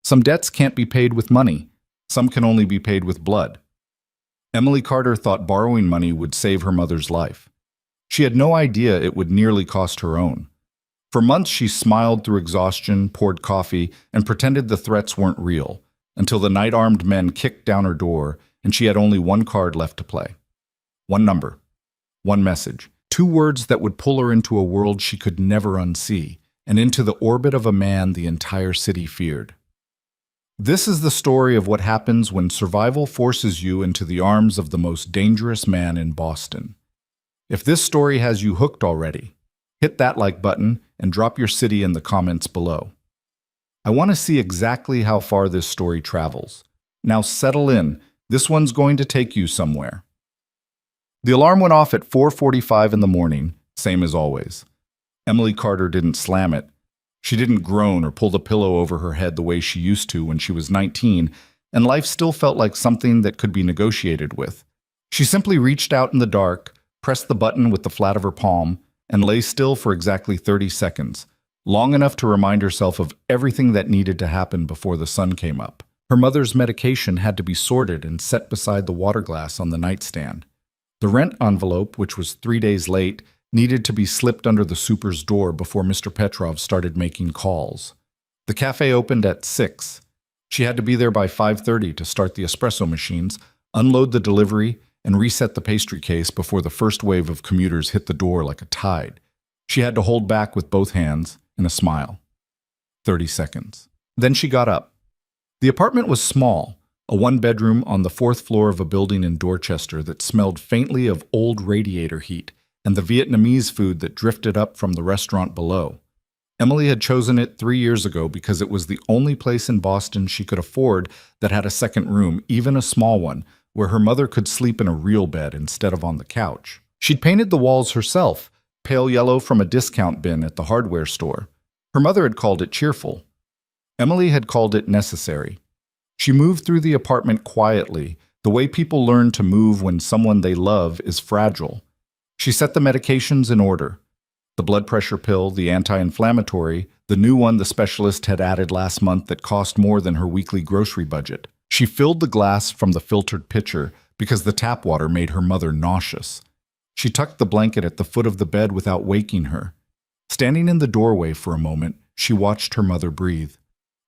Some debts can't be paid with money. Some can only be paid with blood. Emily Carter thought borrowing money would save her mother's life. She had no idea it would nearly cost her own. For months she smiled through exhaustion, poured coffee, and pretended the threats weren't real, until the night-armed men kicked down her door and she had only one card left to play. One number. One message. 2 words that would pull her into a world she could never unsee, and into the orbit of a man the entire city feared. This is the story of what happens when survival forces you into the arms of the most dangerous man in Boston. If this story has you hooked already, hit that like button and drop your city in the comments below. I want to see exactly how far this story travels. Now settle in, this one's going to take you somewhere. The alarm went off at 4:45 in the morning, same as always. Emily Carter didn't slam it. She didn't groan or pull the pillow over her head the way she used to when she was 19, and life still felt like something that could be negotiated with. She simply reached out in the dark, pressed the button with the flat of her palm, and lay still for exactly 30 seconds, long enough to remind herself of everything that needed to happen before the sun came up. Her mother's medication had to be sorted and set beside the water glass on the nightstand. The rent envelope, which was 3 days late, needed to be slipped under the super's door before Mr. Petrov started making calls. The cafe opened at 6. She had to be there by 5:30 to start the espresso machines, unload the delivery, and reset the pastry case before the first wave of commuters hit the door like a tide. She had to hold back with both hands and a smile. 30 seconds. Then she got up. The apartment was small, a 1-bedroom on the 4th floor of a building in Dorchester that smelled faintly of old radiator heat and the Vietnamese food that drifted up from the restaurant below. Emily had chosen it 3 years ago because it was the only place in Boston she could afford that had a second room, even a small one, where her mother could sleep in a real bed instead of on the couch. She'd painted the walls herself, pale yellow from a discount bin at the hardware store. Her mother had called it cheerful. Emily had called it necessary. She moved through the apartment quietly, the way people learn to move when someone they love is fragile. She set the medications in order. The blood pressure pill, the anti-inflammatory, the new one the specialist had added last month that cost more than her weekly grocery budget. She filled the glass from the filtered pitcher because the tap water made her mother nauseous. She tucked the blanket at the foot of the bed without waking her. Standing in the doorway for a moment, she watched her mother breathe.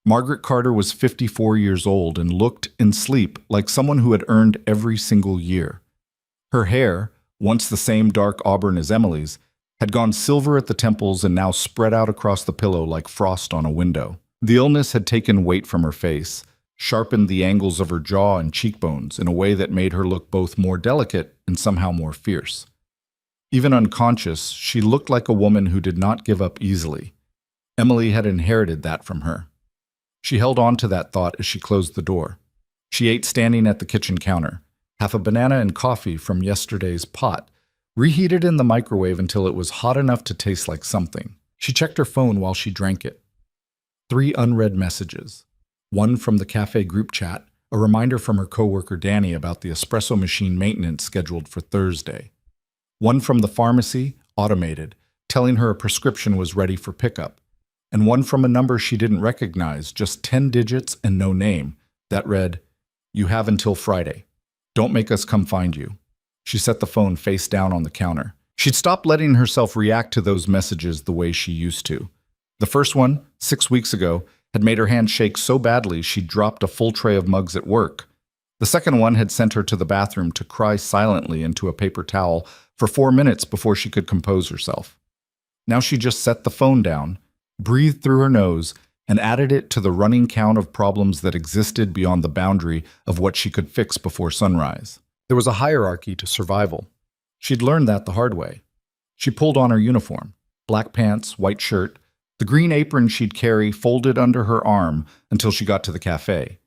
Margaret Carter was 54 years old and looked, in sleep, like someone who had earned every single year. Her hair, once the same dark auburn as Emily's, had gone silver at the temples and now spread out across the pillow like frost on a window. The illness had taken weight from her face, sharpened the angles of her jaw and cheekbones in a way that made her look both more delicate and somehow more fierce. Even unconscious, she looked like a woman who did not give up easily. Emily had inherited that from her. She held on to that thought as she closed the door. She ate standing at the kitchen counter, half a banana and coffee from yesterday's pot, reheated in the microwave until it was hot enough to taste like something. She checked her phone while she drank it. 3 unread messages. One from the cafe group chat, a reminder from her coworker Danny about the espresso machine maintenance scheduled for Thursday. One from the pharmacy, automated, telling her a prescription was ready for pickup. And one from a number she didn't recognize, just 10 digits and no name, that read, "You have until Friday. Don't make us come find you." She set the phone face down on the counter. She'd stopped letting herself react to those messages the way she used to. The first one, 6 weeks ago, had made her hand shake so badly she'd dropped a full tray of mugs at work. The second one had sent her to the bathroom to cry silently into a paper towel for 4 minutes before she could compose herself. Now she just set the phone down, breathed through her nose, and added it to the running count of problems that existed beyond the boundary of what she could fix before sunrise. There was a hierarchy to survival. She'd learned that the hard way. She pulled on her uniform, black pants, white shirt, the green apron she'd carry folded under her arm until she got to the cafe,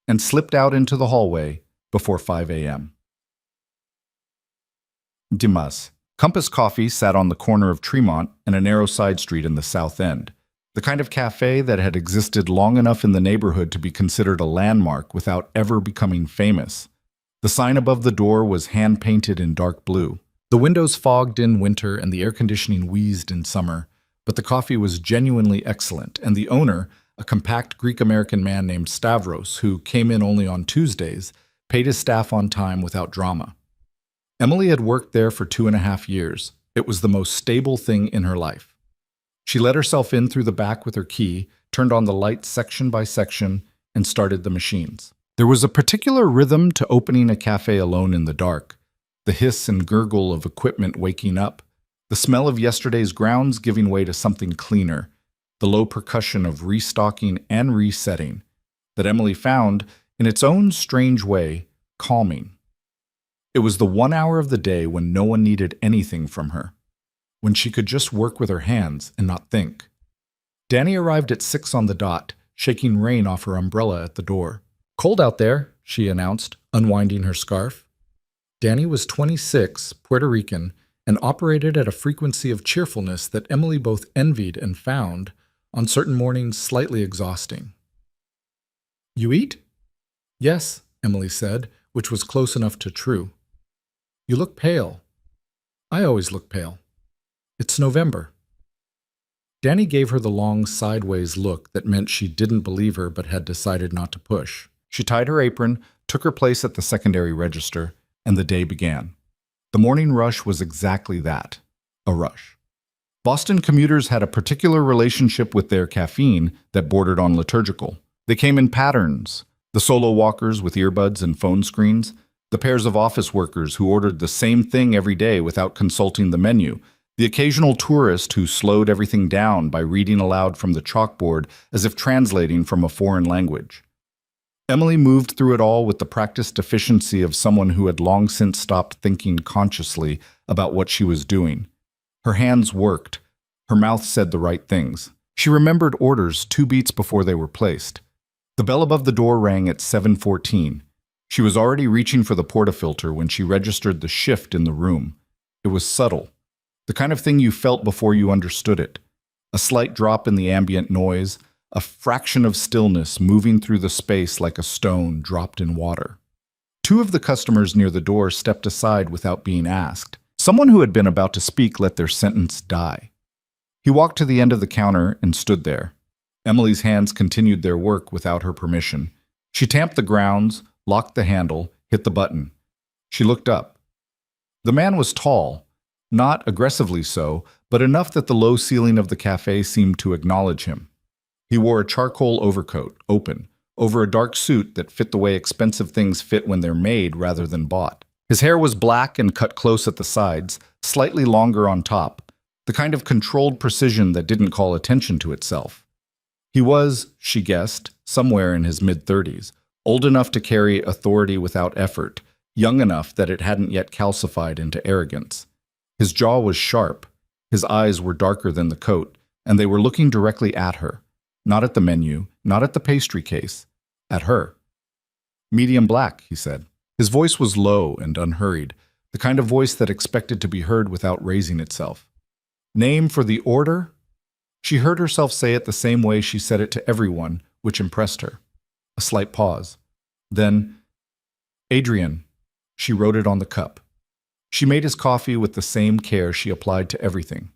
and slipped out into the hallway before 5 a.m. Dimas. Compass Coffee sat on the corner of Tremont and a narrow side street in the South End, the kind of cafe that had existed long enough in the neighborhood to be considered a landmark without ever becoming famous. The sign above the door was hand-painted in dark blue. The windows fogged in winter and the air conditioning wheezed in summer, but the coffee was genuinely excellent, and the owner, a compact Greek-American man named Stavros, who came in only on Tuesdays, paid his staff on time without drama. Emily had worked there for 2.5 years. It was the most stable thing in her life. She let herself in through the back with her key, turned on the lights section by section, and started the machines. There was a particular rhythm to opening a cafe alone in the dark, the hiss and gurgle of equipment waking up, the smell of yesterday's grounds giving way to something cleaner, the low percussion of restocking and resetting, that Emily found, in its own strange way, calming. It was the 1 hour of the day when no one needed anything from her, when she could just work with her hands and not think. Danny arrived at 6 on the dot, shaking rain off her umbrella at the door. "Cold out there," she announced, unwinding her scarf. Danny was 26, Puerto Rican, and operated at a frequency of cheerfulness that Emily both envied and found, on certain mornings, slightly exhausting. "You eat?" "Yes," Emily said, which was close enough to true. "You look pale." "I always look pale. It's November." Danny gave her the long sideways look that meant she didn't believe her but had decided not to push. She tied her apron, took her place at the secondary register, and the day began. The morning rush was exactly that, a rush. Boston commuters had a particular relationship with their caffeine that bordered on liturgical. They came in patterns: the solo walkers with earbuds and phone screens, the pairs of office workers who ordered the same thing every day without consulting the menu, the occasional tourist who slowed everything down by reading aloud from the chalkboard as if translating from a foreign language. Emily moved through it all with the practiced efficiency of someone who had long since stopped thinking consciously about what she was doing. Her hands worked. Her mouth said the right things. She remembered orders 2 beats before they were placed. The bell above the door rang at 7:14. She was already reaching for the portafilter when she registered the shift in the room. It was subtle, the kind of thing you felt before you understood it. A slight drop in the ambient noise, a fraction of stillness moving through the space like a stone dropped in water. 2 of the customers near the door stepped aside without being asked. Someone who had been about to speak let their sentence die. He walked to the end of the counter and stood there. Emily's hands continued their work without her permission. She tamped the grounds, locked the handle, hit the button. She looked up. The man was tall, not aggressively so, but enough that the low ceiling of the cafe seemed to acknowledge him. He wore a charcoal overcoat, open, over a dark suit that fit the way expensive things fit when they're made rather than bought. His hair was black and cut close at the sides, slightly longer on top, the kind of controlled precision that didn't call attention to itself. He was, she guessed, somewhere in his mid-30s, old enough to carry authority without effort, young enough that it hadn't yet calcified into arrogance. His jaw was sharp, his eyes were darker than the coat, and they were looking directly at her. Not at the menu, not at the pastry case, at her. "Medium black," he said. His voice was low and unhurried, the kind of voice that expected to be heard without raising itself. "Name for the order?" She heard herself say it the same way she said it to everyone, which impressed her. A slight pause. Then, "Adrian." She wrote it on the cup. She made his coffee with the same care she applied to everything.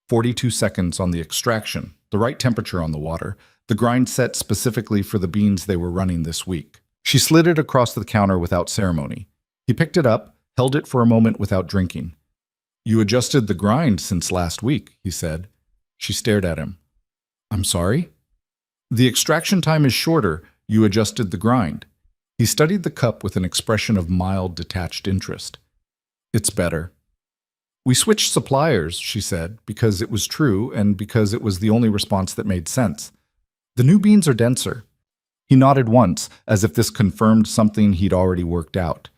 42 seconds on the extraction, the right temperature on the water, the grind set specifically for the beans they were running this week. She slid it across the counter without ceremony. He picked it up, held it for a moment without drinking. "You adjusted the grind since last week," he said. She stared at him. "I'm sorry?" "The extraction time is shorter. You adjusted the grind." He studied the cup with an expression of mild, detached interest. "It's better." "We switched suppliers," she said, because it was true and because it was the only response that made sense. "The new beans are denser." He nodded once, as if this confirmed something he'd already worked out.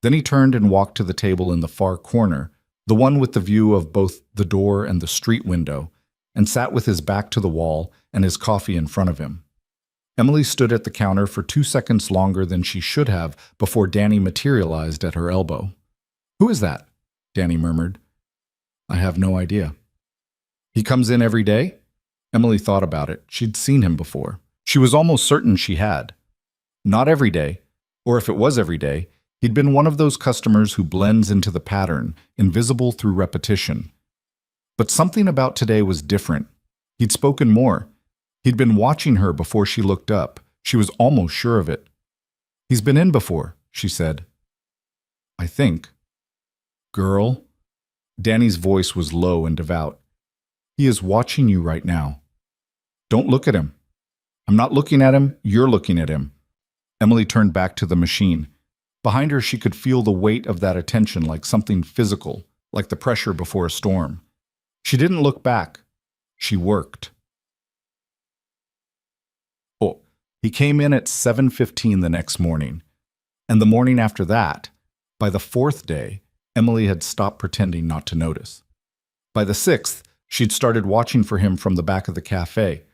Then he turned and walked to the table in the far corner, the one with the view of both the door and the street window, and sat with his back to the wall and his coffee in front of him. Emily stood at the counter for 2 seconds longer than she should have before Danny materialized at her elbow. "Who is that?" Danny murmured. "I have no idea." "He comes in every day?" Emily thought about it. She'd seen him before. She was almost certain she had. Not every day, or if it was every day, he'd been one of those customers who blends into the pattern, invisible through repetition. But something about today was different. He'd spoken more. He'd been watching her before she looked up. She was almost sure of it. "He's been in before," she said. "I think." "Girl." Danny's voice was low and devout. "He is watching you right now. Don't look at him." "I'm not looking at him, you're looking at him." Emily turned back to the machine. Behind her, she could feel the weight of that attention like something physical, like the pressure before a storm. She didn't look back. She worked. Oh, he came in at 7:15 the next morning. And the morning after that, by the fourth day, Emily had stopped pretending not to notice. By the sixth, she'd started watching for him from the back of the cafe,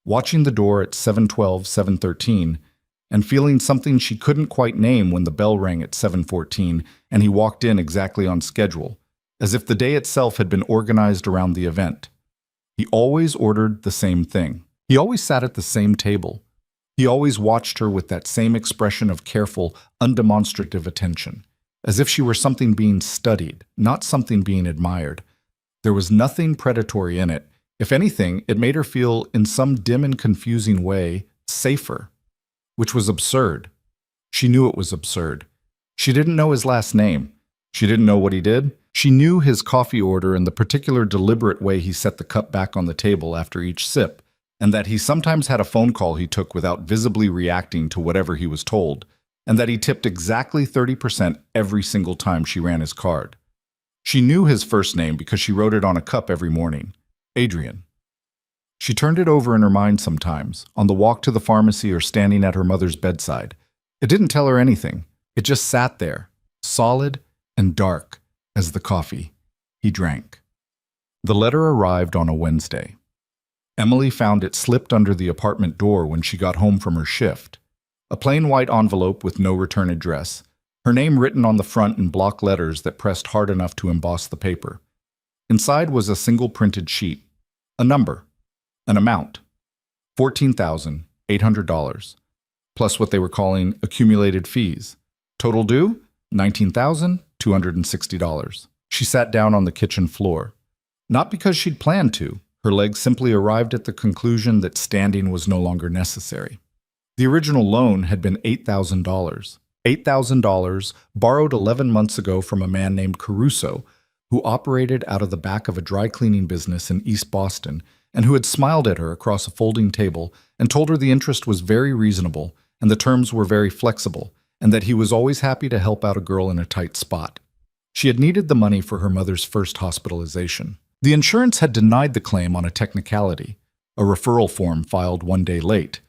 watching the door at 7:12, 7:13, and feeling something she couldn't quite name when the bell rang at 7:14 and he walked in exactly on schedule, as if the day itself had been organized around the event. He always ordered the same thing. He always sat at the same table. He always watched her with that same expression of careful, undemonstrative attention, as if she were something being studied, not something being admired. There was nothing predatory in it. If anything, it made her feel, in some dim and confusing way, safer, which was absurd. She knew it was absurd. She didn't know his last name. She didn't know what he did. She knew his coffee order and the particular deliberate way he set the cup back on the table after each sip, and that he sometimes had a phone call he took without visibly reacting to whatever he was told, and that he tipped exactly 30% every single time she ran his card. She knew his first name because she wrote it on a cup every morning, Adrian. She turned it over in her mind sometimes, on the walk to the pharmacy or standing at her mother's bedside. It didn't tell her anything. It just sat there, solid and dark as the coffee he drank. The letter arrived on a Wednesday. Emily found it slipped under the apartment door when she got home from her shift. A plain white envelope with no return address, her name written on the front in block letters that pressed hard enough to emboss the paper. Inside was a single printed sheet, a number, an amount, $14,800, plus what they were calling accumulated fees. Total due, $19,260. She sat down on the kitchen floor. Not because she'd planned to. Her legs simply arrived at the conclusion that standing was no longer necessary. The original loan had been $8,000. $8,000 borrowed 11 months ago from a man named Caruso, who operated out of the back of a dry cleaning business in East Boston and who had smiled at her across a folding table and told her the interest was very reasonable and the terms were very flexible, and that he was always happy to help out a girl in a tight spot. She had needed the money for her mother's first hospitalization. The insurance had denied the claim on a technicality, a referral form filed one day late,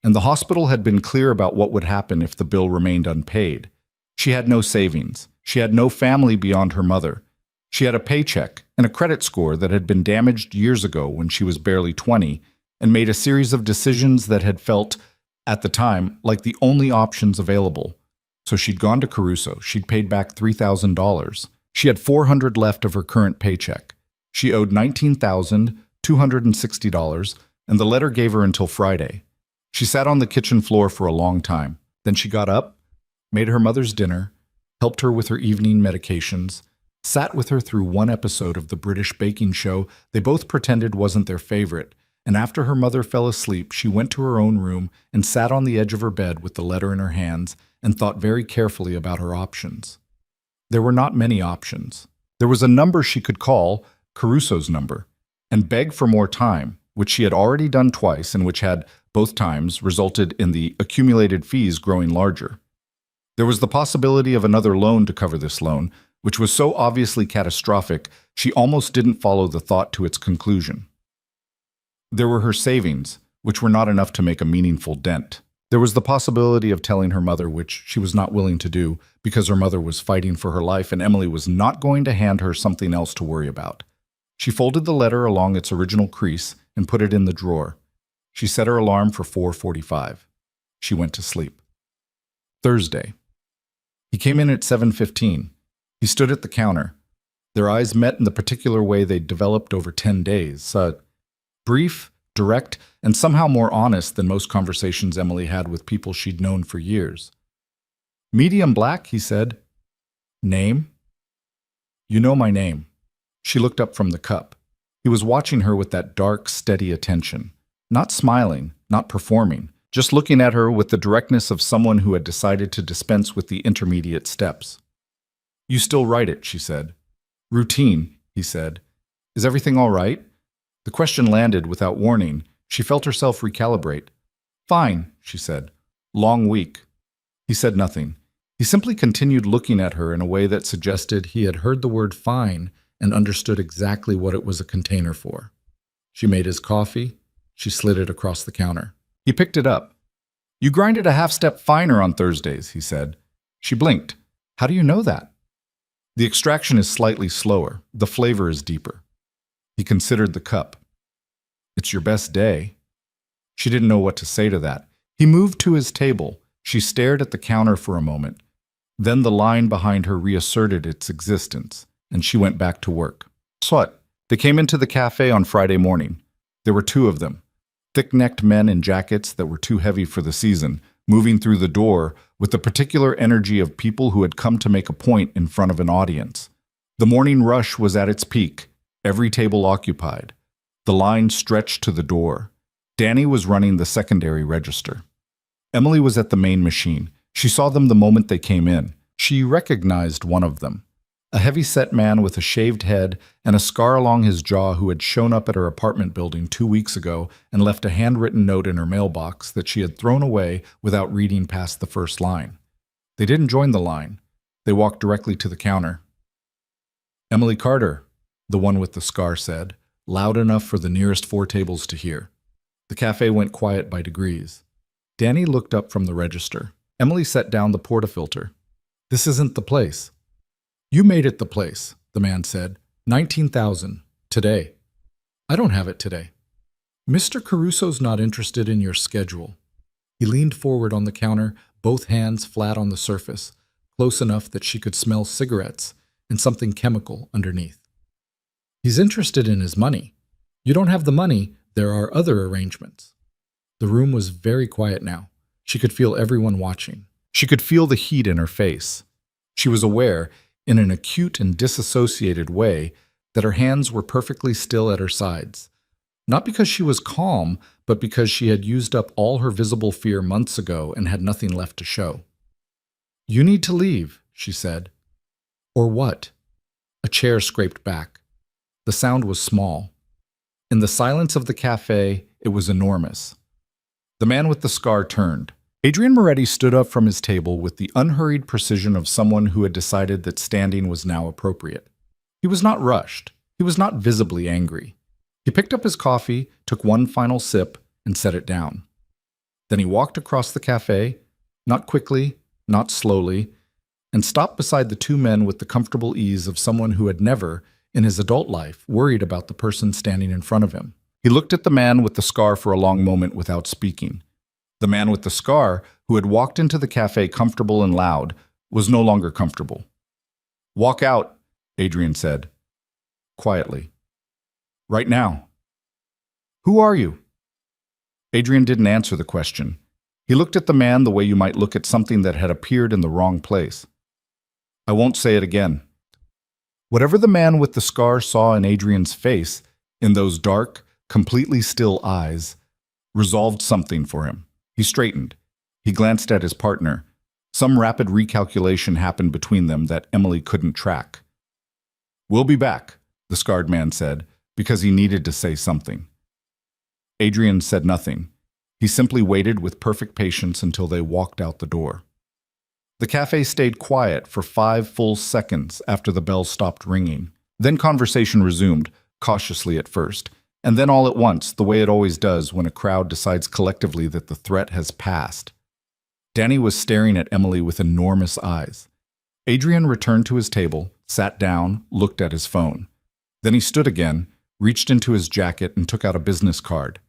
and the hospital had been clear about what would happen if the bill remained unpaid. She had no savings. She had no family beyond her mother. She had a paycheck and a credit score that had been damaged years ago when she was barely 20 and made a series of decisions that had felt, at the time, like the only options available. So she'd gone to Caruso. She'd paid back $3,000. She had $400 left of her current paycheck. She owed $19,260, and the letter gave her until Friday. She sat on the kitchen floor for a long time. Then she got up, made her mother's dinner, helped her with her evening medications, sat with her through one episode of the British baking show they both pretended wasn't their favorite, and after her mother fell asleep, she went to her own room and sat on the edge of her bed with the letter in her hands and thought very carefully about her options. There were not many options. There was a number she could call, Caruso's number, and beg for more time, which she had already done twice and which had, both times, resulted in the accumulated fees growing larger. There was the possibility of another loan to cover this loan, which was so obviously catastrophic she almost didn't follow the thought to its conclusion. There were her savings, which were not enough to make a meaningful dent. There was the possibility of telling her mother, which she was not willing to do because her mother was fighting for her life and Emily was not going to hand her something else to worry about. She folded the letter along its original crease and put it in the drawer. She set her alarm for 4:45. She went to sleep. Thursday. He came in at 7:15. He stood at the counter. Their eyes met in the particular way they'd developed over 10 days. Brief, direct, and somehow more honest than most conversations Emily had with people she'd known for years. "Medium black," he said. "Name?" "You know my name." She looked up from the cup. He was watching her with that dark, steady attention. Not smiling, not performing, just looking at her with the directness of someone who had decided to dispense with the intermediate steps. "You still write it," she said. "Routine," he said. "Is everything all right?" The question landed without warning. She felt herself recalibrate. "Fine," she said. "Long week." He said nothing. He simply continued looking at her in a way that suggested he had heard the word fine and understood exactly what it was a container for. She made his coffee. She slid it across the counter. He picked it up. "You grind it a half-step finer on Thursdays," he said. She blinked. "How do you know that?" "The extraction is slightly slower. The flavor is deeper." He considered the cup. "It's your best day." She didn't know what to say to that. He moved to his table. She stared at the counter for a moment. Then the line behind her reasserted its existence, and she went back to work. Swat. They came into the cafe on Friday morning. There were two of them. Thick-necked men in jackets that were too heavy for the season, moving through the door with the particular energy of people who had come to make a point in front of an audience. The morning rush was at its peak, every table occupied. The line stretched to the door. Danny was running the secondary register. Emily was at the main machine. She saw them the moment they came in. She recognized one of them. A heavy-set man with a shaved head and a scar along his jaw who had shown up at her apartment building 2 weeks ago and left a handwritten note in her mailbox that she had thrown away without reading past the first line. They didn't join the line. They walked directly to the counter. "Emily Carter," the one with the scar said, loud enough for the nearest 4 tables to hear. The cafe went quiet by degrees. Danny looked up from the register. Emily set down the portafilter. "This isn't the place." "You made it the place," the man said. 19,000. Today." "I don't have it today." "Mr. Caruso's not interested in your schedule." He leaned forward on the counter, both hands flat on the surface, close enough that she could smell cigarettes and something chemical underneath. "He's interested in his money. You don't have the money, there are other arrangements." The room was very quiet now. She could feel everyone watching. She could feel the heat in her face. She was aware, in an acute and disassociated way, that her hands were perfectly still at her sides. Not because she was calm, but because she had used up all her visible fear months ago and had nothing left to show. "You need to leave," she said. "Or what?" A chair scraped back. The sound was small. In the silence of the cafe, it was enormous. The man with the scar turned. Adrian Moretti stood up from his table with the unhurried precision of someone who had decided that standing was now appropriate. He was not rushed. He was not visibly angry. He picked up his coffee, took one final sip, and set it down. Then he walked across the cafe, not quickly, not slowly, and stopped beside the 2 men with the comfortable ease of someone who had never, in his adult life, worried about the person standing in front of him. He looked at the man with the scar for a long moment without speaking. The man with the scar, who had walked into the cafe comfortable and loud, was no longer comfortable. "Walk out," Adrian said, quietly. "Right now." "Who are you?" Adrian didn't answer the question. He looked at the man the way you might look at something that had appeared in the wrong place. "I won't say it again." Whatever the man with the scar saw in Adrian's face, in those dark, completely still eyes, resolved something for him. He straightened. He glanced at his partner. Some rapid recalculation happened between them that Emily couldn't track. "We'll be back," the scarred man said, because he needed to say something. Adrian said nothing. He simply waited with perfect patience until they walked out the door. The cafe stayed quiet for 5 full seconds after the bell stopped ringing. Then conversation resumed, cautiously at first, and then all at once, the way it always does when a crowd decides collectively that the threat has passed. Danny was staring at Emily with enormous eyes. Adrian returned to his table, sat down, looked at his phone. Then he stood again, reached into his jacket and took out a business card.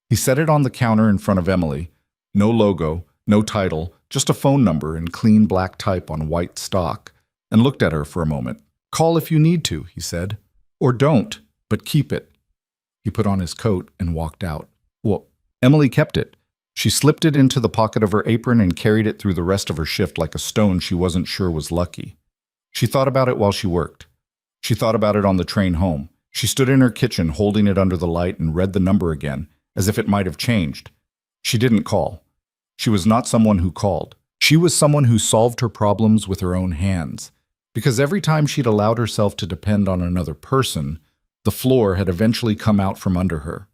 He set it on the counter in front of Emily. No logo, no title, just a phone number in clean black type on white stock, and looked at her for a moment. "Call if you need to," he said. "Or don't, but keep it." He put on his coat and walked out. Well, Emily kept it. She slipped it into the pocket of her apron and carried it through the rest of her shift like a stone she wasn't sure was lucky. She thought about it while she worked. She thought about it on the train home. She stood in her kitchen holding it under the light and read the number again, as if it might have changed. She didn't call. She was not someone who called. She was someone who solved her problems with her own hands. Because every time she'd allowed herself to depend on another person, the floor had eventually come out from under her.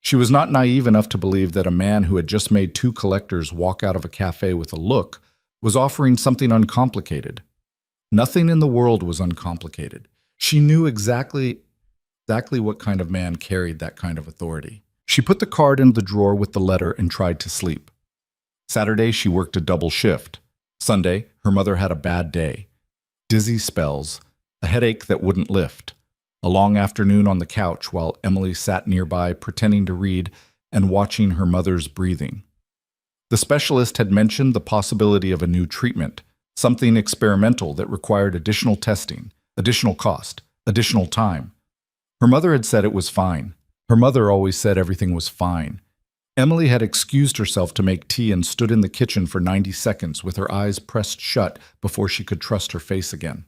She was not naive enough to believe that a man who had just made two collectors walk out of a cafe with a look was offering something uncomplicated. Nothing in the world was uncomplicated. She knew exactly what kind of man carried that kind of authority. She put the card in the drawer with the letter and tried to sleep. Saturday, she worked a double shift. Sunday, her mother had a bad day. Dizzy spells, a headache that wouldn't lift. A long afternoon on the couch while Emily sat nearby pretending to read and watching her mother's breathing. The specialist had mentioned the possibility of a new treatment, something experimental that required additional testing, additional cost, additional time. Her mother had said it was fine. Her mother always said everything was fine. Emily had excused herself to make tea and stood in the kitchen for 90 seconds with her eyes pressed shut before she could trust her face again.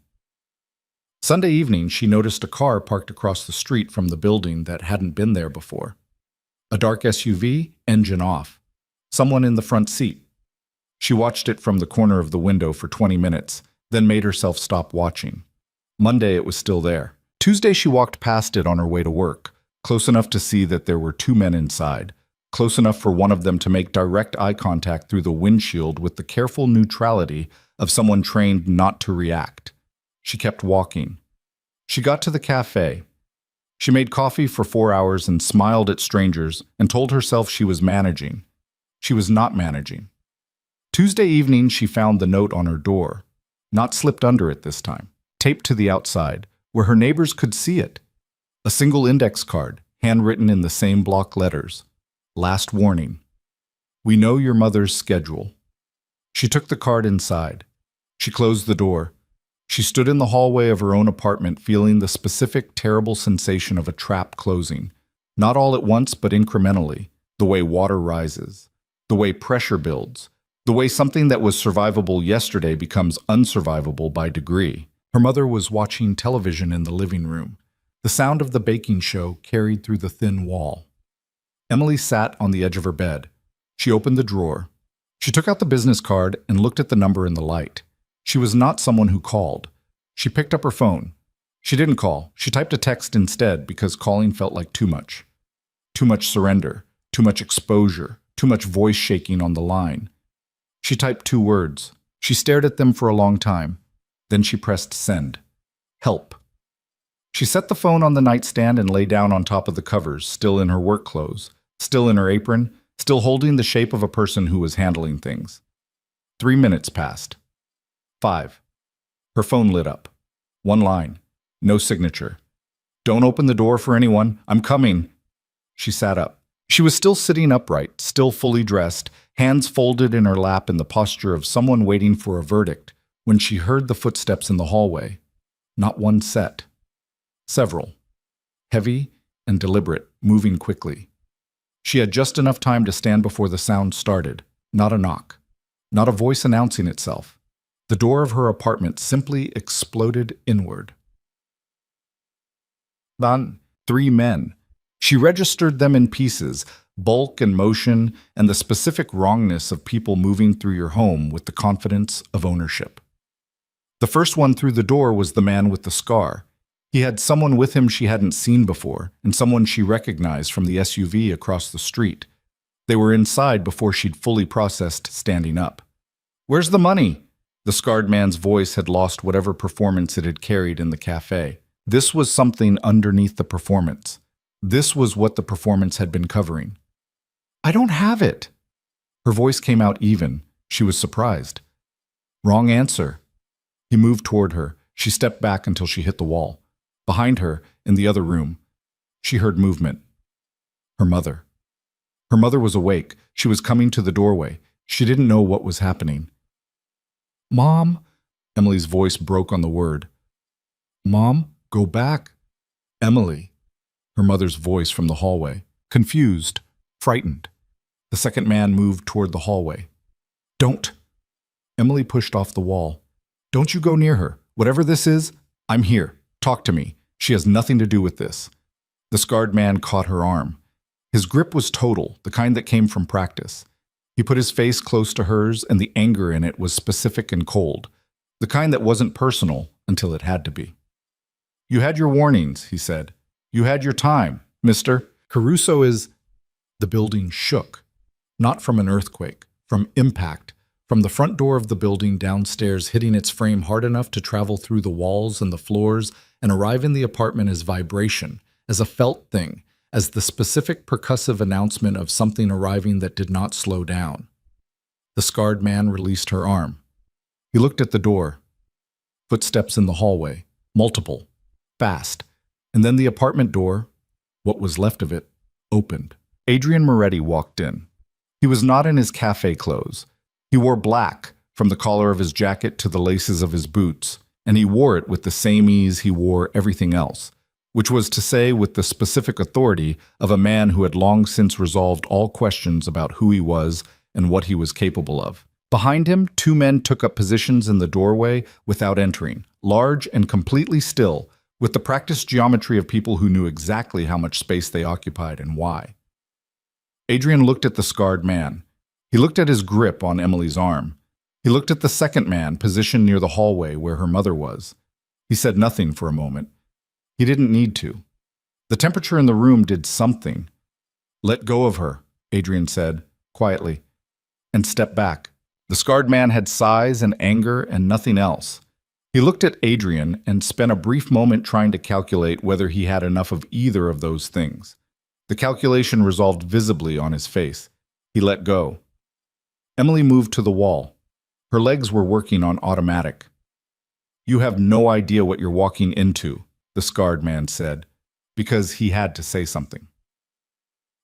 Sunday evening, she noticed a car parked across the street from the building that hadn't been there before. A dark SUV, engine off. Someone in the front seat. She watched it from the corner of the window for 20 minutes, then made herself stop watching. Monday, it was still there. Tuesday, she walked past it on her way to work, close enough to see that there were two men inside, close enough for one of them to make direct eye contact through the windshield with the careful neutrality of someone trained not to react. She kept walking. She got to the cafe. She made coffee for 4 hours and smiled at strangers and told herself she was managing. She was not managing. Tuesday evening, she found the note on her door, not slipped under it this time, taped to the outside, where her neighbors could see it. A single index card, handwritten in the same block letters. Last warning. We know your mother's schedule. She took the card inside. She closed the door. She stood in the hallway of her own apartment feeling the specific terrible sensation of a trap closing, not all at once but incrementally, the way water rises, the way pressure builds, the way something that was survivable yesterday becomes unsurvivable by degree. Her mother was watching television in the living room. The sound of the baking show carried through the thin wall. Emily sat on the edge of her bed. She opened the drawer. She took out the business card and looked at the number in the light. She was not someone who called. She picked up her phone. She didn't call. She typed a text instead because calling felt like too much. Too much surrender, too much exposure, too much voice shaking on the line. She typed 2 words. She stared at them for a long time. Then she pressed send. Help. She set the phone on the nightstand and lay down on top of the covers, still in her work clothes, still in her apron, still holding the shape of a person who was handling things. 3 minutes passed. 5. Her phone lit up. 1 line. No signature. Don't open the door for anyone. I'm coming. She sat up. She was still sitting upright, still fully dressed, hands folded in her lap in the posture of someone waiting for a verdict, when she heard the footsteps in the hallway. Not one set. Several. Heavy and deliberate, moving quickly. She had just enough time to stand before the sound started. Not a knock. Not a voice announcing itself. The door of her apartment simply exploded inward. 3 men. She registered them in pieces, bulk and motion, and the specific wrongness of people moving through your home with the confidence of ownership. The first one through the door was the man with the scar. He had someone with him she hadn't seen before, and someone she recognized from the SUV across the street. They were inside before she'd fully processed standing up. Where's the money? The scarred man's voice had lost whatever performance it had carried in the cafe. This was something underneath the performance. This was what the performance had been covering. I don't have it. Her voice came out even. She was surprised. Wrong answer. He moved toward her. She stepped back until she hit the wall. Behind her, in the other room, she heard movement. Her mother. Her mother was awake. She was coming to the doorway. She didn't know what was happening. Mom? Emily's voice broke on the word. Mom, go back. Emily. Her mother's voice from the hallway. Confused. Frightened. The second man moved toward the hallway. Don't. Emily pushed off the wall. Don't you go near her. Whatever this is, I'm here. Talk to me. She has nothing to do with this. The scarred man caught her arm. His grip was total, the kind that came from practice. He put his face close to hers, and the anger in it was specific and cold, the kind that wasn't personal until it had to be. "You had your warnings," he said. "You had your time, mister. Caruso is—" The building shook. Not from an earthquake, from impact, from the front door of the building downstairs hitting its frame hard enough to travel through the walls and the floors and arrive in the apartment as vibration, as a felt thing, as the specific percussive announcement of something arriving that did not slow down. The scarred man released her arm. He looked at the door. Footsteps in the hallway, multiple, fast, and then the apartment door, what was left of it, opened. Adrian Moretti walked in. He was not in his cafe clothes. He wore black, from the collar of his jacket to the laces of his boots, and he wore it with the same ease he wore everything else, which was to say with the specific authority of a man who had long since resolved all questions about who he was and what he was capable of. Behind him, two men took up positions in the doorway without entering, large and completely still, with the practiced geometry of people who knew exactly how much space they occupied and why. Adrian looked at the scarred man. He looked at his grip on Emily's arm. He looked at the second man positioned near the hallway where her mother was. He said nothing for a moment. He didn't need to. The temperature in the room did something. "Let go of her," Adrian said, quietly, and stepped back. The scarred man had size and anger and nothing else. He looked at Adrian and spent a brief moment trying to calculate whether he had enough of either of those things. The calculation resolved visibly on his face. He let go. Emily moved to the wall. Her legs were working on automatic. "You have no idea what you're walking into," the scarred man said, because he had to say something.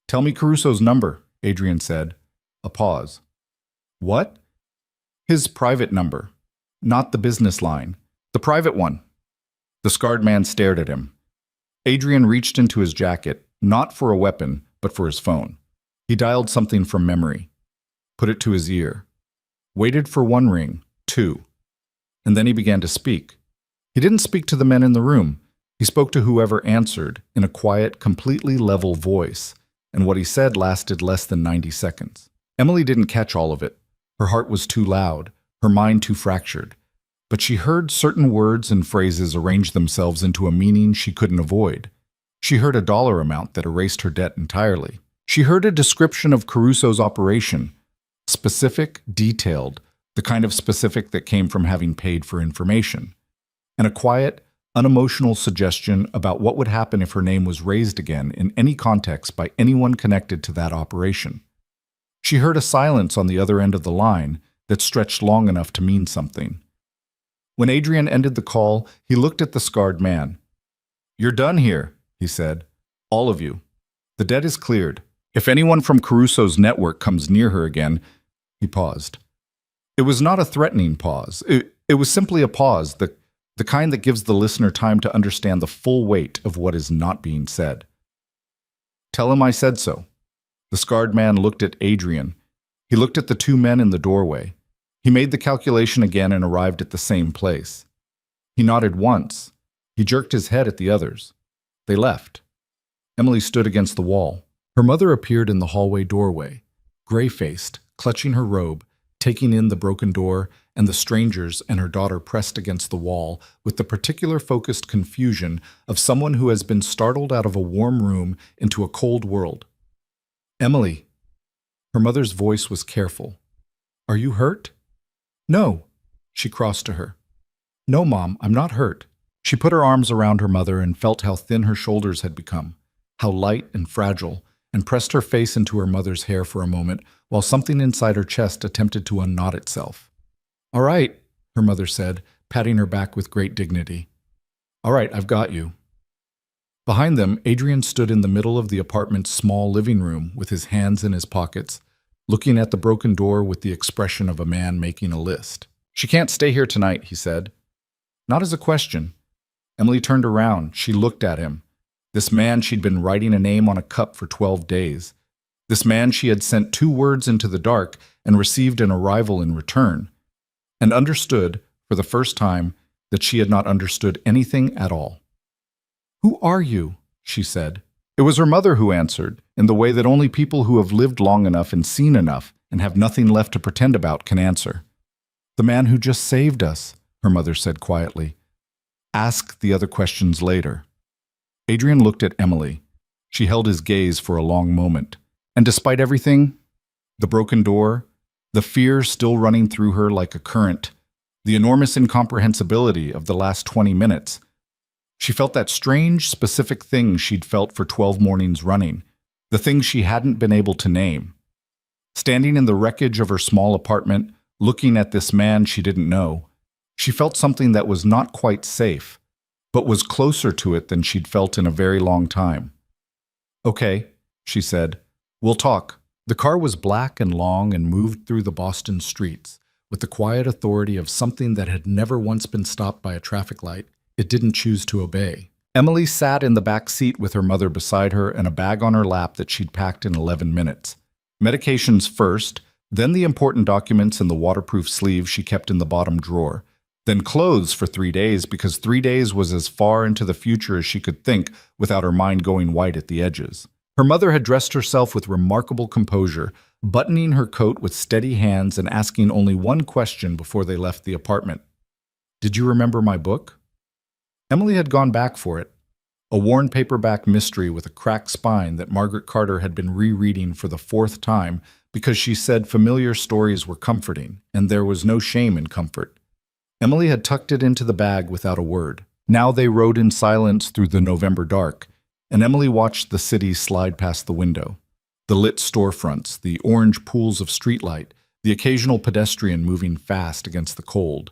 "Tell me Caruso's number," Adrian said. A pause. "What?" "His private number. Not the business line. The private one." The scarred man stared at him. Adrian reached into his jacket, not for a weapon, but for his phone. He dialed something from memory, put it to his ear, waited for one ring, two, and then he began to speak. He didn't speak to the men in the room. He spoke to whoever answered in a quiet, completely level voice, and what he said lasted less than 90 seconds. Emily didn't catch all of it. Her heart was too loud, her mind too fractured. But she heard certain words and phrases arrange themselves into a meaning she couldn't avoid. She heard a dollar amount that erased her debt entirely. She heard a description of Caruso's operation, specific, detailed, the kind of specific that came from having paid for information, and a quiet, unemotional suggestion about what would happen if her name was raised again in any context by anyone connected to that operation. She heard a silence on the other end of the line that stretched long enough to mean something. When Adrian ended the call, he looked at the scarred man. "You're done here," he said. "All of you. The debt is cleared. If anyone from Caruso's network comes near her again—" He paused. It was not a threatening pause. It was simply a pause, the kind that gives the listener time to understand the full weight of what is not being said. "Tell him I said so." The scarred man looked at Adrian. He looked at the two men in the doorway. He made the calculation again and arrived at the same place. He nodded once. He jerked his head at the others. They left. Emily stood against the wall. Her mother appeared in the hallway doorway, gray-faced, clutching her robe, taking in the broken door, and the strangers and her daughter pressed against the wall with the particular focused confusion of someone who has been startled out of a warm room into a cold world. "Emily." Her mother's voice was careful. "Are you hurt?" "No." She crossed to her. "No, Mom, I'm not hurt." She put her arms around her mother and felt how thin her shoulders had become, how light and fragile, and pressed her face into her mother's hair for a moment while something inside her chest attempted to unknot itself. "All right," her mother said, patting her back with great dignity. "All right, I've got you." Behind them, Adrian stood in the middle of the apartment's small living room with his hands in his pockets, looking at the broken door with the expression of a man making a list. "She can't stay here tonight," he said. Not as a question. Emily turned around. She looked at him. This man she'd been writing a name on a cup for 12 days. This man she had sent 2 words into the dark and received an arrival in return. And understood, for the first time, that she had not understood anything at all. "Who are you?" she said. It was her mother who answered, in the way that only people who have lived long enough and seen enough and have nothing left to pretend about can answer. "The man who just saved us," her mother said quietly. "Ask the other questions later." Adrian looked at Emily. She held his gaze for a long moment. And despite everything, the broken door, the fear still running through her like a current, the enormous incomprehensibility of the last 20 minutes, she felt that strange, specific thing she'd felt for 12 mornings running, the thing she hadn't been able to name. Standing in the wreckage of her small apartment, looking at this man she didn't know, she felt something that was not quite safe, but was closer to it than she'd felt in a very long time. "Okay," she said. "We'll talk." The car was black and long and moved through the Boston streets, with the quiet authority of something that had never once been stopped by a traffic light it didn't choose to obey. Emily sat in the back seat with her mother beside her and a bag on her lap that she'd packed in 11 minutes. Medications first, then the important documents in the waterproof sleeve she kept in the bottom drawer, then clothes for 3 days because 3 days was as far into the future as she could think without her mind going white at the edges. Her mother had dressed herself with remarkable composure, buttoning her coat with steady hands and asking only one question before they left the apartment. "Did you remember my book?" Emily had gone back for it, a worn paperback mystery with a cracked spine that Margaret Carter had been rereading for the 4th time because she said familiar stories were comforting, and there was no shame in comfort. Emily had tucked it into the bag without a word. Now they rode in silence through the November dark, and Emily watched the city slide past the window. The lit storefronts, the orange pools of streetlight, the occasional pedestrian moving fast against the cold,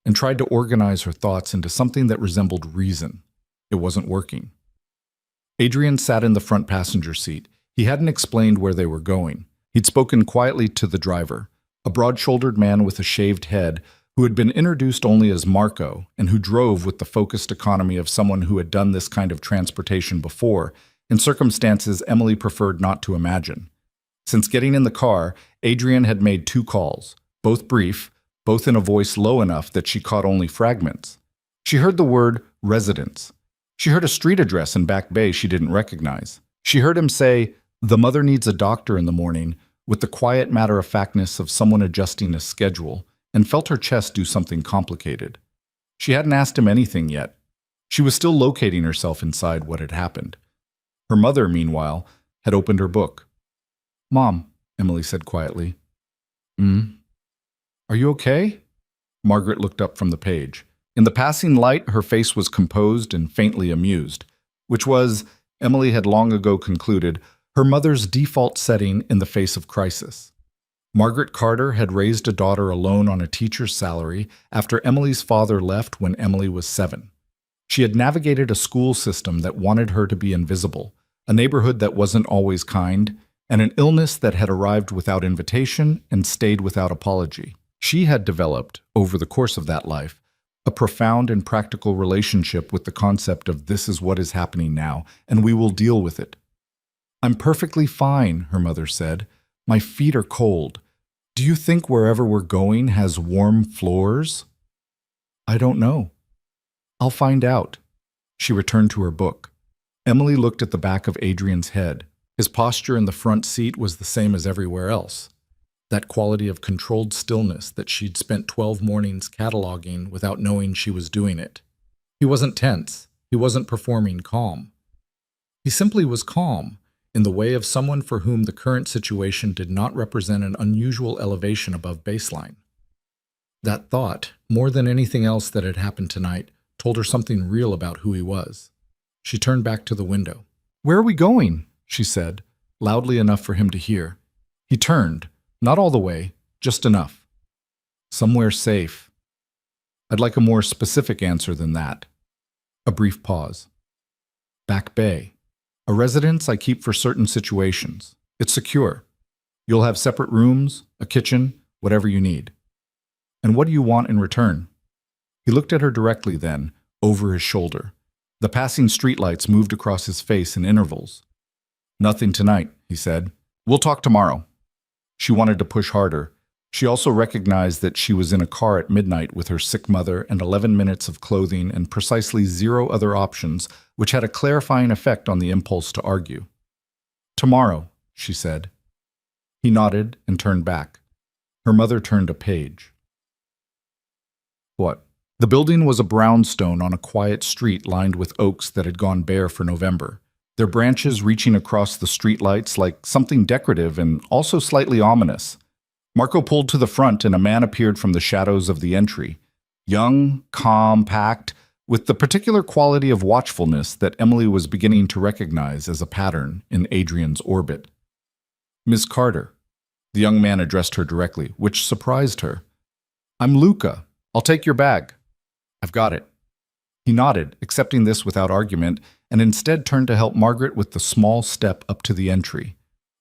and tried to organize her thoughts into something that resembled reason. It wasn't working. Adrian sat in the front passenger seat. He hadn't explained where they were going. He'd spoken quietly to the driver, a broad-shouldered man with a shaved head who had been introduced only as Marco and who drove with the focused economy of someone who had done this kind of transportation before, in circumstances Emily preferred not to imagine. Since getting in the car, Adrian had made 2 calls, both brief, both in a voice low enough that she caught only fragments. She heard the word residence. She heard a street address in Back Bay she didn't recognize. She heard him say, "The mother needs a doctor in the morning," with the quiet matter-of-factness of someone adjusting a schedule, and felt her chest do something complicated. She hadn't asked him anything yet. She was still locating herself inside what had happened. Her mother, meanwhile, had opened her book. "Mom," Emily said quietly. "Are you okay?" Margaret looked up from the page. In the passing light, her face was composed and faintly amused, which was, Emily had long ago concluded, her mother's default setting in the face of crisis. Margaret Carter had raised a daughter alone on a teacher's salary after Emily's father left when Emily was 7. She had navigated a school system that wanted her to be invisible, a neighborhood that wasn't always kind, and an illness that had arrived without invitation and stayed without apology. She had developed, over the course of that life, a profound and practical relationship with the concept of this is what is happening now, and we will deal with it. "I'm perfectly fine," her mother said. "My feet are cold. Do you think wherever we're going has warm floors?" "I don't know. I'll find out." She returned to her book. Emily looked at the back of Adrian's head. His posture in the front seat was the same as everywhere else. That quality of controlled stillness that she'd spent 12 mornings cataloging without knowing she was doing it. He wasn't tense. He wasn't performing calm. He simply was calm, in the way of someone for whom the current situation did not represent an unusual elevation above baseline. That thought, more than anything else that had happened tonight, told her something real about who he was. She turned back to the window. "Where are we going?" she said, loudly enough for him to hear. He turned, not all the way, just enough. "Somewhere safe." "I'd like a more specific answer than that." A brief pause. "Back Bay. A residence I keep for certain situations. It's secure. You'll have separate rooms, a kitchen, whatever you need." "And what do you want in return?" He looked at her directly then, over his shoulder. The passing streetlights moved across his face in intervals. "Nothing tonight," he said. "We'll talk tomorrow." She wanted to push harder. She also recognized that she was in a car at midnight with her sick mother and 11 minutes of clothing and precisely 0 other options, which had a clarifying effect on the impulse to argue. Tomorrow, she said. He nodded and turned back. Her mother turned a page. What? The building was a brownstone on a quiet street lined with oaks that had gone bare for November, their branches reaching across the streetlights like something decorative and also slightly ominous. Marco pulled to the front and a man appeared from the shadows of the entry. Young, compact, with the particular quality of watchfulness that Emily was beginning to recognize as a pattern in Adrian's orbit. Miss Carter. The young man addressed her directly, which surprised her. I'm Luca. I'll take your bag. I've got it. He nodded, accepting this without argument, and instead turned to help Margaret with the small step up to the entry.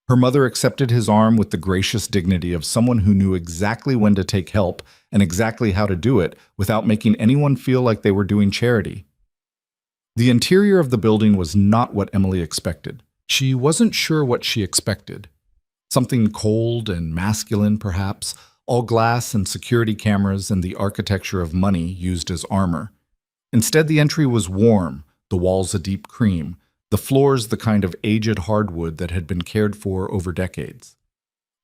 Her mother accepted his arm with the gracious dignity of someone who knew exactly when to take help and exactly how to do it without making anyone feel like they were doing charity. The interior of the building was not what Emily expected. She wasn't sure what she expected. Something cold and masculine, perhaps, all glass and security cameras and the architecture of money used as armor. Instead, the entry was warm, the walls a deep cream, the floors the kind of aged hardwood that had been cared for over decades.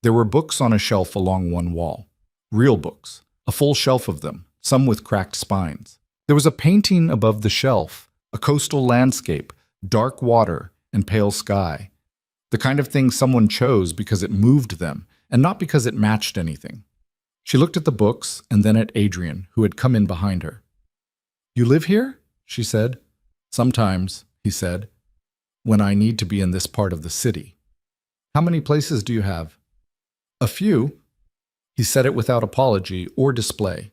There were books on a shelf along one wall. Real books, a full shelf of them, some with cracked spines. There was a painting above the shelf, a coastal landscape, dark water, and pale sky. The kind of thing someone chose because it moved them, and not because it matched anything. She looked at the books and then at Adrian, who had come in behind her. You live here? She said. Sometimes, he said, when I need to be in this part of the city. How many places do you have? A few. He said it without apology or display.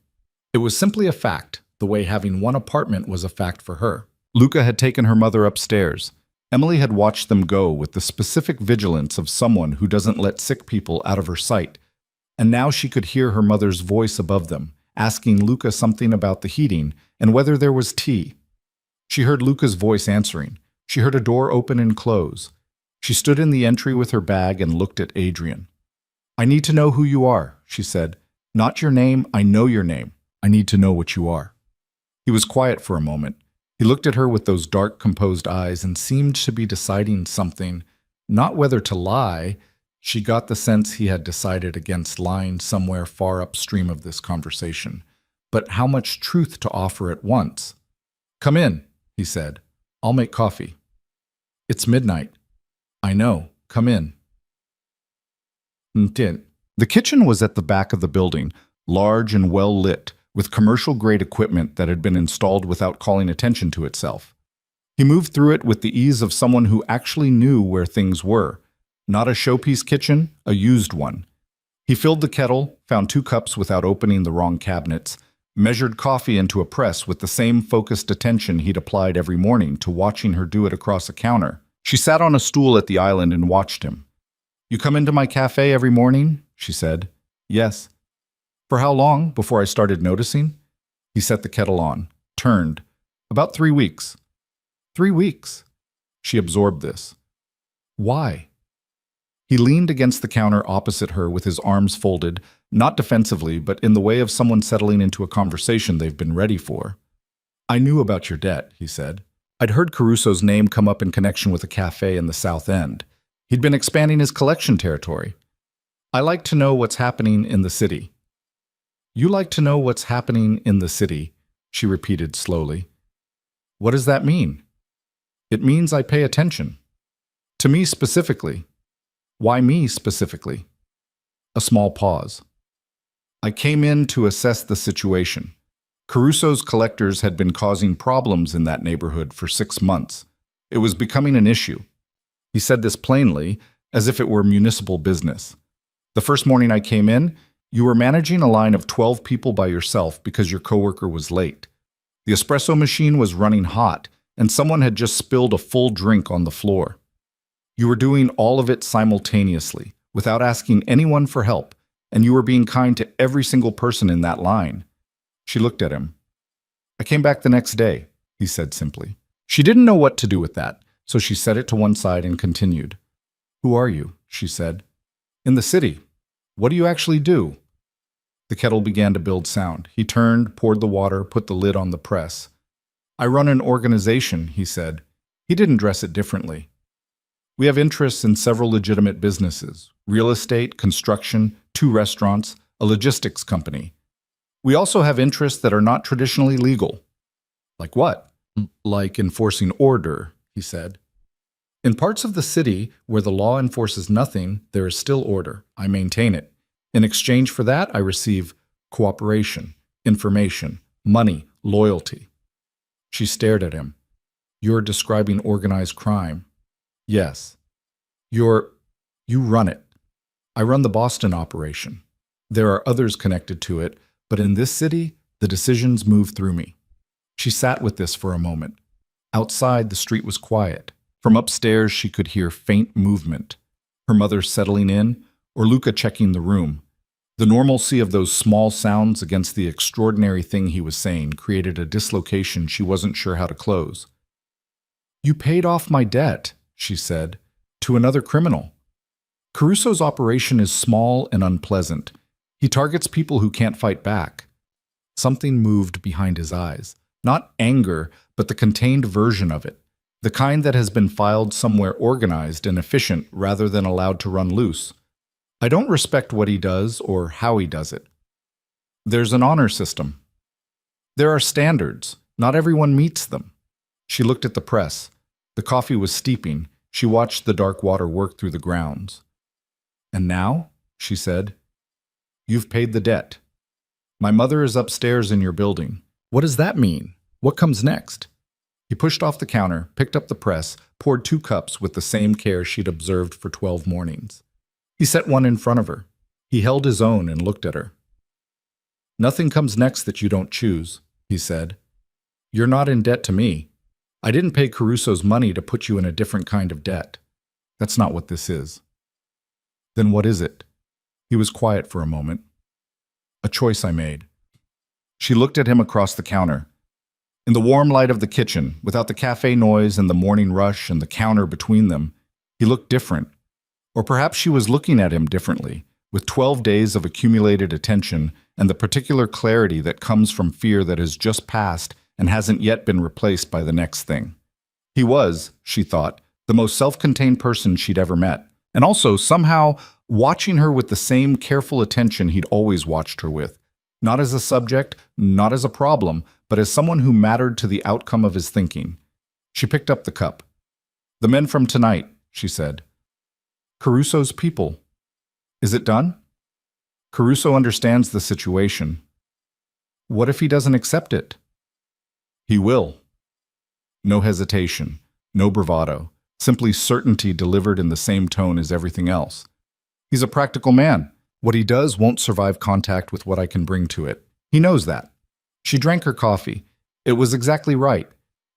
It was simply a fact, the way having one apartment was a fact for her. Luca had taken her mother upstairs. Emily had watched them go with the specific vigilance of someone who doesn't let sick people out of her sight, and now she could hear her mother's voice above them, asking Luca something about the heating and whether there was tea. She heard Luca's voice answering. She heard a door open and close. She stood in the entry with her bag and looked at Adrian. I need to know who you are, she said. Not your name, I know your name. I need to know what you are. He was quiet for a moment. He looked at her with those dark, composed eyes and seemed to be deciding something, not whether to lie. She got the sense he had decided against lying somewhere far upstream of this conversation, but how much truth to offer at once. Come in, he said. I'll make coffee. It's midnight. I know. Come in. The kitchen was at the back of the building, large and well lit, with commercial-grade equipment that had been installed without calling attention to itself. He moved through it with the ease of someone who actually knew where things were. Not a showpiece kitchen, a used one. He filled the kettle, found 2 cups without opening the wrong cabinets, measured coffee into a press with the same focused attention he'd applied every morning to watching her do it across a counter. She sat on a stool at the island and watched him. You come into my cafe every morning? She said. Yes. For how long before I started noticing? He set the kettle on, turned. About 3 weeks. 3 weeks. She absorbed this. Why? He leaned against the counter opposite her with his arms folded, not defensively, but in the way of someone settling into a conversation they've been ready for. I knew about your debt, he said. I'd heard Caruso's name come up in connection with a cafe in the South End. He'd been expanding his collection territory. I like to know what's happening in the city. You like to know what's happening in the city, she repeated slowly. What does that mean? It means I pay attention. To me specifically. Why me specifically? A small pause. I came in to assess the situation. Caruso's collectors had been causing problems in that neighborhood for 6 months. It was becoming an issue. He said this plainly, as if it were municipal business. The first morning I came in, you were managing a line of 12 people by yourself because your coworker was late. The espresso machine was running hot, and someone had just spilled a full drink on the floor. You were doing all of it simultaneously, without asking anyone for help, and you were being kind to every single person in that line. She looked at him. I came back the next day, he said simply. She didn't know what to do with that, so she set it to one side and continued. Who are you? She said. In the city. What do you actually do? The kettle began to build sound. He turned, poured the water, put the lid on the press. I run an organization, he said. He didn't dress it differently. We have interests in several legitimate businesses: real estate, construction, 2 restaurants, a logistics company. We also have interests that are not traditionally legal. Like what? Like enforcing order, he said. In parts of the city where the law enforces nothing, there is still order. I maintain it. In exchange for that, I receive cooperation, information, money, loyalty. She stared at him. You're describing organized crime. Yes. You run it. I run the Boston operation. There are others connected to it, but in this city, the decisions move through me. She sat with this for a moment. Outside, the street was quiet. From upstairs, she could hear faint movement. Her mother settling in, or Luca checking the room. The normalcy of those small sounds against the extraordinary thing he was saying created a dislocation she wasn't sure how to close. You paid off my debt, she said, to another criminal. Caruso's operation is small and unpleasant. He targets people who can't fight back. Something moved behind his eyes. Not anger, but the contained version of it. The kind that has been filed somewhere organized and efficient rather than allowed to run loose. I don't respect what he does or how he does it. There's an honor system. There are standards. Not everyone meets them. She looked at the press. The coffee was steeping. She watched the dark water work through the grounds. And now, she said, you've paid the debt. My mother is upstairs in your building. What does that mean? What comes next? He pushed off the counter, picked up the press, poured 2 cups with the same care she'd observed for 12 mornings. He set one in front of her. He held his own and looked at her. Nothing comes next that you don't choose, he said. You're not in debt to me. I didn't pay Caruso's money to put you in a different kind of debt. That's not what this is. Then what is it? He was quiet for a moment. A choice I made. She looked at him across the counter. In the warm light of the kitchen, without the cafe noise and the morning rush and the counter between them, he looked different. Or perhaps she was looking at him differently, with 12 days of accumulated attention and the particular clarity that comes from fear that has just passed and hasn't yet been replaced by the next thing. He was, she thought, the most self-contained person she'd ever met, and also, somehow, watching her with the same careful attention he'd always watched her with. Not as a subject, not as a problem, but as someone who mattered to the outcome of his thinking. She picked up the cup. The men from tonight, she said. Caruso's people. Is it done? Caruso understands the situation. What if he doesn't accept it? He will. No hesitation, no bravado, simply certainty delivered in the same tone as everything else. He's a practical man. What he does won't survive contact with what I can bring to it. He knows that. She drank her coffee. It was exactly right.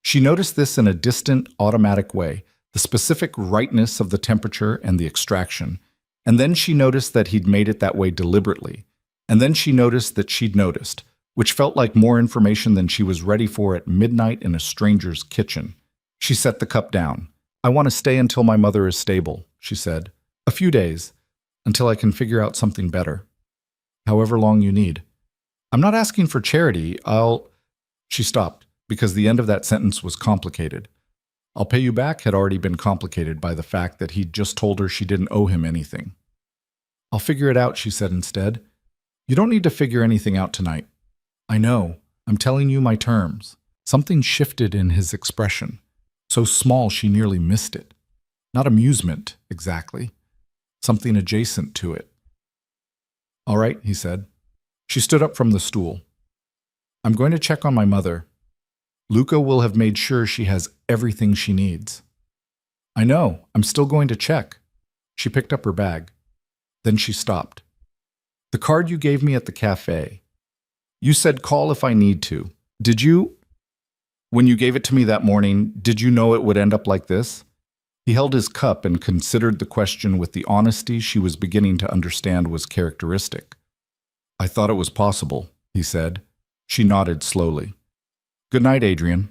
She noticed this in a distant, automatic way, the specific rightness of the temperature and the extraction. And then she noticed that he'd made it that way deliberately. And then she noticed that she'd noticed, which felt like more information than she was ready for at midnight in a stranger's kitchen. She set the cup down. I want to stay until my mother is stable, she said. A few days, until I can figure out something better. However long you need. I'm not asking for charity. She stopped, because the end of that sentence was complicated. I'll pay you back had already been complicated by the fact that he'd just told her she didn't owe him anything. I'll figure it out, she said instead. You don't need to figure anything out tonight. I know. I'm telling you my terms. Something shifted in his expression. So small she nearly missed it. Not amusement, exactly. Something adjacent to it. All right, he said. She stood up from the stool. I'm going to check on my mother. Luca will have made sure she has everything she needs. I know. I'm still going to check. She picked up her bag. Then she stopped. The card you gave me at the cafe. You said call if I need to. Did you? When you gave it to me that morning, did you know it would end up like this? He held his cup and considered the question with the honesty she was beginning to understand was characteristic. I thought it was possible, he said. She nodded slowly. Good night, Adrian.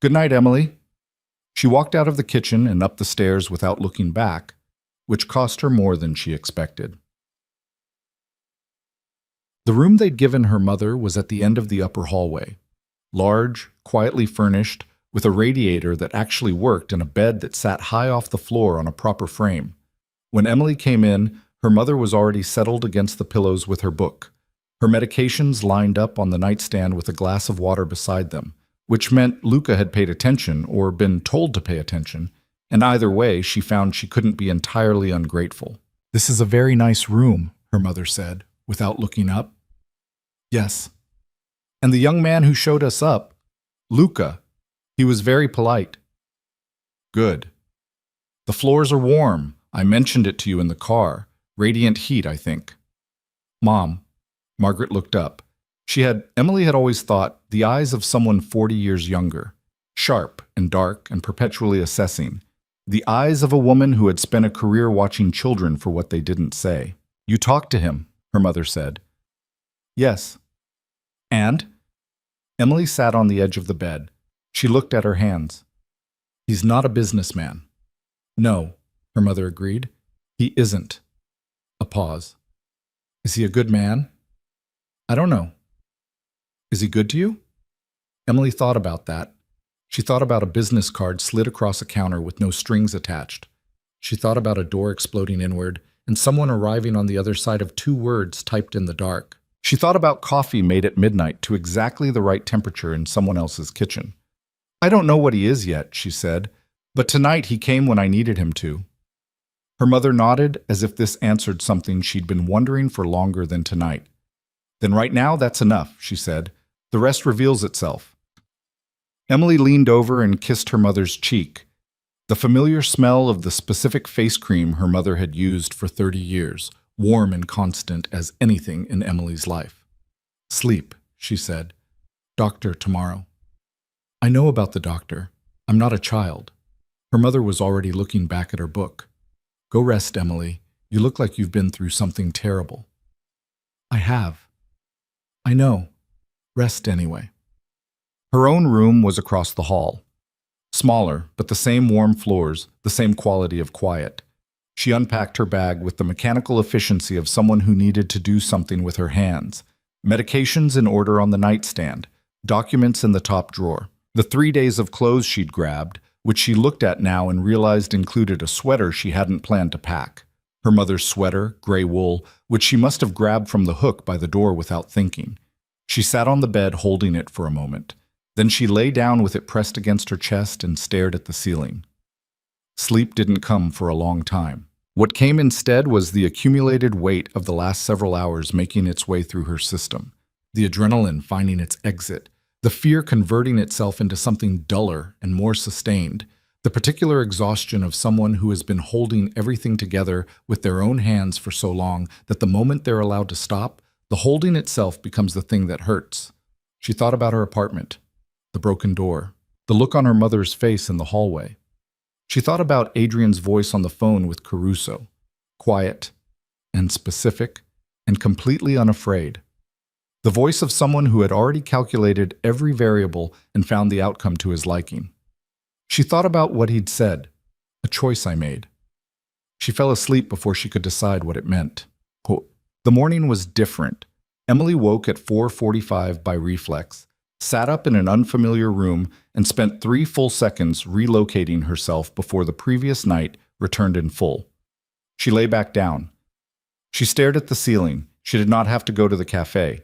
Good night, Emily. She walked out of the kitchen and up the stairs without looking back, which cost her more than she expected. The room they'd given her mother was at the end of the upper hallway. Large, quietly furnished, with a radiator that actually worked and a bed that sat high off the floor on a proper frame. When Emily came in, her mother was already settled against the pillows with her book. Her medications lined up on the nightstand with a glass of water beside them, which meant Luca had paid attention or been told to pay attention, and either way she found she couldn't be entirely ungrateful. "This is a very nice room," her mother said, without looking up. "Yes. And the young man who showed us up, Luca, he was very polite." "Good. The floors are warm. I mentioned it to you in the car. Radiant heat, I think." "Mom." Margaret looked up. Emily had always thought the eyes of someone 40 years younger, sharp and dark and perpetually assessing. The eyes of a woman who had spent a career watching children for what they didn't say. "You talked to him," her mother said. "Yes." "And?" Emily sat on the edge of the bed. She looked at her hands. "He's not a businessman." "No," her mother agreed. "He isn't." A pause. "Is he a good man?" "I don't know." "Is he good to you?" Emily thought about that. She thought about a business card slid across a counter with no strings attached. She thought about a door exploding inward and someone arriving on the other side of 2 words typed in the dark. She thought about coffee made at midnight to exactly the right temperature in someone else's kitchen. "I don't know what he is yet," she said, "but tonight he came when I needed him to." Her mother nodded as if this answered something she'd been wondering for longer than tonight. "Then right now, that's enough," she said. "The rest reveals itself." Emily leaned over and kissed her mother's cheek. The familiar smell of the specific face cream her mother had used for 30 years, warm and constant as anything in Emily's life. "Sleep," she said. "Doctor tomorrow." "I know about the doctor. I'm not a child." Her mother was already looking back at her book. "Go rest, Emily. You look like you've been through something terrible." "I have." "I know. Rest anyway." Her own room was across the hall. Smaller, but the same warm floors, the same quality of quiet. She unpacked her bag with the mechanical efficiency of someone who needed to do something with her hands. Medications in order on the nightstand, documents in the top drawer. The 3 days of clothes she'd grabbed, which she looked at now and realized included a sweater she hadn't planned to pack. Her mother's sweater, gray wool, which she must have grabbed from the hook by the door without thinking. She sat on the bed holding it for a moment. Then she lay down with it pressed against her chest and stared at the ceiling. Sleep didn't come for a long time. What came instead was the accumulated weight of the last several hours making its way through her system, the adrenaline finding its exit, the fear converting itself into something duller and more sustained, the particular exhaustion of someone who has been holding everything together with their own hands for so long that the moment they're allowed to stop, the holding itself becomes the thing that hurts. She thought about her apartment, the broken door, the look on her mother's face in the hallway. She thought about Adrian's voice on the phone with Caruso, quiet and specific and completely unafraid. The voice of someone who had already calculated every variable and found the outcome to his liking. She thought about what he'd said, "A choice I made." She fell asleep before she could decide what it meant. The morning was different. Emily woke at 4:45 by reflex, sat up in an unfamiliar room, and spent 3 full seconds relocating herself before the previous night returned in full. She lay back down. She stared at the ceiling. She did not have to go to the cafe.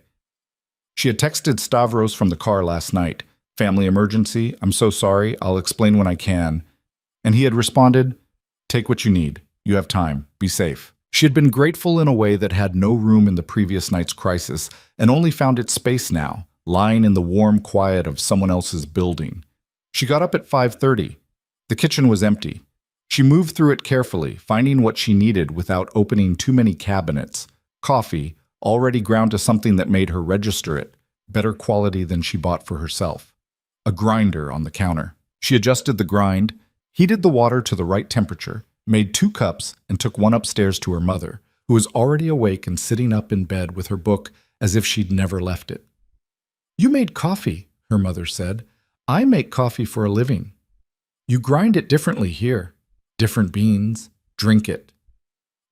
She had texted Stavros from the car last night. "Family emergency, I'm so sorry, I'll explain when I can." And he had responded, "Take what you need. You have time. Be safe." She had been grateful in a way that had no room in the previous night's crisis and only found its space now, lying in the warm quiet of someone else's building. She got up at 5:30. The kitchen was empty. She moved through it carefully, finding what she needed without opening too many cabinets. Coffee, already ground to something that made her register it, better quality than she bought for herself. A grinder on the counter. She adjusted the grind, heated the water to the right temperature, made 2 cups, and took one upstairs to her mother, who was already awake and sitting up in bed with her book as if she'd never left it. "You made coffee," her mother said. "I make coffee for a living." "You grind it differently here. Different beans. Drink it."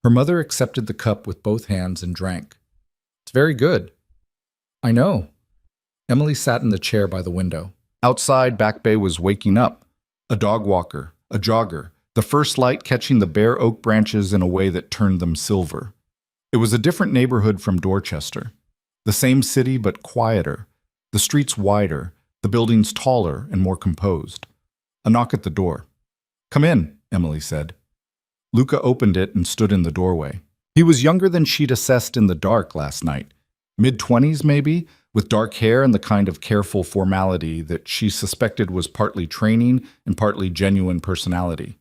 Her mother accepted the cup with both hands and drank. "It's very good." "I know." Emily sat in the chair by the window. Outside, Back Bay was waking up. A dog walker, a jogger, the first light catching the bare oak branches in a way that turned them silver. It was a different neighborhood from Dorchester. The same city, but quieter. The streets wider, the buildings taller and more composed. A knock at the door. "Come in," Emily said. Luca opened it and stood in the doorway. He was younger than she'd assessed in the dark last night. Mid-20s, maybe, with dark hair and the kind of careful formality that she suspected was partly training and partly genuine personality.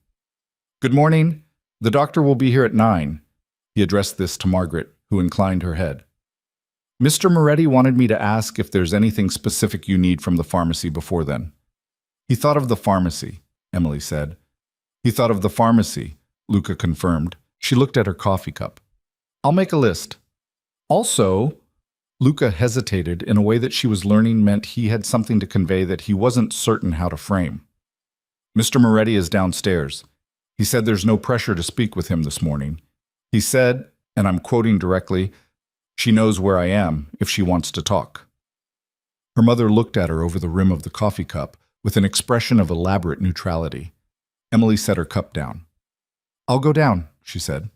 "Good morning. The doctor will be here at 9. He addressed this to Margaret, who inclined her head. "Mr. Moretti wanted me to ask if there's anything specific you need from the pharmacy before then." "He thought of the pharmacy," Emily said. "He thought of the pharmacy," Luca confirmed. She looked at her coffee cup. "I'll make a list. Also," Luca hesitated in a way that she was learning meant he had something to convey that he wasn't certain how to frame. "Mr. Moretti is downstairs. He said there's no pressure to speak with him this morning. He said, and I'm quoting directly, 'She knows where I am if she wants to talk.'" Her mother looked at her over the rim of the coffee cup with an expression of elaborate neutrality. Emily set her cup down. "I'll go down," she said.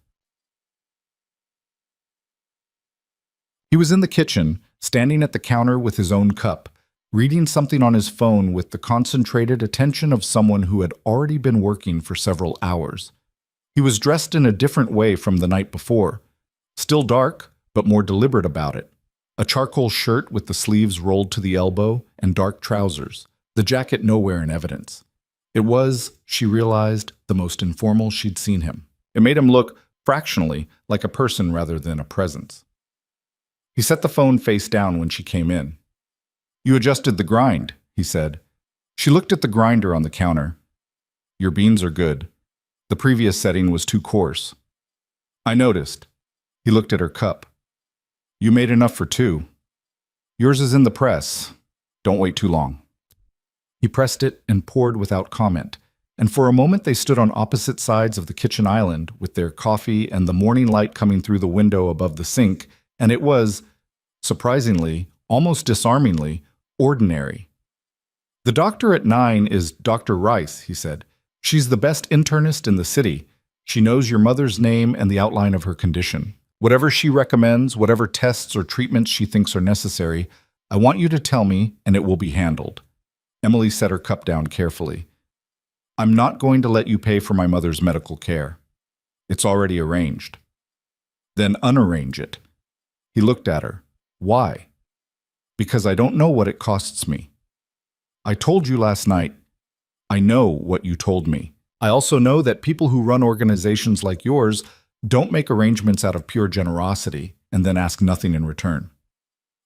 He was in the kitchen, standing at the counter with his own cup, reading something on his phone with the concentrated attention of someone who had already been working for several hours. He was dressed in a different way from the night before. Still dark, but more deliberate about it. A charcoal shirt with the sleeves rolled to the elbow and dark trousers, the jacket nowhere in evidence. It was, she realized, the most informal she'd seen him. It made him look, fractionally, like a person rather than a presence. He set the phone face down when she came in. "You adjusted the grind," he said. She looked at the grinder on the counter. "Your beans are good. The previous setting was too coarse." "I noticed." He looked at her cup. "You made enough for 2. Yours is in the press. Don't wait too long." He pressed it and poured without comment, and for a moment they stood on opposite sides of the kitchen island with their coffee and the morning light coming through the window above the sink, and it was, surprisingly, almost disarmingly, ordinary. "The doctor at 9 is Dr. Rice," he said. "She's the best internist in the city. She knows your mother's name and the outline of her condition. Whatever she recommends, whatever tests or treatments she thinks are necessary, I want you to tell me, and it will be handled." Emily set her cup down carefully. "I'm not going to let you pay for my mother's medical care. It's already arranged." "Then unarrange it." He looked at her. "Why?" "Because I don't know what it costs me." "I told you last night. I know what you told me. I also know that people who run organizations like yours don't make arrangements out of pure generosity and then ask nothing in return."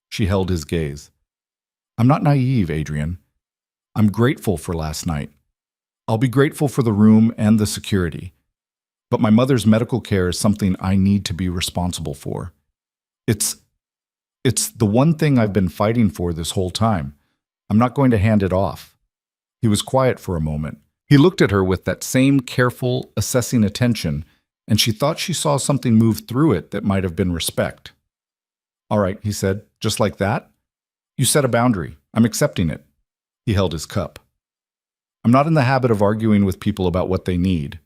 She held his gaze. "I'm not naive, Adrian. I'm grateful for last night. I'll be grateful for the room and the security. But my mother's medical care is something I need to be responsible for. It's the one thing I've been fighting for this whole time. I'm not going to hand it off." He was quiet for a moment. He looked at her with that same careful, assessing attention, and she thought she saw something move through it that might have been respect. "All right," he said, "just like that? You set a boundary. I'm accepting it." He held his cup. "I'm not in the habit of arguing with people about what they need."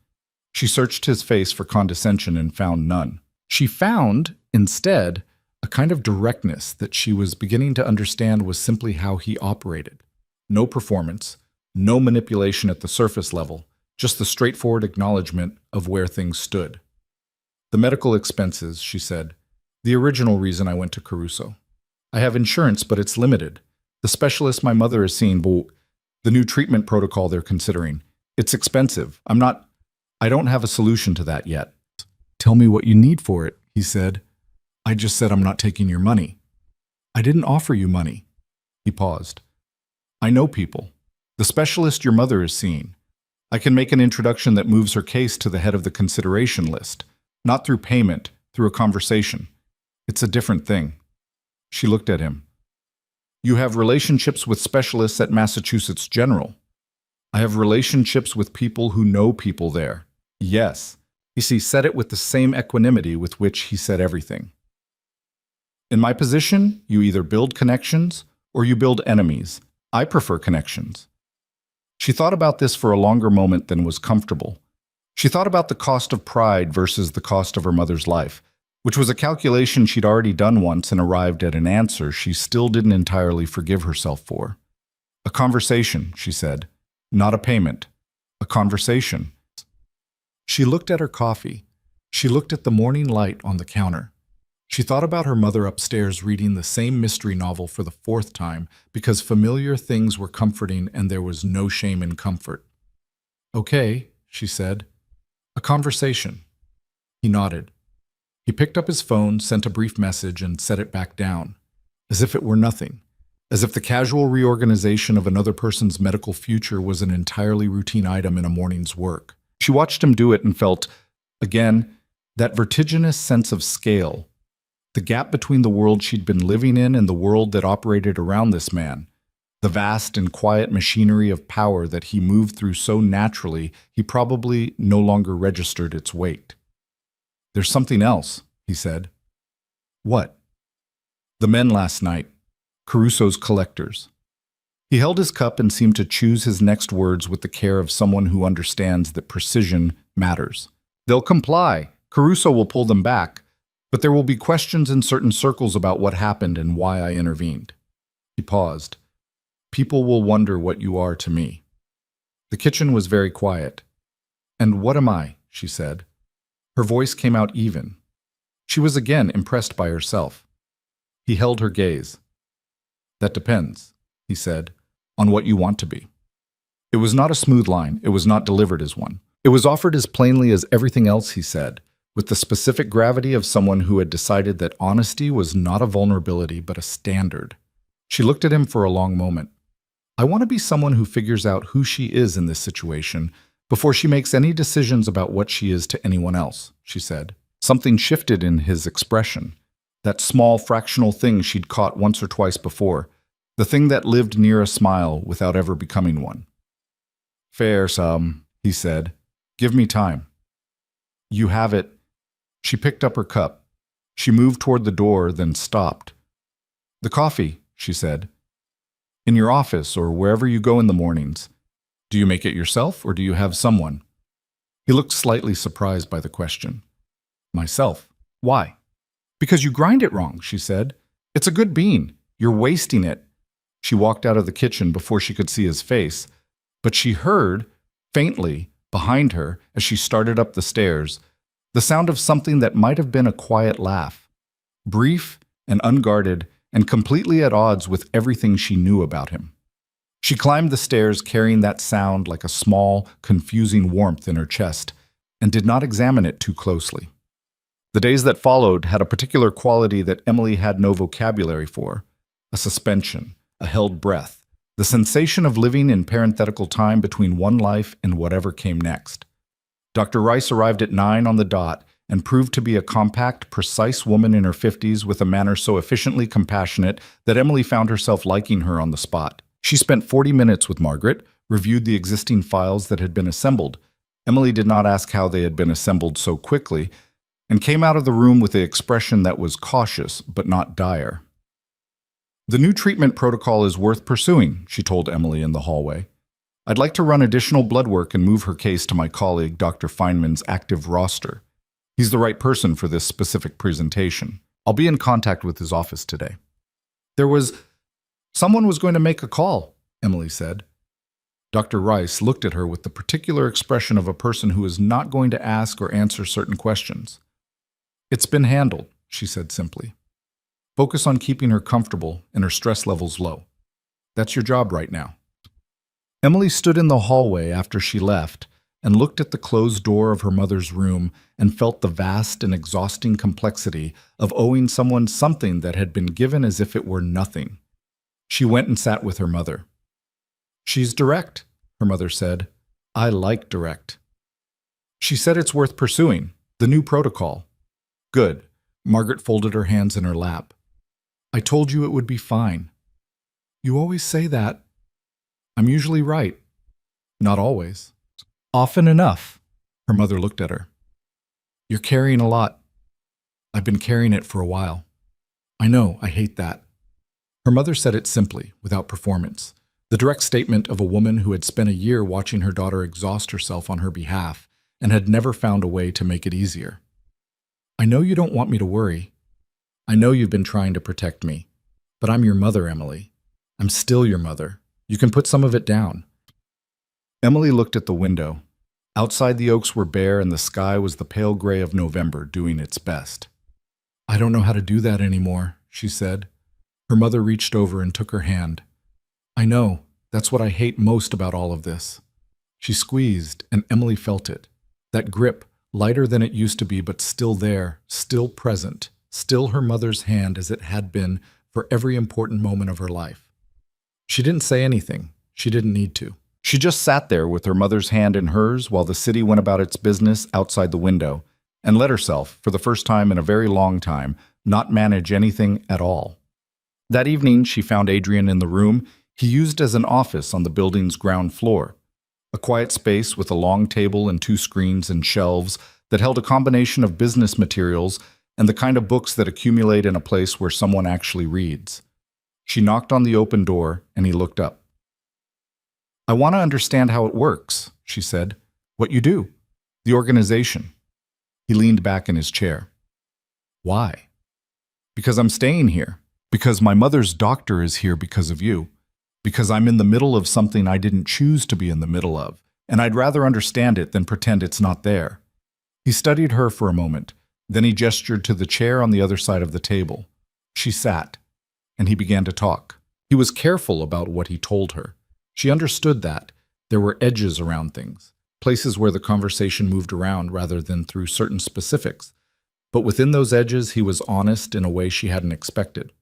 She searched his face for condescension and found none. She found, instead, a kind of directness that she was beginning to understand was simply how he operated. No performance, no manipulation at the surface level, just the straightforward acknowledgement of where things stood. "The medical expenses," she said. "The original reason I went to Caruso. I have insurance, but it's limited. The specialist my mother is seeing, the new treatment protocol they're considering. It's expensive. I don't have a solution to that yet." "Tell me what you need for it," he said. "I just said I'm not taking your money." "I didn't offer you money." He paused. "I know people. The specialist your mother is seeing. I can make an introduction that moves her case to the head of the consideration list. Not through payment, through a conversation. It's a different thing." She looked at him. "You have relationships with specialists at Massachusetts General." "I have relationships with people who know people there." "Yes." He said it with the same equanimity with which he said everything. "In my position, you either build connections or you build enemies. I prefer connections. She thought about this for a longer moment than was comfortable. She thought about the cost of pride versus the cost of her mother's life, which was a calculation she'd already done once and arrived at an answer she still didn't entirely forgive herself for. A conversation, she said. Not a payment. A conversation. She looked at her coffee. She looked at the morning light on the counter. She thought about her mother upstairs reading the same mystery novel for the fourth time because familiar things were comforting and there was no shame in comfort. Okay, she said. A conversation. He nodded. He picked up his phone, sent a brief message, and set it back down, as if it were nothing, as if the casual reorganization of another person's medical future was an entirely routine item in a morning's work. She watched him do it and felt, again, that vertiginous sense of scale, the gap between the world she'd been living in and the world that operated around this man, the vast and quiet machinery of power that he moved through so naturally he probably no longer registered its weight. There's something else, he said. What? The men last night, Caruso's collectors. He held his cup and seemed to choose his next words with the care of someone who understands that precision matters. They'll comply. Caruso will pull them back, but there will be questions in certain circles about what happened and why I intervened. He paused. People will wonder what you are to me. The kitchen was very quiet. And what am I? She said. Her voice came out even. She was again impressed by herself. He held her gaze. That depends, he said, on what you want to be. It was not a smooth line. It was not delivered as one. It was offered as plainly as everything else he said, with the specific gravity of someone who had decided that honesty was not a vulnerability but a standard. She looked at him for a long moment. I want to be someone who figures out who she is in this situation before she makes any decisions about what she is to anyone else, she said. Something shifted in his expression. That small fractional thing she'd caught once or twice before, the thing that lived near a smile without ever becoming one. Fair, Sam, he said. Give me time. You have it. She picked up her cup. She moved toward the door, then stopped. The coffee, she said. In your office or wherever you go in the mornings. Do you make it yourself or do you have someone? He looked slightly surprised by the question. Myself. Why? Because you grind it wrong, she said. It's a good bean. You're wasting it. She walked out of the kitchen before she could see his face, but she heard, faintly, behind her, as she started up the stairs, the sound of something that might have been a quiet laugh, brief and unguarded and completely at odds with everything she knew about him. She climbed the stairs carrying that sound like a small, confusing warmth in her chest and did not examine it too closely. The days that followed had a particular quality that Emily had no vocabulary for, a suspension, a held breath, the sensation of living in parenthetical time between one life and whatever came next. Dr. Rice arrived at 9 on the dot and proved to be a compact, precise woman in her 50s with a manner so efficiently compassionate that Emily found herself liking her on the spot. She spent 40 minutes with Margaret, reviewed the existing files that had been assembled. Emily did not ask how they had been assembled so quickly, and came out of the room with an expression that was cautious but not dire. The new treatment protocol is worth pursuing, she told Emily in the hallway. I'd like to run additional blood work and move her case to my colleague, Dr. Feynman's active roster. He's the right person for this specific presentation. I'll be in contact with his office today. Someone was going to make a call, Emily said. Dr. Rice looked at her with the particular expression of a person who is not going to ask or answer certain questions. It's been handled, she said simply. Focus on keeping her comfortable and her stress levels low. That's your job right now. Emily stood in the hallway after she left and looked at the closed door of her mother's room and felt the vast and exhausting complexity of owing someone something that had been given as if it were nothing. She went and sat with her mother. She's direct, her mother said. I like direct. She said it's worth pursuing, the new protocol. Good. Margaret folded her hands in her lap. I told you it would be fine. You always say that. I'm usually right. Not always. Often enough. Her mother looked at her. You're carrying a lot. I've been carrying it for a while. I know, I hate that. Her mother said it simply, without performance, The direct statement of a woman who had spent a year watching her daughter exhaust herself on her behalf and had never found a way to make it easier. I know you don't want me to worry. I know you've been trying to protect me. But I'm your mother, Emily. I'm still your mother. You can put some of it down. Emily looked at the window. Outside, the oaks were bare and the sky was the pale gray of November doing its best. I don't know how to do that anymore, she said. Her mother reached over and took her hand. I know. That's what I hate most about all of this. She squeezed, and Emily felt it. That grip, lighter than it used to be, but still there, still present, still her mother's hand as it had been for every important moment of her life. She didn't say anything. She didn't need to. She just sat there with her mother's hand in hers while the city went about its business outside the window, and let herself, for the first time in a very long time, not manage anything at all. That evening, she found Adrian in the room he used as an office on the building's ground floor. A quiet space with a long table and 2 screens and shelves that held a combination of business materials and the kind of books that accumulate in a place where someone actually reads. She knocked on the open door, and he looked up. I want to understand how it works, she said. What you do. The organization. He leaned back in his chair. Why? Because I'm staying here. Because my mother's doctor is here because of you. Because I'm in the middle of something I didn't choose to be in the middle of, and I'd rather understand it than pretend it's not there. He studied her for a moment, then he gestured to the chair on the other side of the table. She sat, and he began to talk. He was careful about what he told her. She understood that. There were edges around things, places where the conversation moved around rather than through certain specifics. But within those edges, he was honest in a way she hadn't expected.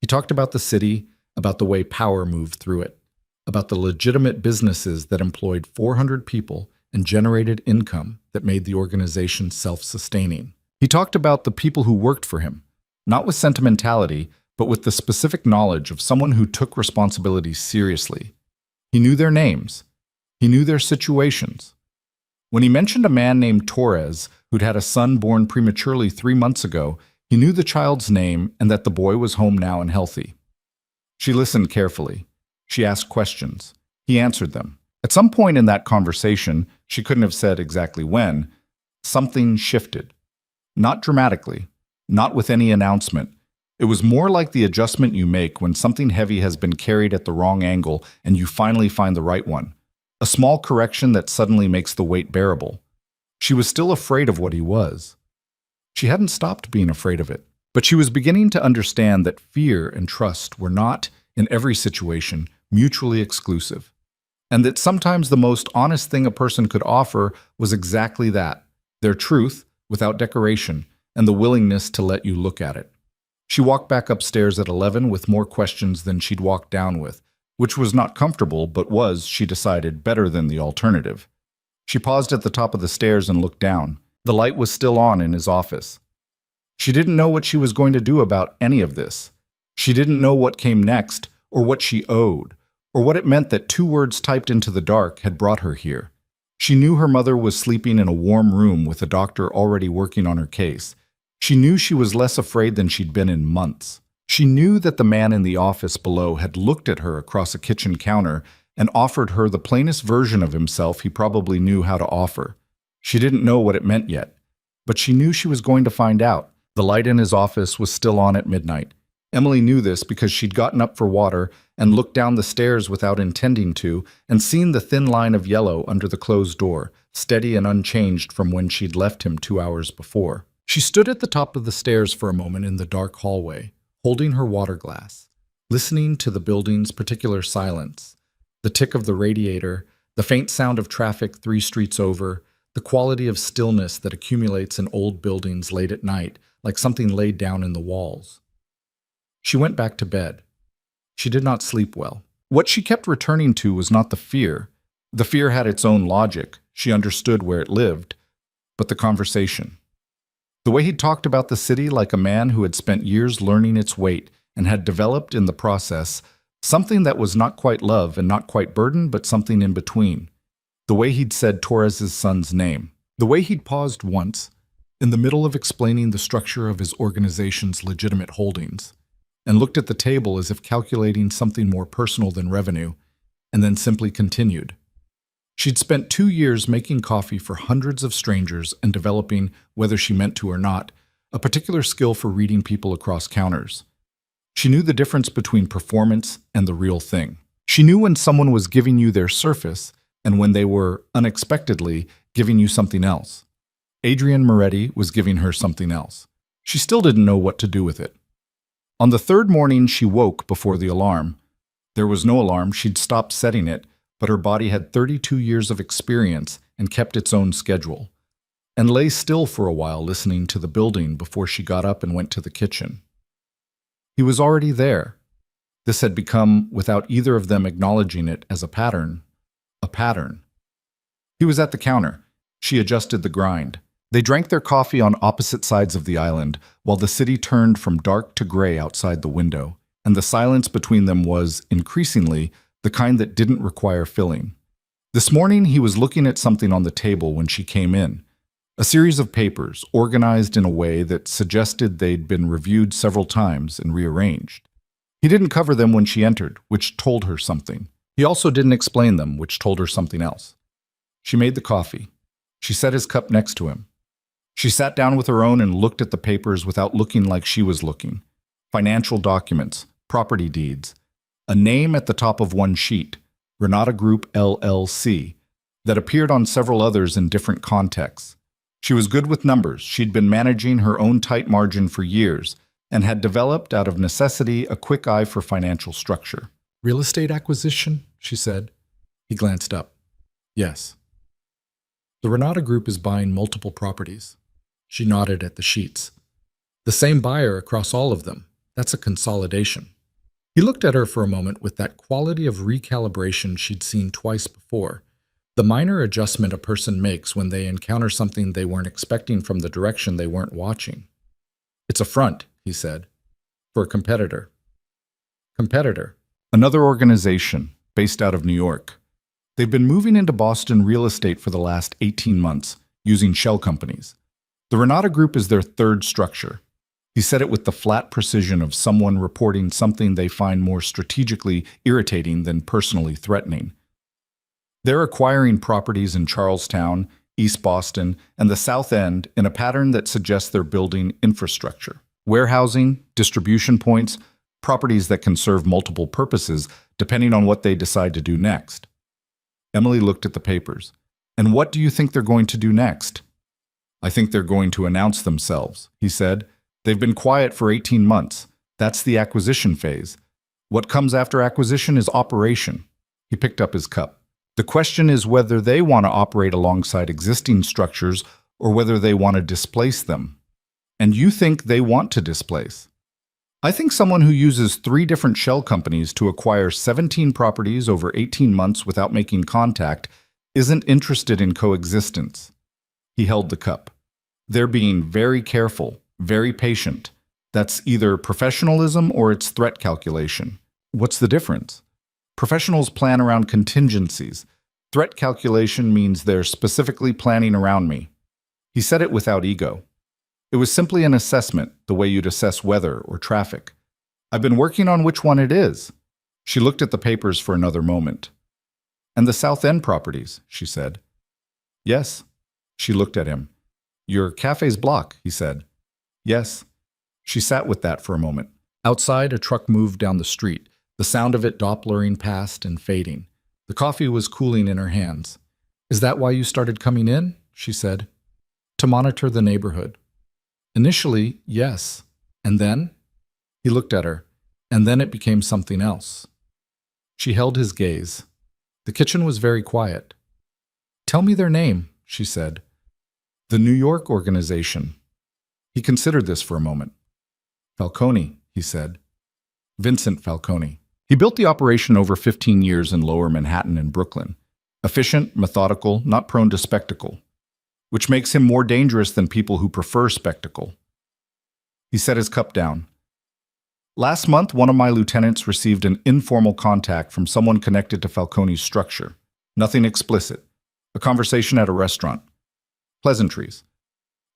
He talked about the city, about the way power moved through it, about the legitimate businesses that employed 400 people and generated income that made the organization self-sustaining. He talked about the people who worked for him, not with sentimentality, but with the specific knowledge of someone who took responsibility seriously. He knew their names. He knew their situations. When he mentioned a man named Torres who'd had a son born prematurely 3 months ago, he knew the child's name and that the boy was home now and healthy. She listened carefully. She asked questions. He answered them. At some point in that conversation, she couldn't have said exactly when, something shifted. Not dramatically, not with any announcement. It was more like the adjustment you make when something heavy has been carried at the wrong angle and you finally find the right one. A small correction that suddenly makes the weight bearable. She was still afraid of what he was. She hadn't stopped being afraid of it. But she was beginning to understand that fear and trust were not, in every situation, mutually exclusive, and that sometimes the most honest thing a person could offer was exactly that, their truth without decoration and the willingness to let you look at it. She walked back upstairs at 11 with more questions than she'd walked down with, which was not comfortable but was, she decided, better than the alternative. She paused at the top of the stairs and looked down. The light was still on in his office. She didn't know what she was going to do about any of this. She didn't know what came next, or what she owed, or what it meant that 2 words typed into the dark had brought her here. She knew her mother was sleeping in a warm room with a doctor already working on her case. She knew she was less afraid than she'd been in months. She knew that the man in the office below had looked at her across a kitchen counter and offered her the plainest version of himself he probably knew how to offer. She didn't know what it meant yet, but she knew she was going to find out. The light in his office was still on at midnight. Emily knew this because she'd gotten up for water and looked down the stairs without intending to and seen the thin line of yellow under the closed door, steady and unchanged from when she'd left him 2 hours before. She stood at the top of the stairs for a moment in the dark hallway, holding her water glass, listening to the building's particular silence, the tick of the radiator, the faint sound of traffic 3 streets over, the quality of stillness that accumulates in old buildings late at night, like something laid down in the walls. She went back to bed. She did not sleep well. What she kept returning to was not the fear. The fear had its own logic. She understood where it lived. But the conversation. The way he'd talked about the city like a man who had spent years learning its weight and had developed in the process something that was not quite love and not quite burden, but something in between. The way he'd said Torres's son's name. The way he'd paused once, in the middle of explaining the structure of his organization's legitimate holdings, and looked at the table as if calculating something more personal than revenue, and then simply continued. She'd spent 2 years making coffee for hundreds of strangers and developing, whether she meant to or not, a particular skill for reading people across counters. She knew the difference between performance and the real thing. She knew when someone was giving you their surface and when they were, unexpectedly, giving you something else. Adrienne Moretti was giving her something else. She still didn't know what to do with it. On the third morning, she woke before the alarm. There was no alarm, she'd stopped setting it, but her body had 32 years of experience and kept its own schedule, and lay still for a while listening to the building before she got up and went to the kitchen. He was already there. This had become, without either of them acknowledging it, as a pattern. A pattern. He was at the counter. She adjusted the grind. They drank their coffee on opposite sides of the island, while the city turned from dark to gray outside the window, and the silence between them was, increasingly, the kind that didn't require filling. This morning he was looking at something on the table when she came in. A series of papers, organized in a way that suggested they'd been reviewed several times and rearranged. He didn't cover them when she entered, which told her something. He also didn't explain them, which told her something else. She made the coffee. She set his cup next to him. She sat down with her own and looked at the papers without looking like she was looking. Financial documents, property deeds, a name at the top of one sheet, Renata Group LLC, that appeared on several others in different contexts. She was good with numbers. She'd been managing her own tight margin for years and had developed, out of necessity, a quick eye for financial structure. "Real estate acquisition?" she said. He glanced up. "Yes." "The Renata Group is buying multiple properties." She nodded at the sheets. "The same buyer across all of them. That's a consolidation." He looked at her for a moment with that quality of recalibration she'd seen twice before. The minor adjustment a person makes when they encounter something they weren't expecting from the direction they weren't watching. "It's a front," he said, "for a competitor." Competitor. Another organization, based out of New York. They've been moving into Boston real estate for the last 18 months, using shell companies. The Renata Group is their third structure. He said it with the flat precision of someone reporting something they find more strategically irritating than personally threatening. They're acquiring properties in Charlestown, East Boston, and the South End in a pattern that suggests they're building infrastructure. Warehousing, distribution points, properties that can serve multiple purposes depending on what they decide to do next. Emily looked at the papers. "And what do you think they're going to do next?" "I think they're going to announce themselves," he said. "They've been quiet for 18 months. That's the acquisition phase. What comes after acquisition is operation." He picked up his cup. "The question is whether they want to operate alongside existing structures or whether they want to displace them. And you think they want to displace. I think someone who uses 3 different shell companies to acquire 17 properties over 18 months without making contact isn't interested in coexistence." He held the cup. "They're being very careful, very patient. That's either professionalism or it's threat calculation." "What's the difference?" "Professionals plan around contingencies. Threat calculation means they're specifically planning around me." He said it without ego. It was simply an assessment, the way you'd assess weather or traffic. "I've been working on which one it is." She looked at the papers for another moment. "And the South End properties," she said. "Yes." She looked at him. "Your cafe's block," he said. "Yes." She sat with that for a moment. Outside, a truck moved down the street, the sound of it Dopplering past and fading. The coffee was cooling in her hands. "Is that why you started coming in?" she said. "To monitor the neighborhood." "Initially, yes. And then?" He looked at her. "And then it became something else." She held his gaze. The kitchen was very quiet. "Tell me their name," she said. "The New York organization." He considered this for a moment. "Falcone," he said. "Vincent Falcone." He built the operation over 15 years in Lower Manhattan and Brooklyn. Efficient, methodical, not prone to spectacle, which makes him more dangerous than people who prefer spectacle. He set his cup down. "Last month, one of my lieutenants received an informal contact from someone connected to Falcone's structure. Nothing explicit. A conversation at a restaurant. Pleasantries.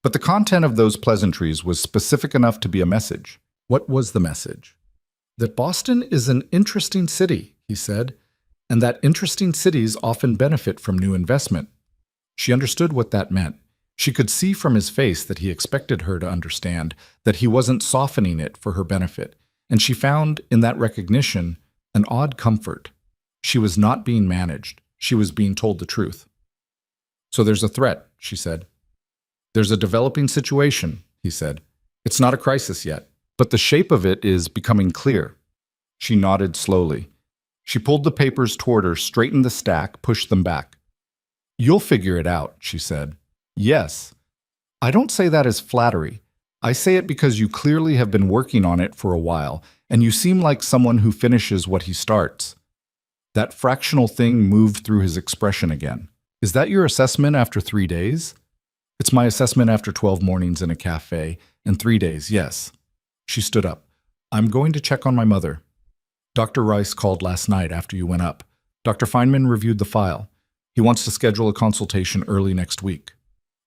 But the content of those pleasantries was specific enough to be a message." "What was the message?" "That Boston is an interesting city," he said. and that interesting cities often benefit from new investment. She understood what that meant. She could see from his face that he expected her to understand, that he wasn't softening it for her benefit, and she found in that recognition an odd comfort. She was not being managed. She was being told the truth. "So there's a threat," she said. "There's a developing situation," he said. "It's not a crisis yet, but the shape of it is becoming clear." She nodded slowly. She pulled the papers toward her, straightened the stack, pushed them back. "You'll figure it out," she said. "Yes. I don't say that as flattery. I say it because you clearly have been working on it for a while, and you seem like someone who finishes what he starts." That fractional thing moved through his expression again. "Is that your assessment after 3 days?" "It's my assessment after 12 mornings in a cafe, and 3 days, yes." She stood up. "I'm going to check on my mother. Dr. Rice called last night after you went up. Dr. Feynman reviewed the file. He wants to schedule a consultation early next week."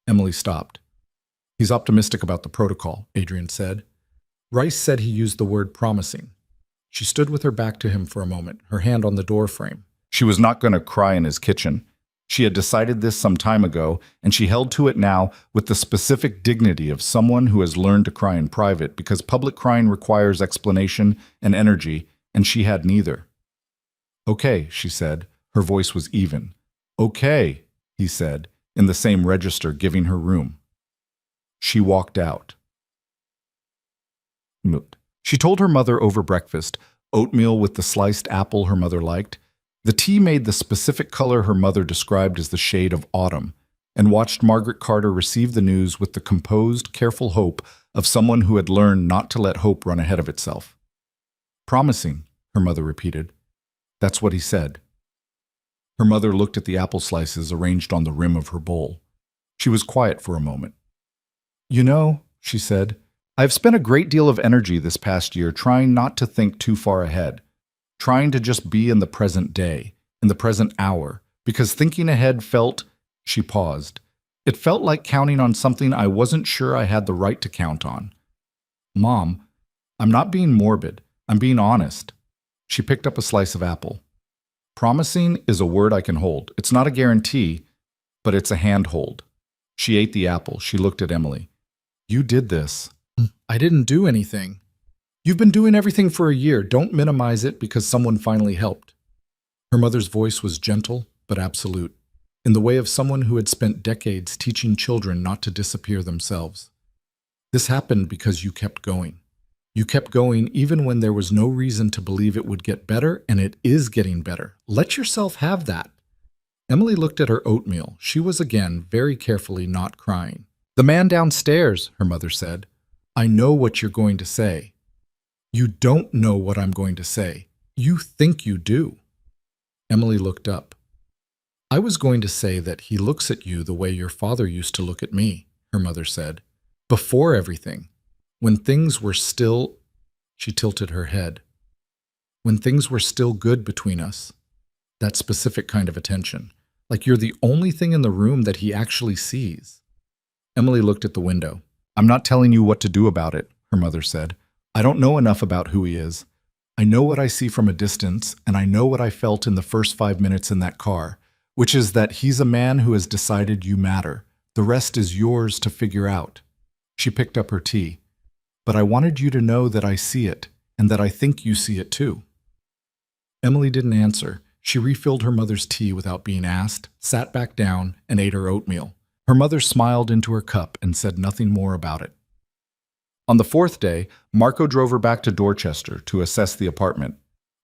Emily stopped. "He's optimistic about the protocol," Adrian said. Rice said he used the word promising. She stood with her back to him for a moment, her hand on the door frame. She was not going to cry in his kitchen. She had decided this some time ago, and she held to it now with the specific dignity of someone who has learned to cry in private, because public crying requires explanation and energy, and she had neither. "Okay," she said. Her voice was even. "Okay," he said, in the same register, giving her room. She walked out. She told her mother over breakfast, oatmeal with the sliced apple her mother liked. The tea made the specific color her mother described as the shade of autumn, and watched Margaret Carter receive the news with the composed, careful hope of someone who had learned not to let hope run ahead of itself. "Promising," her mother repeated. "That's what he said." Her mother looked at the apple slices arranged on the rim of her bowl. She was quiet for a moment. "You know," she said, "I've spent a great deal of energy this past year trying not to think too far ahead, trying to just be in the present day, in the present hour, because thinking ahead felt—" She paused. "It felt like counting on something I wasn't sure I had the right to count on. Mom, I'm not being morbid. I'm being honest." She picked up a slice of apple. "Promising is a word I can hold. It's not a guarantee, but it's a handhold." She ate the apple. She looked at Emily. "You did this." "I didn't do anything." "You've been doing everything for a year. Don't minimize it because someone finally helped." Her mother's voice was gentle but absolute, in the way of someone who had spent decades teaching children not to disappear themselves. "This happened because you kept going. You kept going even when there was no reason to believe it would get better, and it is getting better. Let yourself have that." Emily looked at her oatmeal. She was again, very carefully, not crying. "The man downstairs," her mother said. "I know what you're going to say." "You don't know what I'm going to say. You think you do." Emily looked up. "I was going to say that he looks at you the way your father used to look at me," her mother said. "Before everything. When things were still—" She tilted her head. "When things were still good between us. That specific kind of attention. Like you're the only thing in the room that he actually sees." Emily looked at the window. "I'm not telling you what to do about it," her mother said. "I don't know enough about who he is. I know what I see from a distance, and I know what I felt in the first 5 minutes in that car, which is that he's a man who has decided you matter. The rest is yours to figure out." She picked up her tea. "But I wanted you to know that I see it, and that I think you see it too." Emily didn't answer. She refilled her mother's tea without being asked, sat back down, and ate her oatmeal. Her mother smiled into her cup and said nothing more about it. On the 4th day, Marco drove her back to Dorchester to assess the apartment.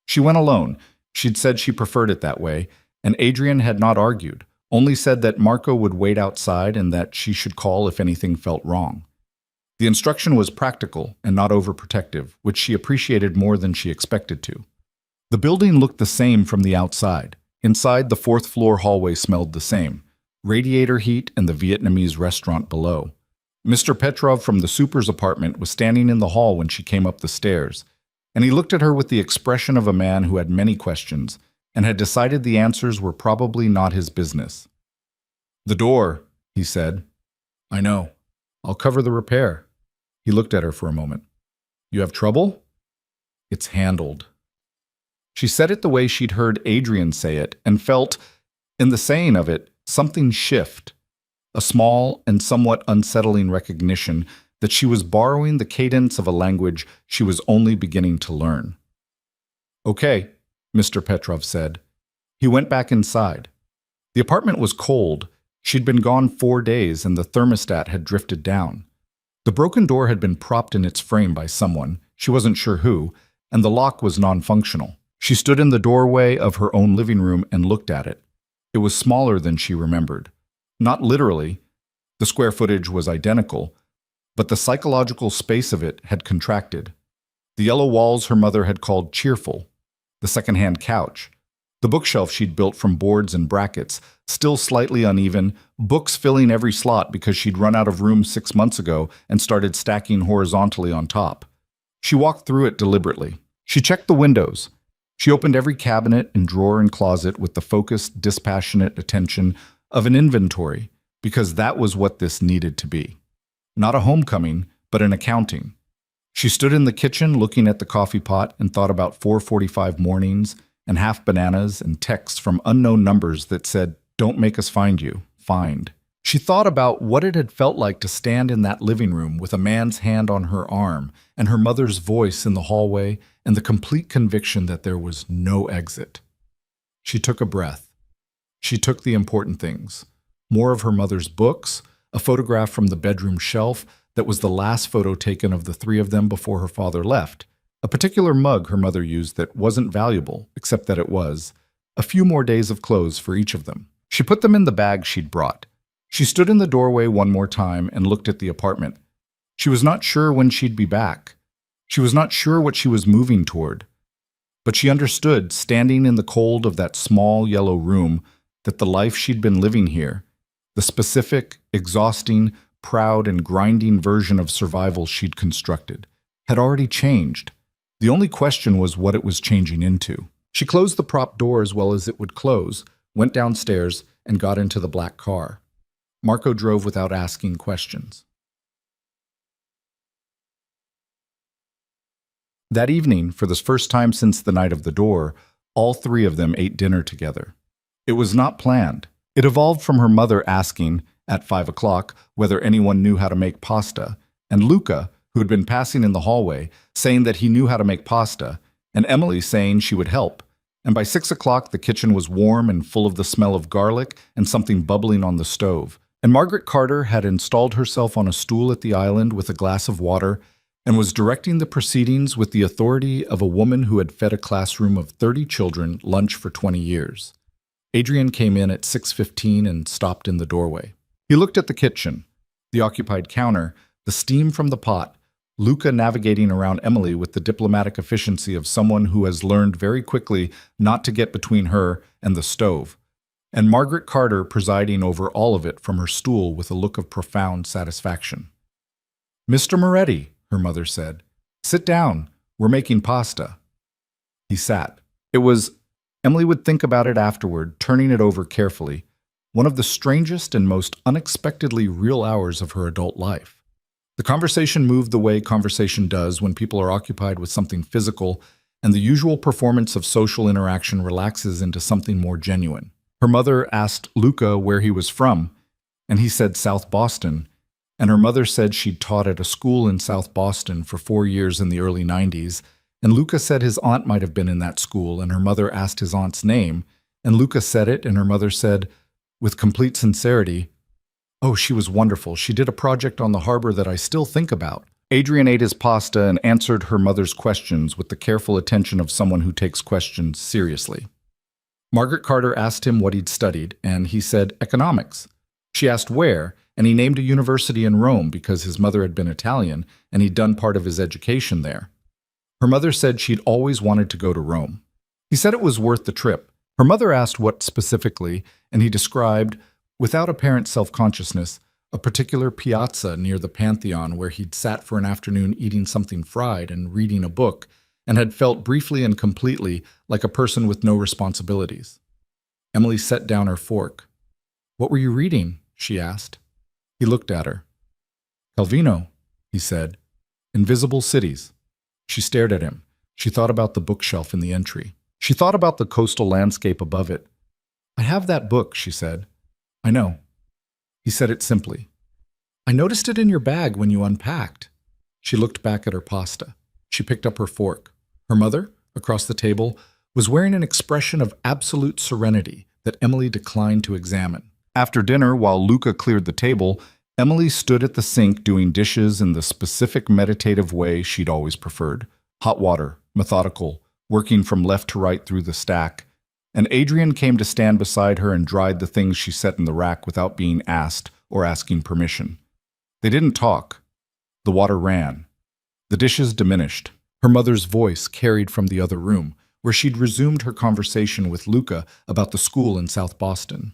She went alone. She'd said she preferred it that way, and Adrian had not argued, only said that Marco would wait outside and that she should call if anything felt wrong. The instruction was practical and not overprotective, which she appreciated more than she expected to. The building looked the same from the outside. Inside, the 4th-floor hallway smelled the same, radiator heat and the Vietnamese restaurant below. Mr. Petrov from the super's apartment was standing in the hall when she came up the stairs, and he looked at her with the expression of a man who had many questions and had decided the answers were probably not his business. "The door," he said. "I know. I'll cover the repair." He looked at her for a moment. "You have trouble?" "It's handled." She said it the way she'd heard Adrian say it and felt, in the saying of it, something shift, a small and somewhat unsettling recognition that she was borrowing the cadence of a language she was only beginning to learn. "Okay," Mr. Petrov said. He went back inside. The apartment was cold. She'd been gone 4 days and the thermostat had drifted down. The broken door had been propped in its frame by someone, she wasn't sure who, and the lock was non-functional. She stood in the doorway of her own living room and looked at it. It was smaller than she remembered. Not literally, the square footage was identical, but the psychological space of it had contracted. The yellow walls her mother had called cheerful, the second-hand couch, the bookshelf she'd built from boards and brackets, still slightly uneven, books filling every slot because she'd run out of room 6 months ago and started stacking horizontally on top. She walked through it deliberately. She checked the windows. She opened every cabinet and drawer and closet with the focused, dispassionate attention of an inventory, because that was what this needed to be. Not a homecoming, but an accounting. She stood in the kitchen looking at the coffee pot and thought about 4:45 mornings and half bananas and texts from unknown numbers that said, "Don't make us find you, find." She thought about what it had felt like to stand in that living room with a man's hand on her arm and her mother's voice in the hallway and the complete conviction that there was no exit. She took a breath. She took the important things. More of her mother's books, a photograph from the bedroom shelf that was the last photo taken of the 3 of them before her father left, a particular mug her mother used that wasn't valuable, except that it was, a few more days of clothes for each of them. She put them in the bag she'd brought. She stood in the doorway one more time and looked at the apartment. She was not sure when she'd be back. She was not sure what she was moving toward. But she understood, standing in the cold of that small yellow room, that the life she'd been living here, the specific, exhausting, proud, and grinding version of survival she'd constructed, had already changed. The only question was what it was changing into. She closed the prop door as well as it would close, went downstairs, and got into the black car. Marco drove without asking questions. That evening, for the first time since the night of the door, all 3 of them ate dinner together. It was not planned. It evolved from her mother asking, at 5 o'clock, whether anyone knew how to make pasta, and Luca, who had been passing in the hallway, saying that he knew how to make pasta, and Emily saying she would help. And by 6 o'clock, the kitchen was warm and full of the smell of garlic and something bubbling on the stove. And Margaret Carter had installed herself on a stool at the island with a glass of water and was directing the proceedings with the authority of a woman who had fed a classroom of 30 children lunch for 20 years. Adrian came in at 6:15 and stopped in the doorway. He looked at the kitchen, the occupied counter, the steam from the pot, Luca navigating around Emily with the diplomatic efficiency of someone who has learned very quickly not to get between her and the stove, and Margaret Carter presiding over all of it from her stool with a look of profound satisfaction. "Mr. Moretti," her mother said, "sit down. We're making pasta." He sat. It was, Emily would think about it afterward, turning it over carefully, one of the strangest and most unexpectedly real hours of her adult life. The conversation moved the way conversation does when people are occupied with something physical, and the usual performance of social interaction relaxes into something more genuine. Her mother asked Luca where he was from, and he said South Boston, and her mother said she'd taught at a school in South Boston for 4 years in the early 90s, and Luca said his aunt might have been in that school, and her mother asked his aunt's name, and Luca said it, and her mother said, with complete sincerity, "Oh, she was wonderful. She did a project on the harbor that I still think about." Adrian ate his pasta and answered her mother's questions with the careful attention of someone who takes questions seriously. Margaret Carter asked him what he'd studied, and he said economics. She asked where, and he named a university in Rome because his mother had been Italian and he'd done part of his education there. Her mother said she'd always wanted to go to Rome. He said it was worth the trip. Her mother asked what specifically, and he described, without apparent self-consciousness, a particular piazza near the Pantheon where he'd sat for an afternoon eating something fried and reading a book, and had felt briefly and completely like a person with no responsibilities. Emily set down her fork. "What were you reading?" she asked. He looked at her. "Calvino," he said. "Invisible Cities." She stared at him. She thought about the bookshelf in the entry. She thought about the coastal landscape above it. "I have that book," she said. "I know." He said it simply. "I noticed it in your bag when you unpacked." She looked back at her pasta. She picked up her fork. Her mother, across the table, was wearing an expression of absolute serenity that Emily declined to examine. After dinner, while Luca cleared the table, Emily stood at the sink doing dishes in the specific meditative way she'd always preferred. Hot water, methodical, working from left to right through the stack. And Adrian came to stand beside her and dried the things she set in the rack without being asked or asking permission. They didn't talk. The water ran. The dishes diminished. Her mother's voice carried from the other room, where she'd resumed her conversation with Luca about the school in South Boston.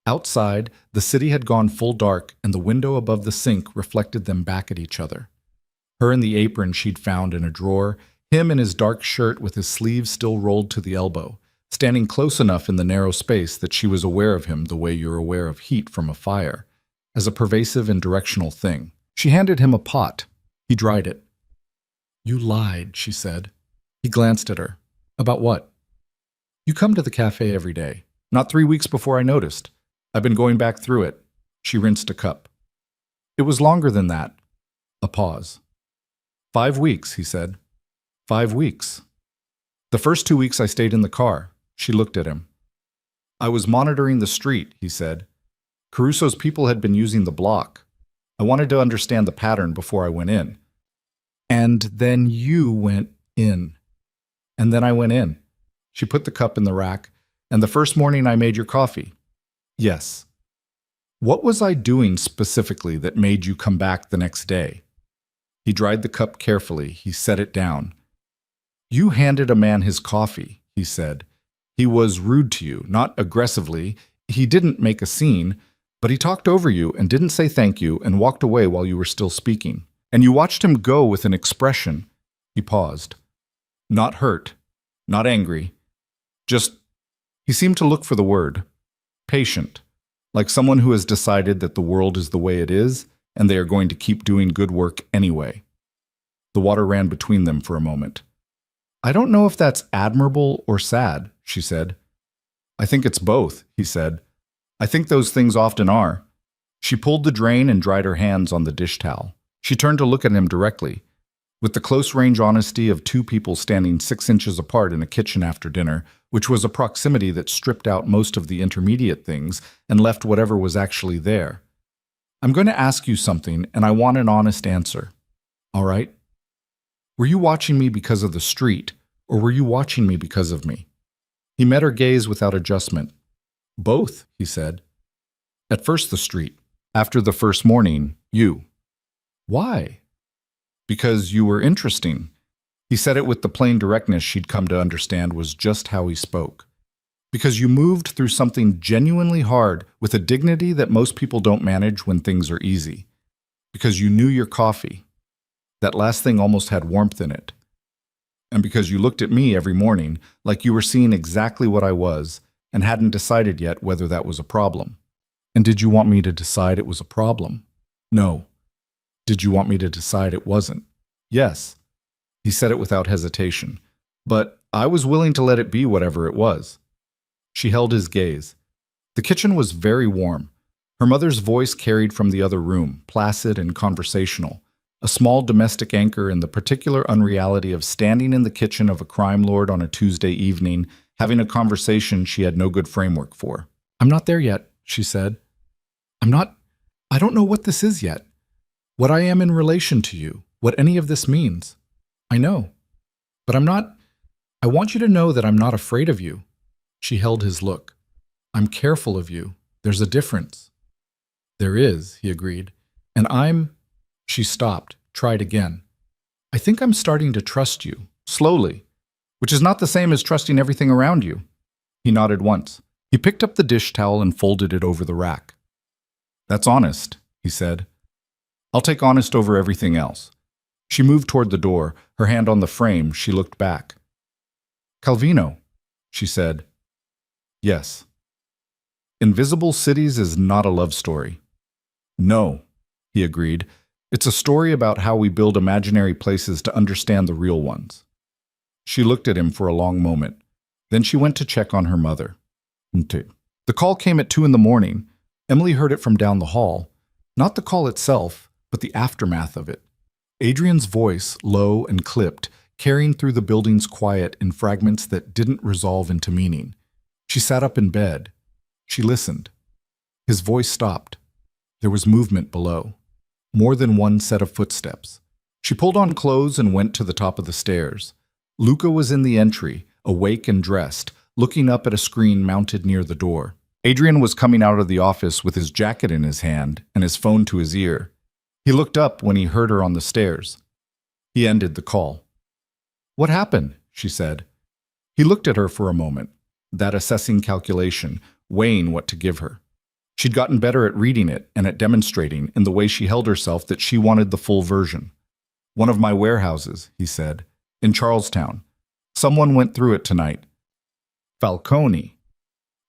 Outside, the city had gone full dark, and the window above the sink reflected them back at each other. Her in the apron she'd found in a drawer, him in his dark shirt with his sleeves still rolled to the elbow, standing close enough in the narrow space that she was aware of him the way you're aware of heat from a fire, as a pervasive and directional thing. She handed him a pot. He dried it. "You lied," she said. He glanced at her. "About what?" "You come to the cafe every day. Not 3 weeks before I noticed. I've been going back through it." She rinsed a cup. "It was longer than that." A pause. 5 weeks, he said. 5 weeks. "The first 2 weeks I stayed in the car." She looked at him. "I was monitoring the street," he said. "Caruso's people had been using the block. I wanted to understand the pattern before I went in." "And then you went in." "And then I went in." She put the cup in the rack. "And the first morning I made your coffee." "Yes." "What was I doing specifically that made you come back the next day?" He dried the cup carefully. He set it down. "You handed a man his coffee," he said. "He was rude to you, not aggressively. He didn't make a scene, but he talked over you and didn't say thank you and walked away while you were still speaking. And you watched him go with an expression." He paused. "Not hurt, not angry, just," he seemed to look for the word, "patient, like someone who has decided that the world is the way it is and they are going to keep doing good work anyway." The water ran between them for a moment. "I don't know if that's admirable or sad," she said. "I think it's both," he said. "I think those things often are." She pulled the drain and dried her hands on the dish towel. She turned to look at him directly. With the close-range honesty of two people standing 6 inches apart in a kitchen after dinner, which was a proximity that stripped out most of the intermediate things and left whatever was actually there. "I'm going to ask you something, and I want an honest answer. All right? Were you watching me because of the street, or were you watching me because of me?" He met her gaze without adjustment. "Both," he said. "At first the street. After the first morning, you." "Why?" "Because you were interesting." He said it with the plain directness she'd come to understand was just how he spoke. "Because you moved through something genuinely hard with a dignity that most people don't manage when things are easy. Because you knew your coffee. That last thing almost had warmth in it. And because you looked at me every morning like you were seeing exactly what I was and hadn't decided yet whether that was a problem." "And did you want me to decide it was a problem?" "No." "Did you want me to decide it wasn't?" "Yes." He said it without hesitation. "But I was willing to let it be whatever it was." She held his gaze. The kitchen was very warm. Her mother's voice carried from the other room, placid and conversational, a small domestic anchor in the particular unreality of standing in the kitchen of a crime lord on a Tuesday evening, having a conversation she had no good framework for. "I'm not there yet," she said. I don't know what this is yet. What I am in relation to you, what any of this means. I know. But I want you to know that I'm not afraid of you." She held his look. "I'm careful of you. There's a difference." "There is," he agreed. "And She stopped, tried again. "I think I'm starting to trust you, slowly, which is not the same as trusting everything around you." He nodded once. He picked up the dish towel and folded it over the rack. "That's honest," he said. "I'll take honest over everything else." She moved toward the door, her hand on the frame. She looked back. "Calvino," she said. "Yes." "Invisible Cities is not a love story." "No," he agreed. "It's a story about how we build imaginary places to understand the real ones." She looked at him for a long moment. Then she went to check on her mother. The call came at 2 in the morning. Emily heard it from down the hall. Not the call itself, but the aftermath of it. Adrian's voice, low and clipped, carrying through the building's quiet in fragments that didn't resolve into meaning. She sat up in bed. She listened. His voice stopped. There was movement below. More than one set of footsteps. She pulled on clothes and went to the top of the stairs. Luca was in the entry, awake and dressed, looking up at a screen mounted near the door. Adrian was coming out of the office with his jacket in his hand and his phone to his ear. He looked up when he heard her on the stairs. He ended the call. "What happened?" she said. He looked at her for a moment, that assessing calculation, weighing what to give her. She'd gotten better at reading it and at demonstrating in the way she held herself that she wanted the full version. "One of my warehouses," he said, "in Charlestown. Someone went through it tonight." Falcone.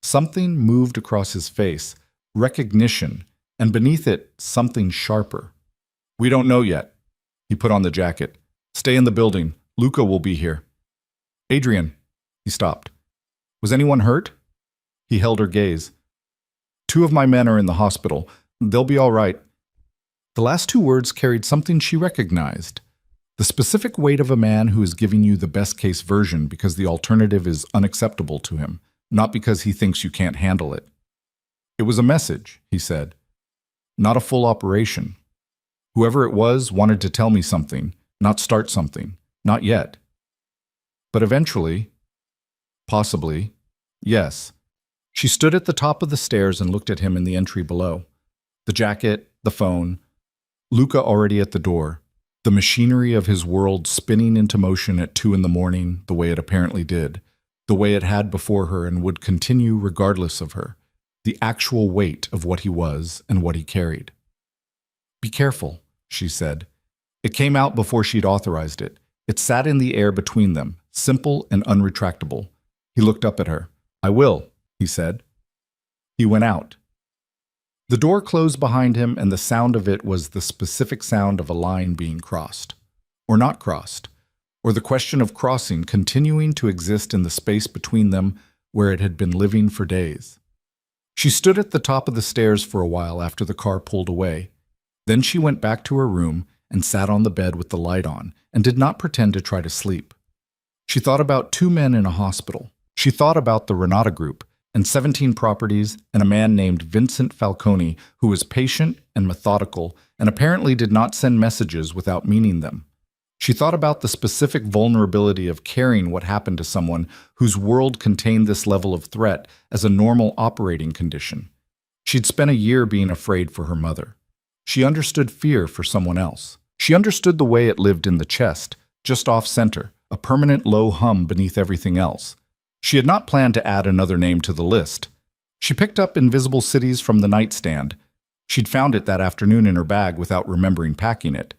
Something moved across his face, recognition, and beneath it, something sharper. "We don't know yet." He put on the jacket. "Stay in the building. Luca will be here." "Adrian." He stopped. "Was anyone hurt?" He held her gaze. "2 of my men are in the hospital. They'll be all right." The last 2 words carried something she recognized. The specific weight of a man who is giving you the best-case version because the alternative is unacceptable to him, not because he thinks you can't handle it. "It was a message," he said. "Not a full operation. Whoever it was wanted to tell me something, not start something. Not yet. But eventually, possibly, yes." She stood at the top of the stairs and looked at him in the entry below. The jacket, the phone, Luca already at the door, the machinery of his world spinning into motion at 2 in the morning the way it apparently did, the way it had before her and would continue regardless of her, the actual weight of what he was and what he carried. "Be careful," she said. It came out before she'd authorized it. It sat in the air between them, simple and unretractable. He looked up at her. "I will," he said. He went out. The door closed behind him, and the sound of it was the specific sound of a line being crossed. Or not crossed. Or the question of crossing continuing to exist in the space between them where it had been living for days. She stood at the top of the stairs for a while after the car pulled away. Then she went back to her room and sat on the bed with the light on and did not pretend to try to sleep. She thought about 2 men in a hospital. She thought about the Renata Group and 17 properties and a man named Vincent Falcone who was patient and methodical and apparently did not send messages without meaning them. She thought about the specific vulnerability of caring what happened to someone whose world contained this level of threat as a normal operating condition. She'd spent a year being afraid for her mother. She understood fear for someone else. She understood the way it lived in the chest, just off-center, a permanent low hum beneath everything else. She had not planned to add another name to the list. She picked up Invisible Cities from the nightstand. She'd found it that afternoon in her bag without remembering packing it,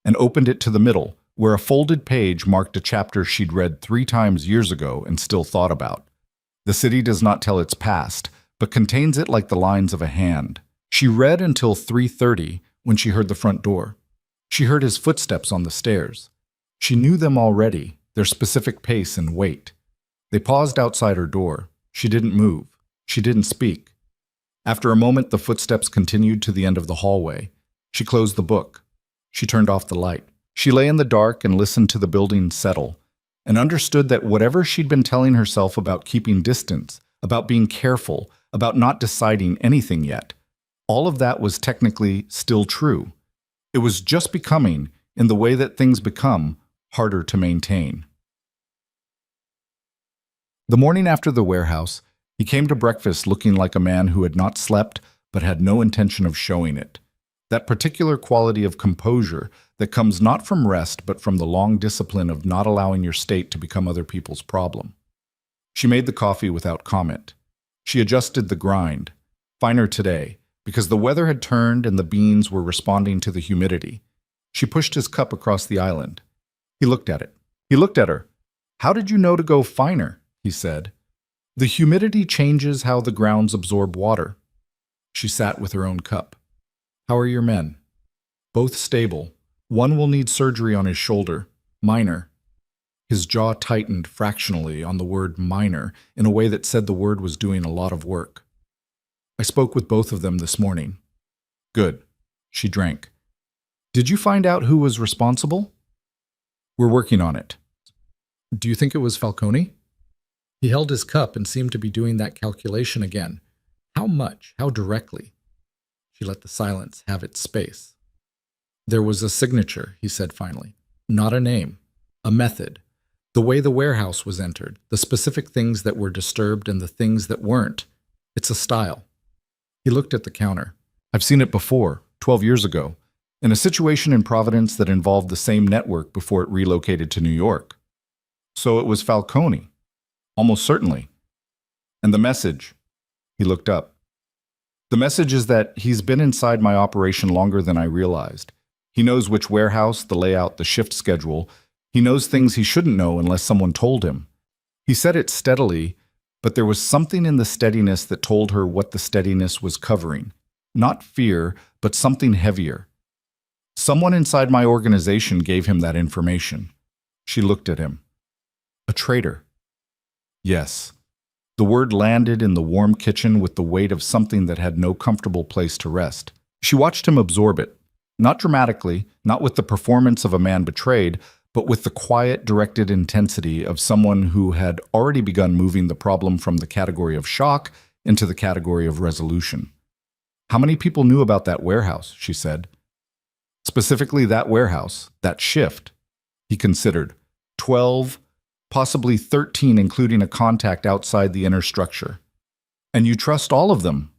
and opened it to the middle, where a folded page marked a chapter she'd read 3 times years ago and still thought about. The city does not tell its past, but contains it like the lines of a hand. She read until 3:30 when she heard the front door. She heard his footsteps on the stairs. She knew them already, their specific pace and weight. They paused outside her door. She didn't move. She didn't speak. After a moment, the footsteps continued to the end of the hallway. She closed the book. She turned off the light. She lay in the dark and listened to the building settle, and understood that whatever she'd been telling herself about keeping distance, about being careful, about not deciding anything yet, all of that was technically still true. It was just becoming, in the way that things become, harder to maintain. The morning after the warehouse, he came to breakfast looking like a man who had not slept but had no intention of showing it. That particular quality of composure that comes not from rest but from the long discipline of not allowing your state to become other people's problem. She made the coffee without comment. She adjusted the grind, finer today, because the weather had turned and the beans were responding to the humidity. She pushed his cup across the island. He looked at it. He looked at her. "How did you know to go finer?" he said. "The humidity changes how the grounds absorb water." She sat with her own cup. "How are your men?" "Both stable. One will need surgery on his shoulder. Minor." His jaw tightened fractionally on the word minor in a way that said the word was doing a lot of work. I spoke with both of them this morning. Good. She drank. Did you find out who was responsible? We're working on it. Do you think it was Falcone? He held his cup and seemed to be doing that calculation again. How much? How directly? She let the silence have its space. There was a signature, he said finally. Not a name. A method. The way the warehouse was entered. The specific things that were disturbed and the things that weren't. It's a style. He looked at the counter. I've seen it before, 12 years ago, in a situation in Providence that involved the same network before it relocated to New York. So it was Falcone. Almost certainly. And the message. He looked up. The message is that he's been inside my operation longer than I realized. He knows which warehouse, the layout, the shift schedule. He knows things he shouldn't know unless someone told him. He said it steadily, but there was something in the steadiness that told her what the steadiness was covering. Not fear, but something heavier. Someone inside my organization gave him that information. She looked at him. A traitor. Yes. The word landed in the warm kitchen with the weight of something that had no comfortable place to rest. She watched him absorb it. Not dramatically, not with the performance of a man betrayed, but with the quiet, directed intensity of someone who had already begun moving the problem from the category of shock into the category of resolution. How many people knew about that warehouse, she said. Specifically that warehouse, that shift. He considered. 12, possibly 13, including a contact outside the inner structure. And you trust all of them?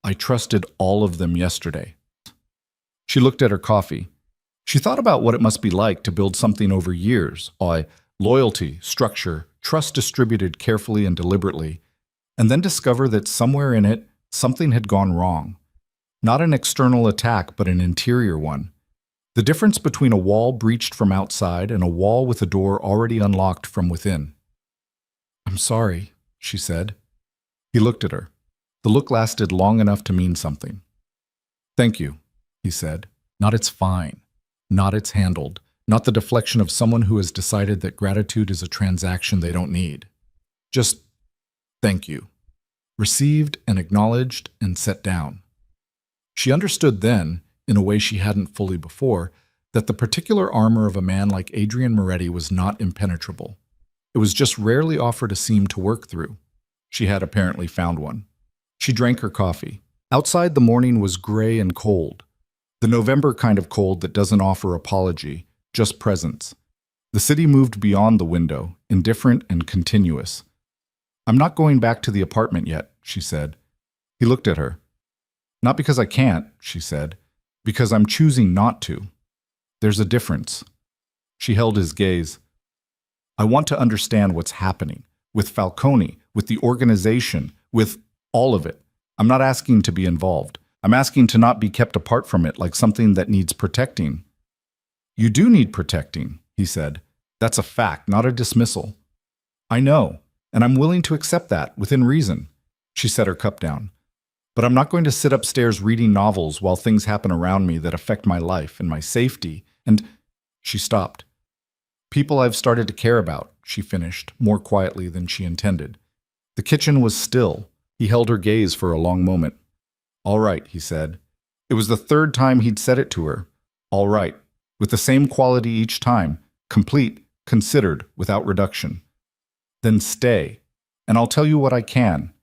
I trusted all of them yesterday. She looked at her coffee. She thought about what it must be like to build something over years, loyalty, structure, trust distributed carefully and deliberately, and then discover that somewhere in it, something had gone wrong. Not an external attack, but an interior one. The difference between a wall breached from outside and a wall with a door already unlocked from within. I'm sorry, she said. He looked at her. The look lasted long enough to mean something. Thank you, he said. Not it's fine. Not it's handled. Not the deflection of someone who has decided that gratitude is a transaction they don't need. Just thank you. Received and acknowledged and set down. She understood then, in a way she hadn't fully before, that the particular armor of a man like Adrian Moretti was not impenetrable. It was just rarely offered a seam to work through. She had apparently found one. She drank her coffee. Outside the morning was gray and cold. The November kind of cold that doesn't offer apology, just presence. The city moved beyond the window, indifferent and continuous. I'm not going back to the apartment yet, she said. He looked at her. Not because I can't, she said, because I'm choosing not to. There's a difference. She held his gaze. I want to understand what's happening, with Falcone, with the organization, with all of it. I'm not asking to be involved. I'm asking to not be kept apart from it like something that needs protecting. You do need protecting, he said. That's a fact, not a dismissal. I know, and I'm willing to accept that, within reason. She set her cup down. But I'm not going to sit upstairs reading novels while things happen around me that affect my life and my safety, and she stopped. People I've started to care about, she finished, more quietly than she intended. The kitchen was still. He held her gaze for a long moment. All right, he said. It was the third time he'd said it to her. All right, with the same quality each time, complete, considered, without reduction. Then stay, and I'll tell you what I can.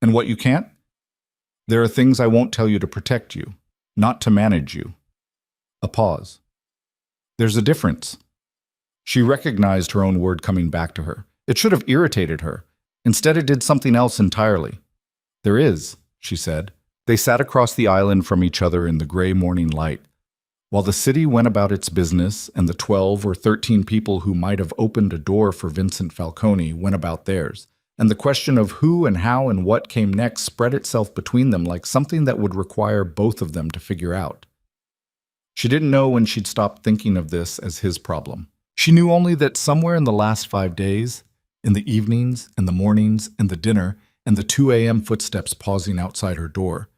And what you can't? There are things I won't tell you to protect you, not to manage you. A pause. There's a difference. She recognized her own word coming back to her. It should have irritated her. Instead, it did something else entirely. There is, she said. They sat across the island from each other in the gray morning light. While the city went about its business and the 12 or 13 people who might have opened a door for Vincent Falcone went about theirs, and the question of who and how and what came next spread itself between them like something that would require both of them to figure out. She didn't know when she'd stopped thinking of this as his problem. She knew only that somewhere in the last 5 days, in the evenings and the mornings and the dinner and the 2 a.m. footsteps pausing outside her door,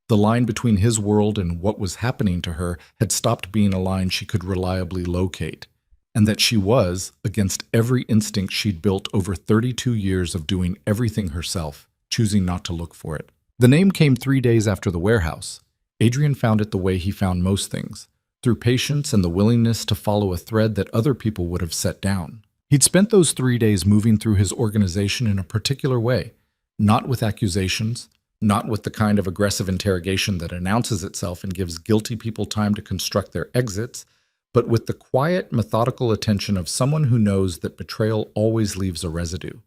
the line between his world and what was happening to her had stopped being a line she could reliably locate. and that she was, against every instinct she'd built over 32 years of doing everything herself, choosing not to look for it. The name came 3 days after the warehouse. Adrian found it the way he found most things, through patience and the willingness to follow a thread that other people would have set down. He'd spent those 3 days moving through his organization in a particular way, not with accusations, not with the kind of aggressive interrogation that announces itself and gives guilty people time to construct their exits, but with the quiet, methodical attention of someone who knows that betrayal always leaves a residue,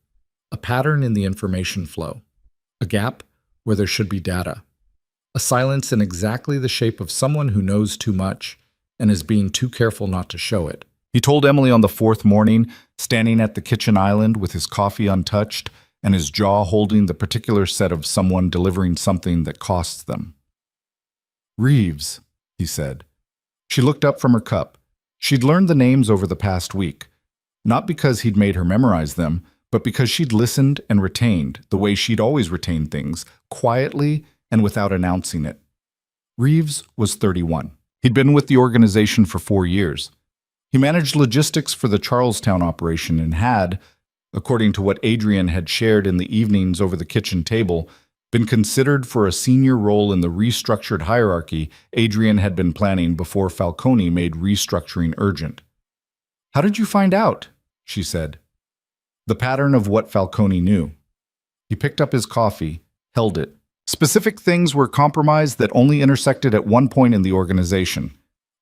a pattern in the information flow, a gap where there should be data, a silence in exactly the shape of someone who knows too much and is being too careful not to show it. He told Emily on the 4th morning, standing at the kitchen island with his coffee untouched and his jaw holding the particular set of someone delivering something that costs them. "Reeves," he said. She looked up from her cup. She'd learned the names over the past week, not because he'd made her memorize them, but because she'd listened and retained, the way she'd always retained things, quietly and without announcing it. Reeves was 31. He'd been with the organization for 4 years. He managed logistics for the Charlestown operation and had, according to what Adrian had shared in the evenings over the kitchen table, been considered for a senior role in the restructured hierarchy Adrian had been planning before Falcone made restructuring urgent. "How did you find out?" she said. The pattern of what Falcone knew. He picked up his coffee, held it. Specific things were compromised that only intersected at one point in the organization.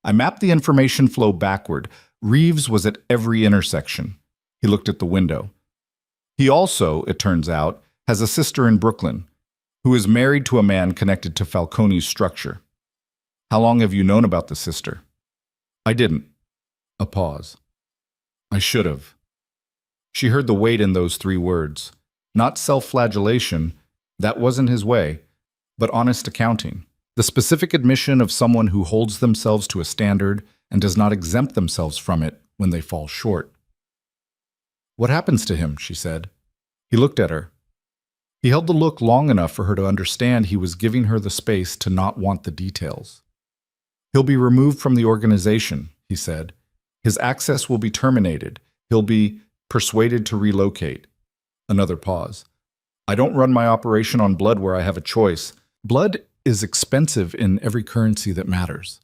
I mapped the information flow backward. Reeves was at every intersection. He looked at the window. He also, it turns out, has a sister in Brooklyn, who is married to a man connected to Falcone's structure. "How long have you known about the sister?" "I didn't." A pause. "I should have." She heard the weight in those 3 words. Not self-flagellation, that wasn't his way, but honest accounting. The specific admission of someone who holds themselves to a standard and does not exempt themselves from it when they fall short. "What happens to him?" she said. He looked at her. He held the look long enough for her to understand he was giving her the space to not want the details. "He'll be removed from the organization," he said. "His access will be terminated. He'll be persuaded to relocate." Another pause. "I don't run my operation on blood where I have a choice. Blood is expensive in every currency that matters."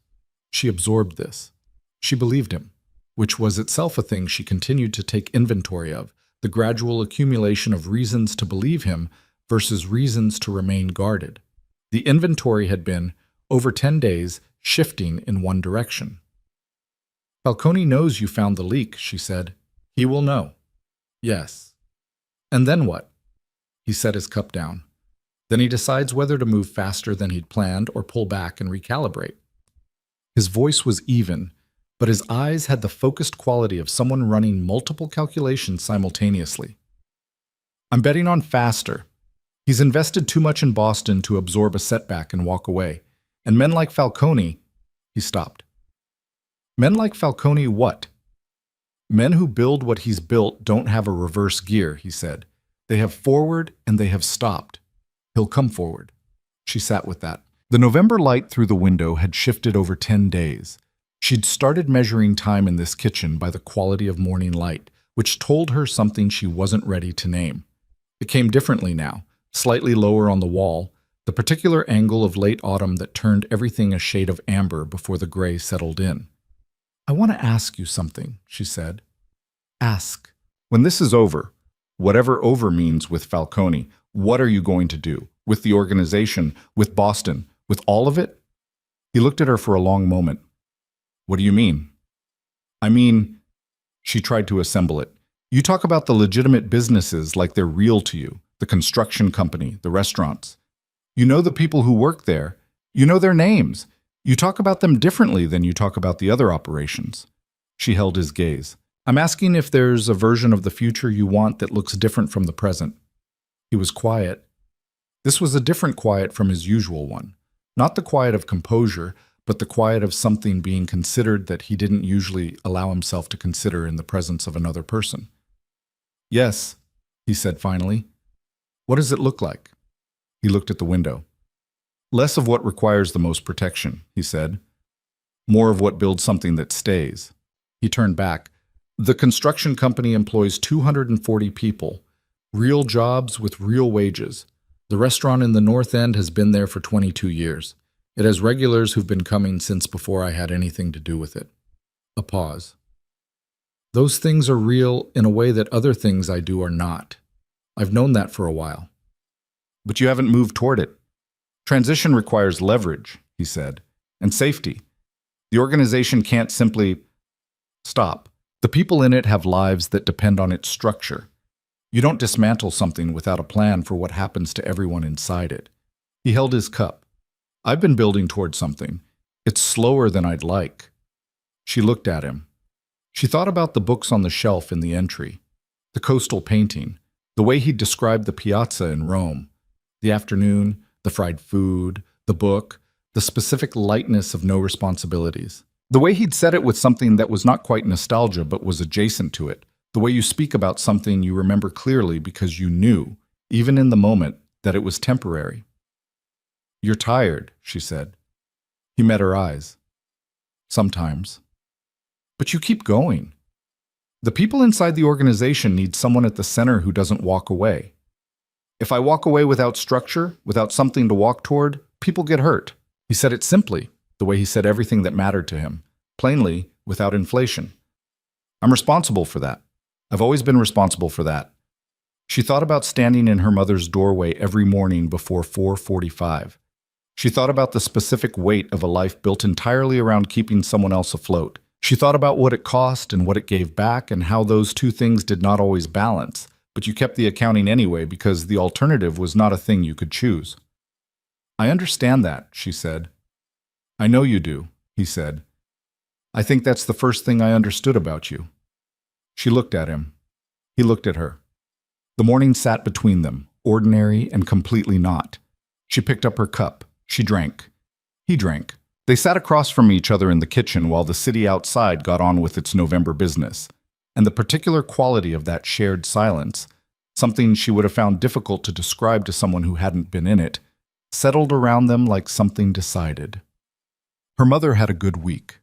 She absorbed this. She believed him, which was itself a thing she continued to take inventory of, the gradual accumulation of reasons to believe him versus reasons to remain guarded. The inventory had been, over 10 days, shifting in one direction. "Falcone knows you found the leak," she said. "He will know." "Yes." "And then what?" He set his cup down. Then he decides whether to move faster than he'd planned or pull back and recalibrate. His voice was even, but his eyes had the focused quality of someone running multiple calculations simultaneously. "I'm betting on faster. He's invested too much in Boston to absorb a setback and walk away. And men like Falcone..." He stopped. "Men like Falcone what?" "Men who build what he's built don't have a reverse gear," he said. "They have forward and they have stopped. He'll come forward." She sat with that. The November light through the window had shifted over 10 days. She'd started measuring time in this kitchen by the quality of morning light, which told her something she wasn't ready to name. It came differently now, slightly lower on the wall, the particular angle of late autumn that turned everything a shade of amber before the gray settled in. "I want to ask you something," she said. "Ask. When this is over, whatever over means with Falcone, what are you going to do? With the organization, with Boston, with all of it?" He looked at her for a long moment. "What do you mean?" "I mean," she tried to assemble it. "You talk about the legitimate businesses like they're real to you, the construction company, the restaurants. You know the people who work there. You know their names. You talk about them differently than you talk about the other operations." She held his gaze. "I'm asking if there's a version of the future you want that looks different from the present." He was quiet. This was a different quiet from his usual one. Not the quiet of composure, but the quiet of something being considered that he didn't usually allow himself to consider in the presence of another person. "Yes," he said finally. "What does it look like?" He looked at the window. "Less of what requires the most protection," he said. "More of what builds something that stays." He turned back. The construction company employs 240 people, real jobs with real wages. The restaurant in the North End has been there for 22 years. It has regulars who've been coming since before I had anything to do with it. A pause. Those things are real in a way that other things I do are not. I've known that for a while. But you haven't moved toward it. Transition requires leverage, he said, and safety. The organization can't simply stop. The people in it have lives that depend on its structure. You don't dismantle something without a plan for what happens to everyone inside it. He held his cup. I've been building toward something. It's slower than I'd like. She looked at him. She thought about the books on the shelf in the entry, the coastal painting, the way he described the piazza in Rome, the afternoon, the fried food, the book, the specific lightness of no responsibilities. The way he'd said it with something that was not quite nostalgia but was adjacent to it. The way you speak about something you remember clearly because you knew, even in the moment, that it was temporary. You're tired, she said. He met her eyes. Sometimes. But you keep going. The people inside the organization need someone at the center who doesn't walk away. If I walk away without structure, without something to walk toward, people get hurt. He said it simply, the way he said everything that mattered to him, plainly, without inflation. I'm responsible for that. I've always been responsible for that. She thought about standing in her mother's doorway every morning before 4:45. She thought about the specific weight of a life built entirely around keeping someone else afloat. She thought about what it cost and what it gave back and how those two things did not always balance, but you kept the accounting anyway because the alternative was not a thing you could choose. I understand that, she said. I know you do, he said. I think that's the first thing I understood about you. She looked at him. He looked at her. The morning sat between them, ordinary and completely not. She picked up her cup. She drank. He drank. They sat across from each other in the kitchen while the city outside got on with its November business. And the particular quality of that shared silence, something she would have found difficult to describe to someone who hadn't been in it, settled around them like something decided. Her mother had a good week.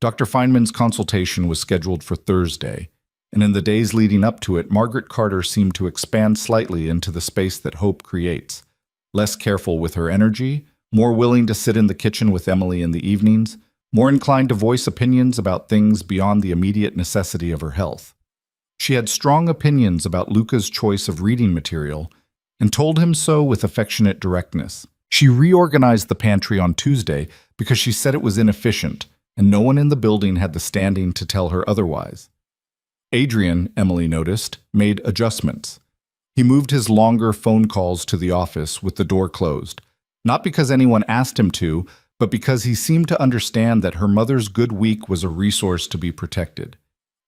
Dr. Feynman's consultation was scheduled for Thursday, and in the days leading up to it, Margaret Carter seemed to expand slightly into the space that hope creates, less careful with her energy, more willing to sit in the kitchen with Emily in the evenings, more inclined to voice opinions about things beyond the immediate necessity of her health. She had strong opinions about Luca's choice of reading material and told him so with affectionate directness. She reorganized the pantry on Tuesday because she said it was inefficient, and no one in the building had the standing to tell her otherwise. Adrian, Emily noticed, made adjustments. He moved his longer phone calls to the office with the door closed, not because anyone asked him to, but because he seemed to understand that her mother's good week was a resource to be protected.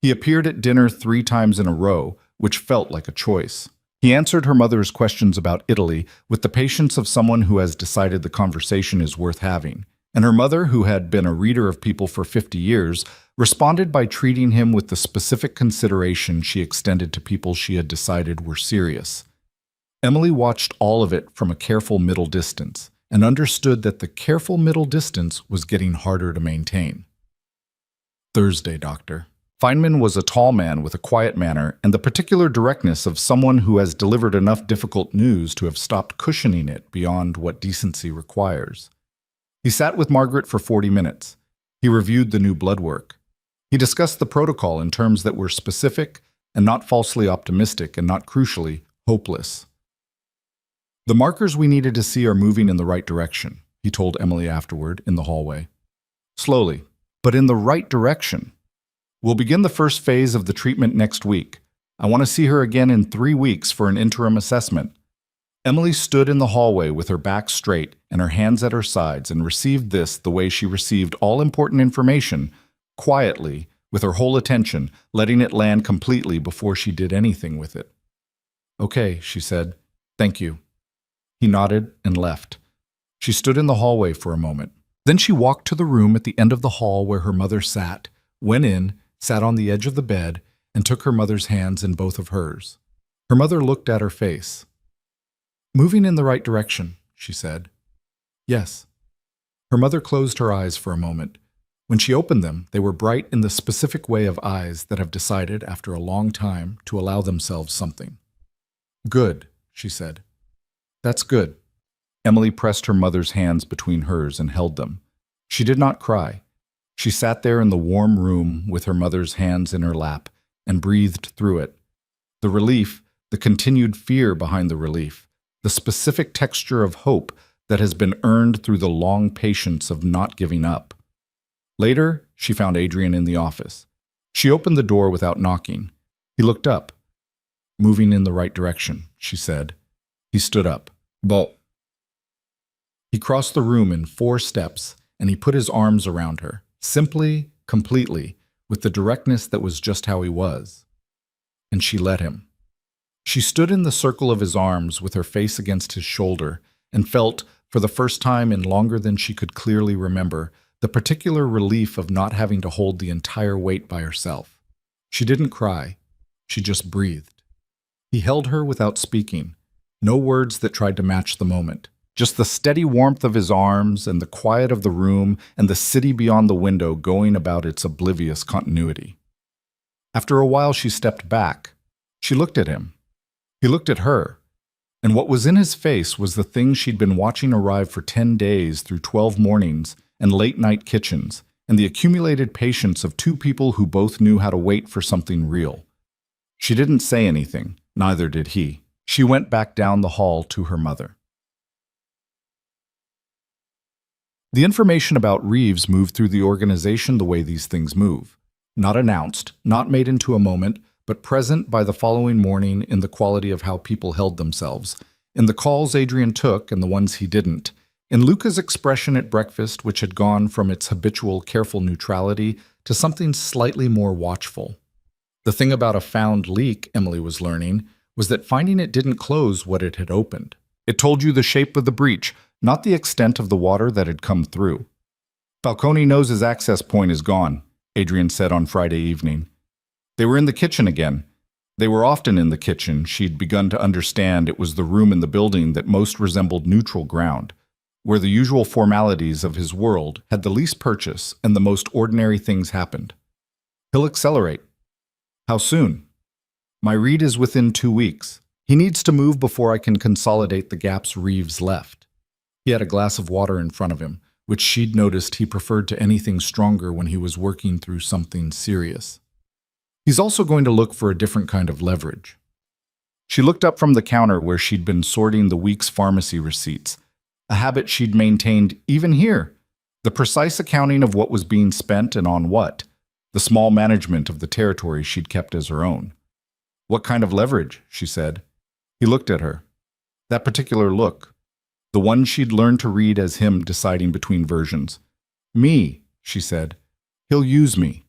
He appeared at dinner 3 times in a row, which felt like a choice. He answered her mother's questions about Italy with the patience of someone who has decided the conversation is worth having. And her mother, who had been a reader of people for 50 years, responded by treating him with the specific consideration she extended to people she had decided were serious. Emily watched all of it from a careful middle distance and understood that the careful middle distance was getting harder to maintain. Thursday, Doctor. Feynman was a tall man with a quiet manner and the particular directness of someone who has delivered enough difficult news to have stopped cushioning it beyond what decency requires. He sat with Margaret for 40 minutes. He reviewed the new blood work. He discussed the protocol in terms that were specific and not falsely optimistic and not crucially hopeless. The markers we needed to see are moving in the right direction, he told Emily afterward in the hallway. Slowly, but in the right direction. We'll begin the first phase of the treatment next week. I want to see her again in 3 weeks for an interim assessment. Emily stood in the hallway with her back straight and her hands at her sides and received this the way she received all important information, quietly, with her whole attention, letting it land completely before she did anything with it. Okay, she said. Thank you. He nodded and left. She stood in the hallway for a moment. Then she walked to the room at the end of the hall where her mother sat, went in, sat on the edge of the bed, and took her mother's hands in both of hers. Her mother looked at her face. Moving in the right direction, she said. Yes. Her mother closed her eyes for a moment. When she opened them, they were bright in the specific way of eyes that have decided, after a long time, to allow themselves something. "Good," she said. "That's good." Emily pressed her mother's hands between hers and held them. She did not cry. She sat there in the warm room with her mother's hands in her lap and breathed through it. The relief, the continued fear behind the relief, the specific texture of hope that has been earned through the long patience of not giving up. Later, she found Adrian in the office. She opened the door without knocking. He looked up. "Moving in the right direction," she said. He stood up. "But..." He crossed the room in 4 steps, and he put his arms around her, simply, completely, with the directness that was just how he was. And she let him. She stood in the circle of his arms with her face against his shoulder and felt, for the first time in longer than she could clearly remember, the particular relief of not having to hold the entire weight by herself. She didn't cry. She just breathed. He held her without speaking. No words that tried to match the moment. Just the steady warmth of his arms and the quiet of the room and the city beyond the window going about its oblivious continuity. After a while, she stepped back. She looked at him. He looked at her. And what was in his face was the thing she'd been watching arrive for 10 days through 12 mornings and late-night kitchens, and the accumulated patience of 2 people who both knew how to wait for something real. She didn't say anything. Neither did he. She went back down the hall to her mother. The information about Reeves moved through the organization the way these things move. Not announced, not made into a moment, but present by the following morning in the quality of how people held themselves, in the calls Adrian took and the ones he didn't, in Luca's expression at breakfast, which had gone from its habitual careful neutrality to something slightly more watchful. The thing about a found leak, Emily was learning, was that finding it didn't close what it had opened. It told you the shape of the breach, not the extent of the water that had come through. "Falcone knows his access point is gone," Adrian said on Friday evening. They were in the kitchen again. They were often in the kitchen. She'd begun to understand it was the room in the building that most resembled neutral ground, where the usual formalities of his world had the least purchase and the most ordinary things happened. "He'll accelerate." "How soon?" "My read is within 2 weeks. He needs to move before I can consolidate the gaps Reeves left." He had a glass of water in front of him, which she'd noticed he preferred to anything stronger when he was working through something serious. "He's also going to look for a different kind of leverage." She looked up from the counter where she'd been sorting the week's pharmacy receipts, a habit she'd maintained even here, the precise accounting of what was being spent and on what, the small management of the territory she'd kept as her own. "What kind of leverage?" she said. He looked at her. That particular look, the one she'd learned to read as him deciding between versions. "Me," she said. "He'll use me."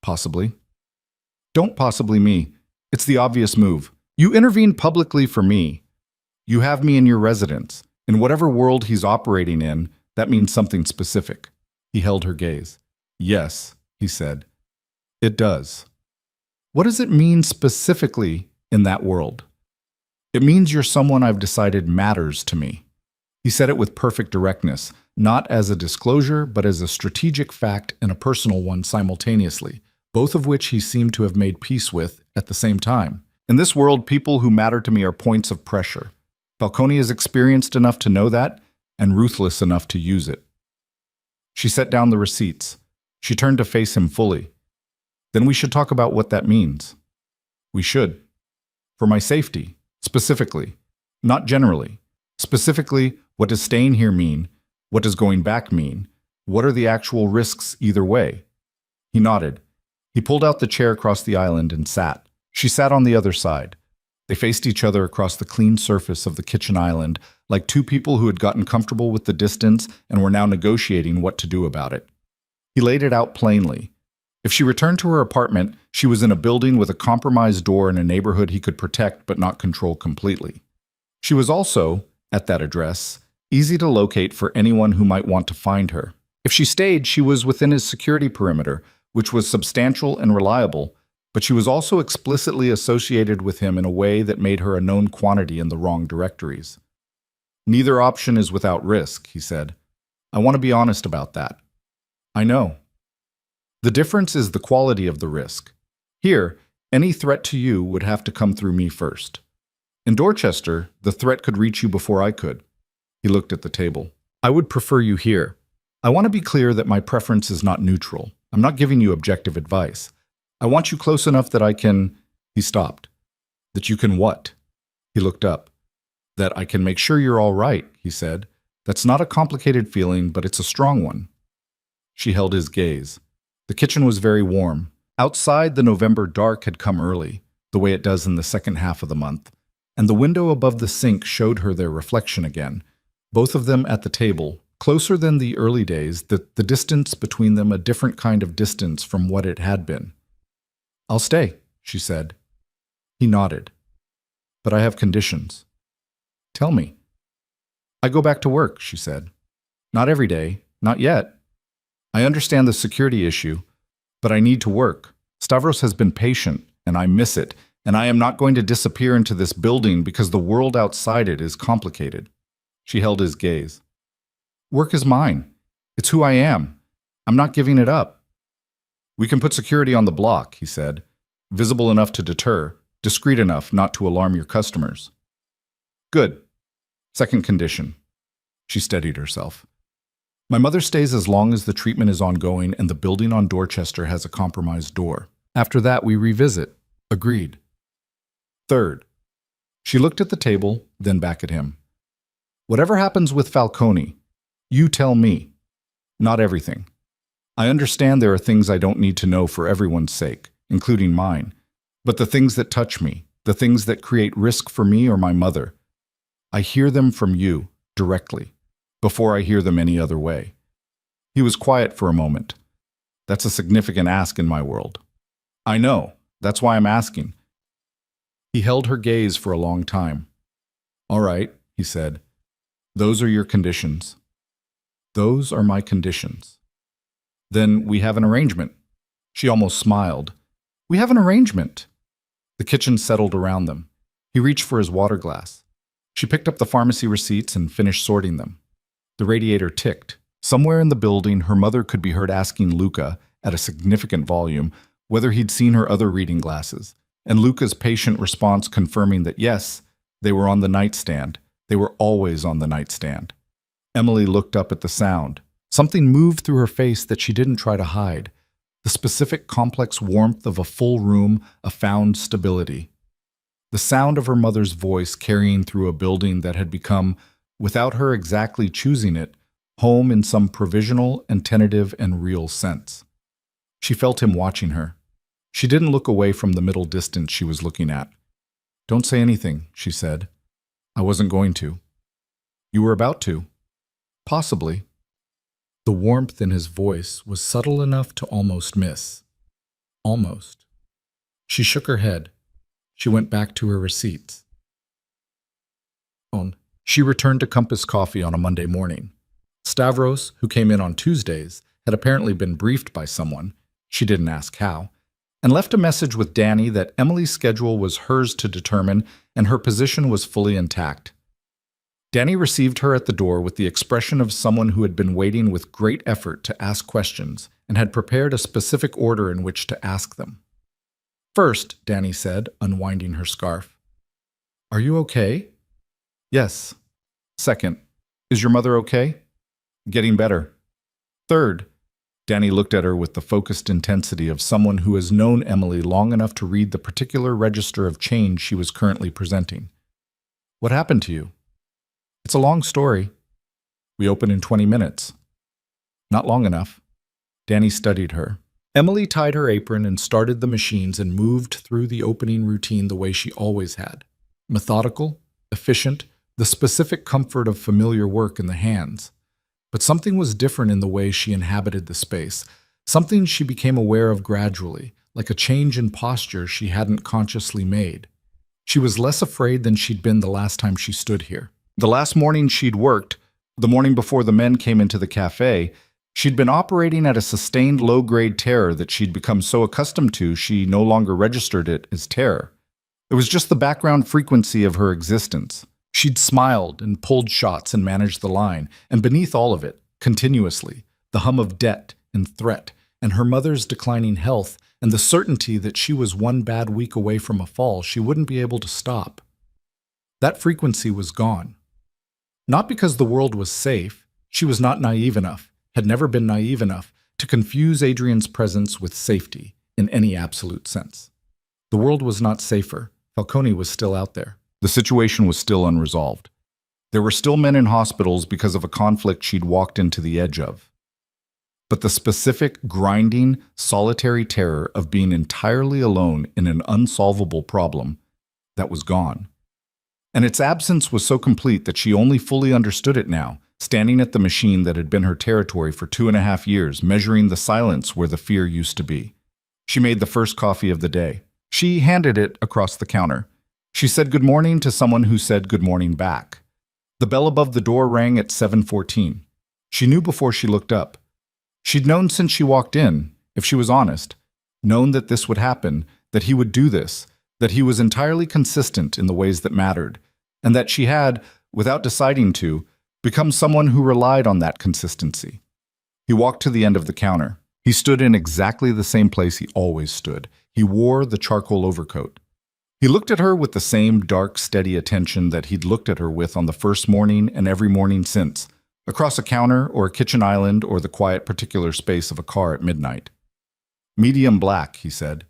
"Possibly." "Don't possibly me. It's the obvious move. You intervene publicly for me. You have me in your residence. In whatever world he's operating in, that means something specific." He held her gaze. "Yes," he said. "It does." "What does it mean specifically in that world?" "It means you're someone I've decided matters to me." He said it with perfect directness, not as a disclosure, but as a strategic fact and a personal one simultaneously, both of which he seemed to have made peace with at the same time. "In this world, people who matter to me are points of pressure. Falcone is experienced enough to know that, and ruthless enough to use it." She set down the receipts. She turned to face him fully. "Then we should talk about what that means." "We should. For my safety, specifically. Not generally. Specifically, what does staying here mean? What does going back mean? What are the actual risks either way?" He nodded. He pulled out the chair across the island and sat. She sat on the other side. They faced each other across the clean surface of the kitchen island, like 2 people who had gotten comfortable with the distance and were now negotiating what to do about it. He laid it out plainly. If she returned to her apartment, she was in a building with a compromised door in a neighborhood he could protect but not control completely. She was also, at that address, easy to locate for anyone who might want to find her. If she stayed, she was within his security perimeter, which was substantial and reliable, but she was also explicitly associated with him in a way that made her a known quantity in the wrong directories. "Neither option is without risk," he said. "I want to be honest about that." "I know." The difference is the quality of the risk. Here, any threat to you would have to come through me first. In Dorchester, the threat could reach you before I could. He looked at the table. I would prefer you here. I want to be clear that my preference is not neutral. I'm not giving you objective advice. I want you close enough that I can... He stopped. That you can what? He looked up. That I can make sure you're all right, he said. That's not a complicated feeling, but it's a strong one. She held his gaze. The kitchen was very warm. Outside, the November dark had come early, the way it does in the second half of the month, and the window above the sink showed her their reflection again, both of them at the table, closer than the early days, the distance between them a different kind of distance from what it had been. I'll stay, she said. He nodded. But I have conditions. Tell me. I go back to work, she said. Not every day, not yet. I understand the security issue, but I need to work. Stavros has been patient, and I miss it, and I am not going to disappear into this building because the world outside it is complicated. She held his gaze. Work is mine. It's who I am. I'm not giving it up. We can put security on the block, he said, visible enough to deter, discreet enough not to alarm your customers. Good. Second condition. She steadied herself. My mother stays as long as the treatment is ongoing and the building on Dorchester has a compromised door. After that, we revisit. Agreed. Third. She looked at the table, then back at him. Whatever happens with Falcone, you tell me. Not everything. I understand there are things I don't need to know for everyone's sake, including mine. But the things that touch me, the things that create risk for me or my mother, I hear them from you, directly, before I hear them any other way. He was quiet for a moment. That's a significant ask in my world. I know. That's why I'm asking. He held her gaze for a long time. All right, he said. Those are your conditions. Those are my conditions. Then we have an arrangement. She almost smiled. We have an arrangement. The kitchen settled around them. He reached for his water glass. She picked up the pharmacy receipts and finished sorting them. The radiator ticked. Somewhere in the building, her mother could be heard asking Luca, at a significant volume, whether he'd seen her other reading glasses, and Luca's patient response confirming that yes, they were on the nightstand. They were always on the nightstand. Emily looked up at the sound. Something moved through her face that she didn't try to hide. The specific complex warmth of a full room, a found stability. The sound of her mother's voice carrying through a building that had become, without her exactly choosing it, home in some provisional and tentative and real sense. She felt him watching her. She didn't look away from the middle distance she was looking at. Don't say anything, she said. I wasn't going to. You were about to. Possibly. The warmth in his voice was subtle enough to almost miss. Almost. She shook her head. She went back to her receipts. She returned to Compass Coffee on a Monday morning. Stavros, who came in on Tuesdays, had apparently been briefed by someone, she didn't ask how, and left a message with Danny that Emily's schedule was hers to determine and her position was fully intact. Danny received her at the door with the expression of someone who had been waiting with great effort to ask questions and had prepared a specific order in which to ask them. First, Danny said, unwinding her scarf. Are you okay? Yes. Second, is your mother okay? Getting better. Third, Danny looked at her with the focused intensity of someone who has known Emily long enough to read the particular register of change she was currently presenting. What happened to you? It's a long story. We open in 20 minutes. Not long enough. Danny studied her. Emily tied her apron and started the machines and moved through the opening routine the way she always had. Methodical, efficient, the specific comfort of familiar work in the hands. But something was different in the way she inhabited the space, something she became aware of gradually, like a change in posture she hadn't consciously made. She was less afraid than she'd been the last time she stood here. The last morning she'd worked, the morning before the men came into the cafe, she'd been operating at a sustained low-grade terror that she'd become so accustomed to she no longer registered it as terror. It was just the background frequency of her existence. She'd smiled and pulled shots and managed the line, and beneath all of it, continuously, the hum of debt and threat and her mother's declining health, and the certainty that she was one bad week away from a fall she wouldn't be able to stop. That frequency was gone. Not because the world was safe, she was not naive enough, had never been naive enough, to confuse Adrian's presence with safety in any absolute sense. The world was not safer. Falcone was still out there. The situation was still unresolved. There were still men in hospitals because of a conflict she'd walked into the edge of. But the specific, grinding, solitary terror of being entirely alone in an unsolvable problem, that was gone. And its absence was so complete that she only fully understood it now, standing at the machine that had been her territory for 2.5 years, measuring the silence where the fear used to be. She made the first coffee of the day. She handed it across the counter. She said good morning to someone who said good morning back. The bell above the door rang at 7:14. She knew before she looked up. She'd known since she walked in, if she was honest, known that this would happen, that he would do this, that he was entirely consistent in the ways that mattered, and that she had, without deciding to, become someone who relied on that consistency. He walked to the end of the counter. He stood in exactly the same place he always stood. He wore the charcoal overcoat. He looked at her with the same dark, steady attention that he'd looked at her with on the first morning and every morning since, across a counter or a kitchen island or the quiet particular space of a car at midnight. Medium black, he said.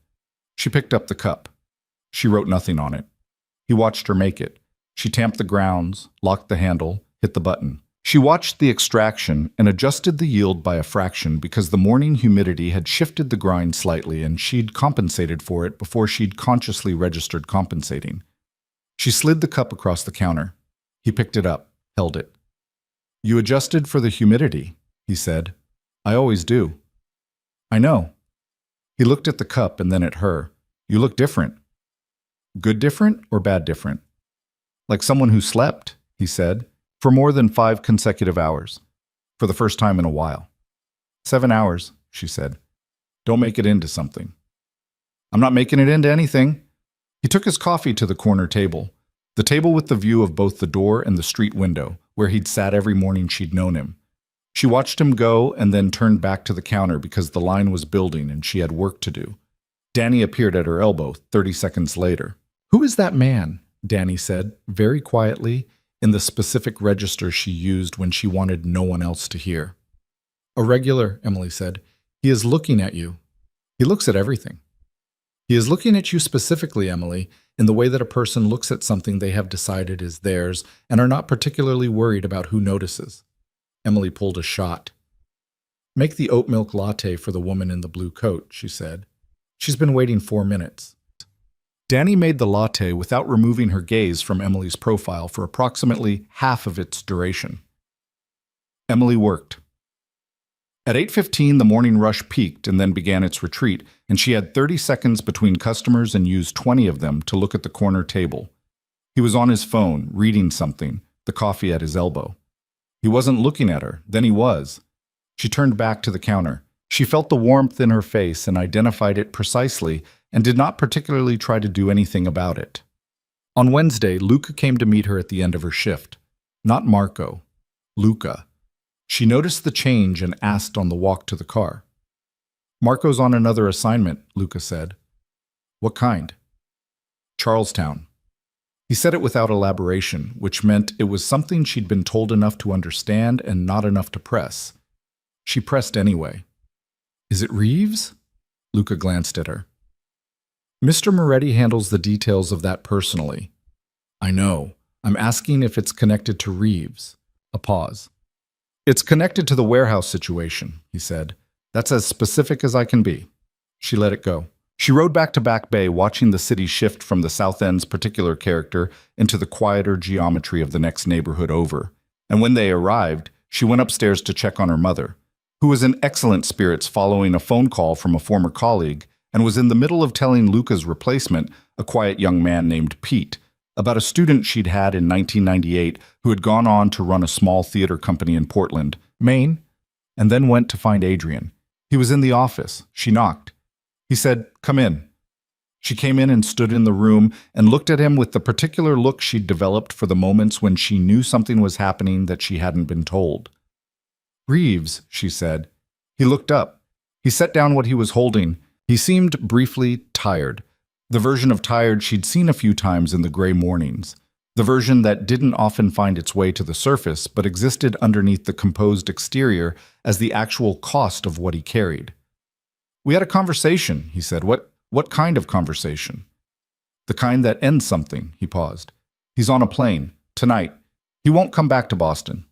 She picked up the cup. She wrote nothing on it. He watched her make it. She tamped the grounds, locked the handle, hit the button. She watched the extraction and adjusted the yield by a fraction because the morning humidity had shifted the grind slightly and she'd compensated for it before she'd consciously registered compensating. She slid the cup across the counter. He picked it up, held it. You adjusted for the humidity, he said. I always do. I know. He looked at the cup and then at her. You look different. Good different or bad different? Like someone who slept, he said, for more than 5 consecutive hours, for the first time in a while. 7 hours, she said. Don't make it into something. I'm not making it into anything. He took his coffee to the corner table, the table with the view of both the door and the street window, where he'd sat every morning she'd known him. She watched him go and then turned back to the counter because the line was building and she had work to do. Danny appeared at her elbow 30 seconds later. Who is that man? Danny said, very quietly, in the specific register she used when she wanted no one else to hear. A regular, Emily said. He is looking at you. He looks at everything. He is looking at you specifically, Emily, in the way that a person looks at something they have decided is theirs and are not particularly worried about who notices. Emily pulled a shot. Make the oat milk latte for the woman in the blue coat, she said. She's been waiting 4 minutes. Danny made the latte without removing her gaze from Emily's profile for approximately half of its duration. Emily worked. At 8:15, the morning rush peaked and then began its retreat, and she had 30 seconds between customers and used 20 of them to look at the corner table. He was on his phone, reading something, the coffee at his elbow. He wasn't looking at her, then he was. She turned back to the counter. She felt the warmth in her face and identified it precisely and did not particularly try to do anything about it. On Wednesday, Luca came to meet her at the end of her shift. Not Marco. Luca. She noticed the change and asked on the walk to the car. Marco's on another assignment, Luca said. What kind? Charlestown. He said it without elaboration, which meant it was something she'd been told enough to understand and not enough to press. She pressed anyway. Is it Reeves? Luca glanced at her. Mr. Moretti handles the details of that personally. I know. I'm asking if it's connected to Reeves. A pause. It's connected to the warehouse situation, he said. That's as specific as I can be. She let it go. She rode back to Back Bay, watching the city shift from the South End's particular character into the quieter geometry of the next neighborhood over. And when they arrived, she went upstairs to check on her mother, who was in excellent spirits following a phone call from a former colleague and was in the middle of telling Luca's replacement, a quiet young man named Pete, about a student she'd had in 1998 who had gone on to run a small theater company in Portland, Maine, and then went to find Adrian. He was in the office. She knocked. He said, "Come in." She came in and stood in the room and looked at him with the particular look she'd developed for the moments when she knew something was happening that she hadn't been told. "Reeves," she said. He looked up. He set down what he was holding. He seemed briefly tired. The version of tired she'd seen a few times in the gray mornings. The version that didn't often find its way to the surface, but existed underneath the composed exterior as the actual cost of what he carried. "We had a conversation," he said. What kind of conversation?" "The kind that ends something," he paused. "He's on a plane. Tonight. He won't come back to Boston."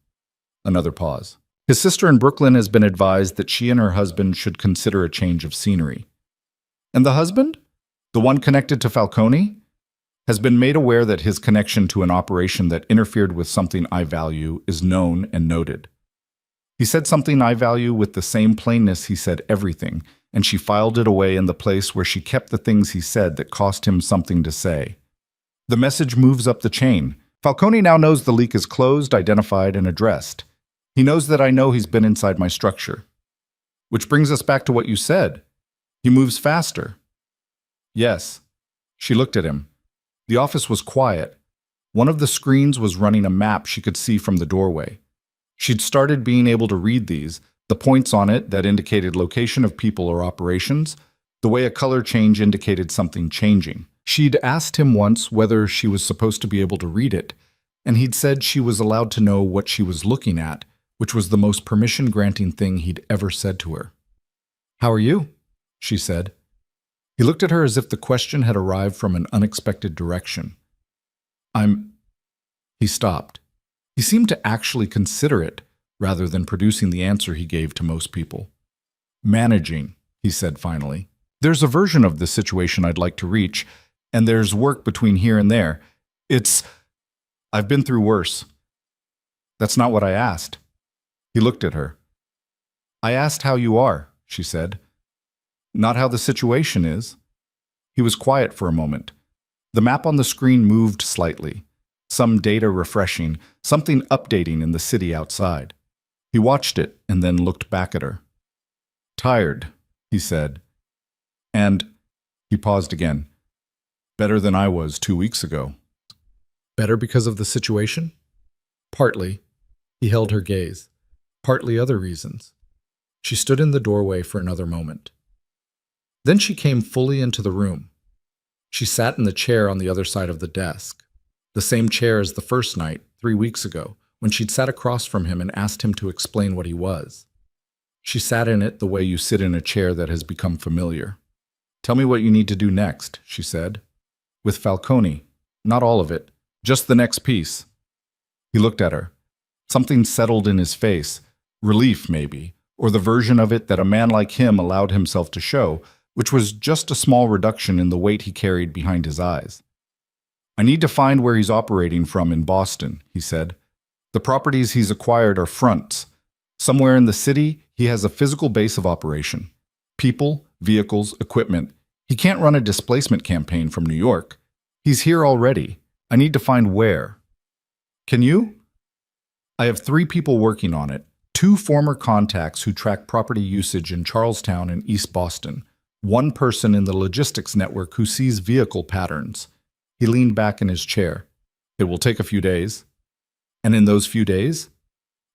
Another pause. "His sister in Brooklyn has been advised that she and her husband should consider a change of scenery." "And the husband? The one connected to Falcone? Has been made aware that his connection to an operation that interfered with something I value is known and noted. He said something I value with the same plainness he said everything, and she filed it away in the place where she kept the things he said that cost him something to say. The message moves up the chain. Falcone now knows the leak is closed, identified, and addressed. He knows that I know he's been inside my structure. Which brings us back to what you said. He moves faster." "Yes." She looked at him. The office was quiet. One of the screens was running a map she could see from the doorway. She'd started being able to read these, the points on it that indicated location of people or operations, the way a color change indicated something changing. She'd asked him once whether she was supposed to be able to read it, and he'd said she was allowed to know what she was looking at, which was the most permission-granting thing he'd ever said to her. "How are you?" she said. He looked at her as if the question had arrived from an unexpected direction. He stopped. He seemed to actually consider it, rather than producing the answer he gave to most people. "Managing," he said finally. "There's a version of this situation I'd like to reach, and there's work between here and there. I've been through worse." "That's not what I asked." He looked at her. "I asked how you are," she said. "Not how the situation is." He was quiet for a moment. The map on the screen moved slightly. Some data refreshing, something updating in the city outside. He watched it and then looked back at her. "Tired," he said. "And," he paused again, "better than I was 2 weeks ago." "Better because of the situation?" "Partly." He held her gaze. "Partly other reasons." She stood in the doorway for another moment. Then she came fully into the room. She sat in the chair on the other side of the desk, the same chair as the first night, 3 weeks ago, when she'd sat across from him and asked him to explain what he was. She sat in it the way you sit in a chair that has become familiar. "Tell me what you need to do next," she said. "With Falcone. Not all of it. Just the next piece." He looked at her. Something settled in his face. Relief, maybe, or the version of it that a man like him allowed himself to show, which was just a small reduction in the weight he carried behind his eyes. "I need to find where he's operating from in Boston," he said. "The properties he's acquired are fronts. Somewhere in the city, he has a physical base of operation. People, vehicles, equipment. He can't run a displacement campaign from New York. He's here already. I need to find where." "Can you?" "I have 3 people working on it. 2 former contacts who track property usage in Charlestown and East Boston. 1 person in the logistics network who sees vehicle patterns." He leaned back in his chair. "It will take a few days." "And in those few days?"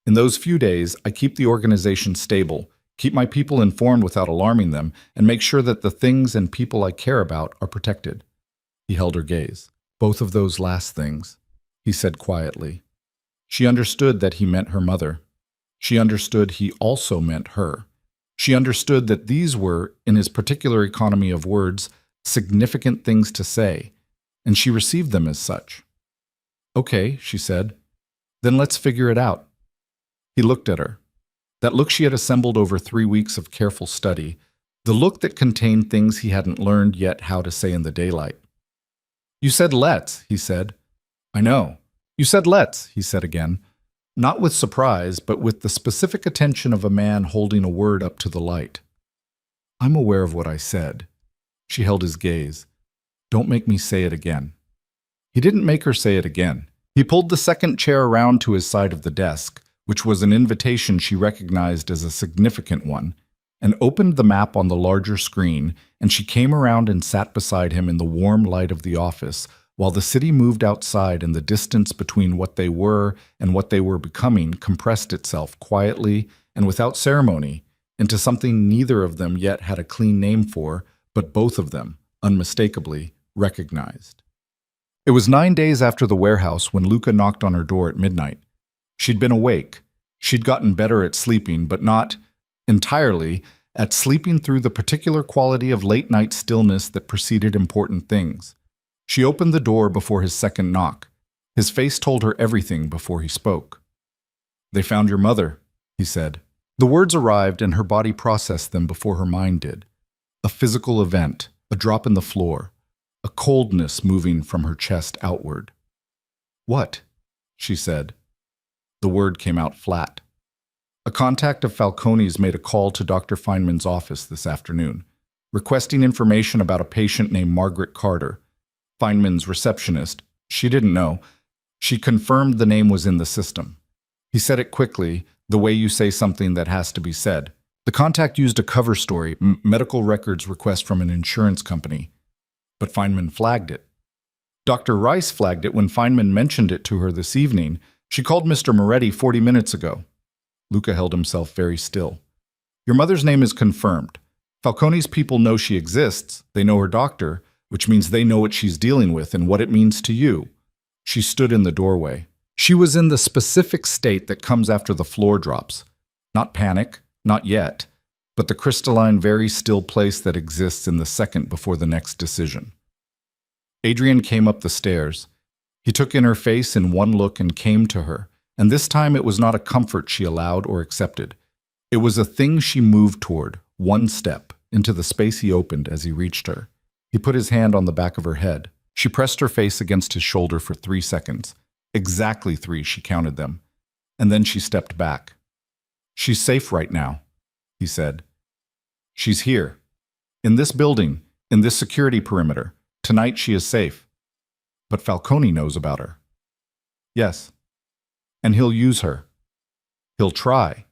"In those few days, I keep the organization stable, keep my people informed without alarming them, and make sure that the things and people I care about are protected." He held her gaze. "Both of those last things," he said quietly. She understood that he meant her mother. She understood he also meant her. She understood that these were, in his particular economy of words, significant things to say, and she received them as such. "Okay," she said. "Then let's figure it out." He looked at her. That look she had assembled over 3 weeks of careful study, the look that contained things he hadn't learned yet how to say in the daylight. "You said let's," he said. "I know. You said let's," he said again. Not with surprise, but with the specific attention of a man holding a word up to the light. "I'm aware of what I said." She held his gaze. "Don't make me say it again." He didn't make her say it again. He pulled the second chair around to his side of the desk, which was an invitation she recognized as a significant one, and opened the map on the larger screen, and she came around and sat beside him in the warm light of the office, while the city moved outside and the distance between what they were and what they were becoming compressed itself quietly and without ceremony, into something neither of them yet had a clean name for, but both of them, unmistakably, recognized. It was 9 days after the warehouse when Luca knocked on her door at midnight. She'd been awake. She'd gotten better at sleeping, but not entirely at sleeping through the particular quality of late-night stillness that preceded important things. She opened the door before his second knock. His face told her everything before he spoke. "They found your mother," he said. The words arrived and her body processed them before her mind did. A physical event, a drop in the floor, a coldness moving from her chest outward. "What?" she said. The word came out flat. A contact of Falcone's made a call to Dr. Feynman's office this afternoon, requesting information about a patient named Margaret Carter. Feynman's receptionist, she didn't know. She confirmed the name was in the system. He said it quickly, the way you say something that has to be said. The contact used a cover story, medical records request from an insurance company. But Feynman flagged it. Dr. Rice flagged it when Feynman mentioned it to her this evening. She called Mr. Moretti 40 minutes ago. Luca held himself very still. "Your mother's name is confirmed. Falcone's people know she exists. They know her doctor, which means they know what she's dealing with and what it means to you." She stood in the doorway. She was in the specific state that comes after the floor drops. Not panic, not yet, but the crystalline, very still place that exists in the second before the next decision. Adrian came up the stairs. He took in her face in one look and came to her, and this time it was not a comfort she allowed or accepted. It was a thing she moved toward, one step, into the space he opened as he reached her. He put his hand on the back of her head. She pressed her face against his shoulder for 3 seconds. Exactly 3, she counted them. And then she stepped back. "She's safe right now," he said. "She's here. In this building, in this security perimeter. Tonight she is safe. But Falcone knows about her." "Yes. And he'll use her. He'll try."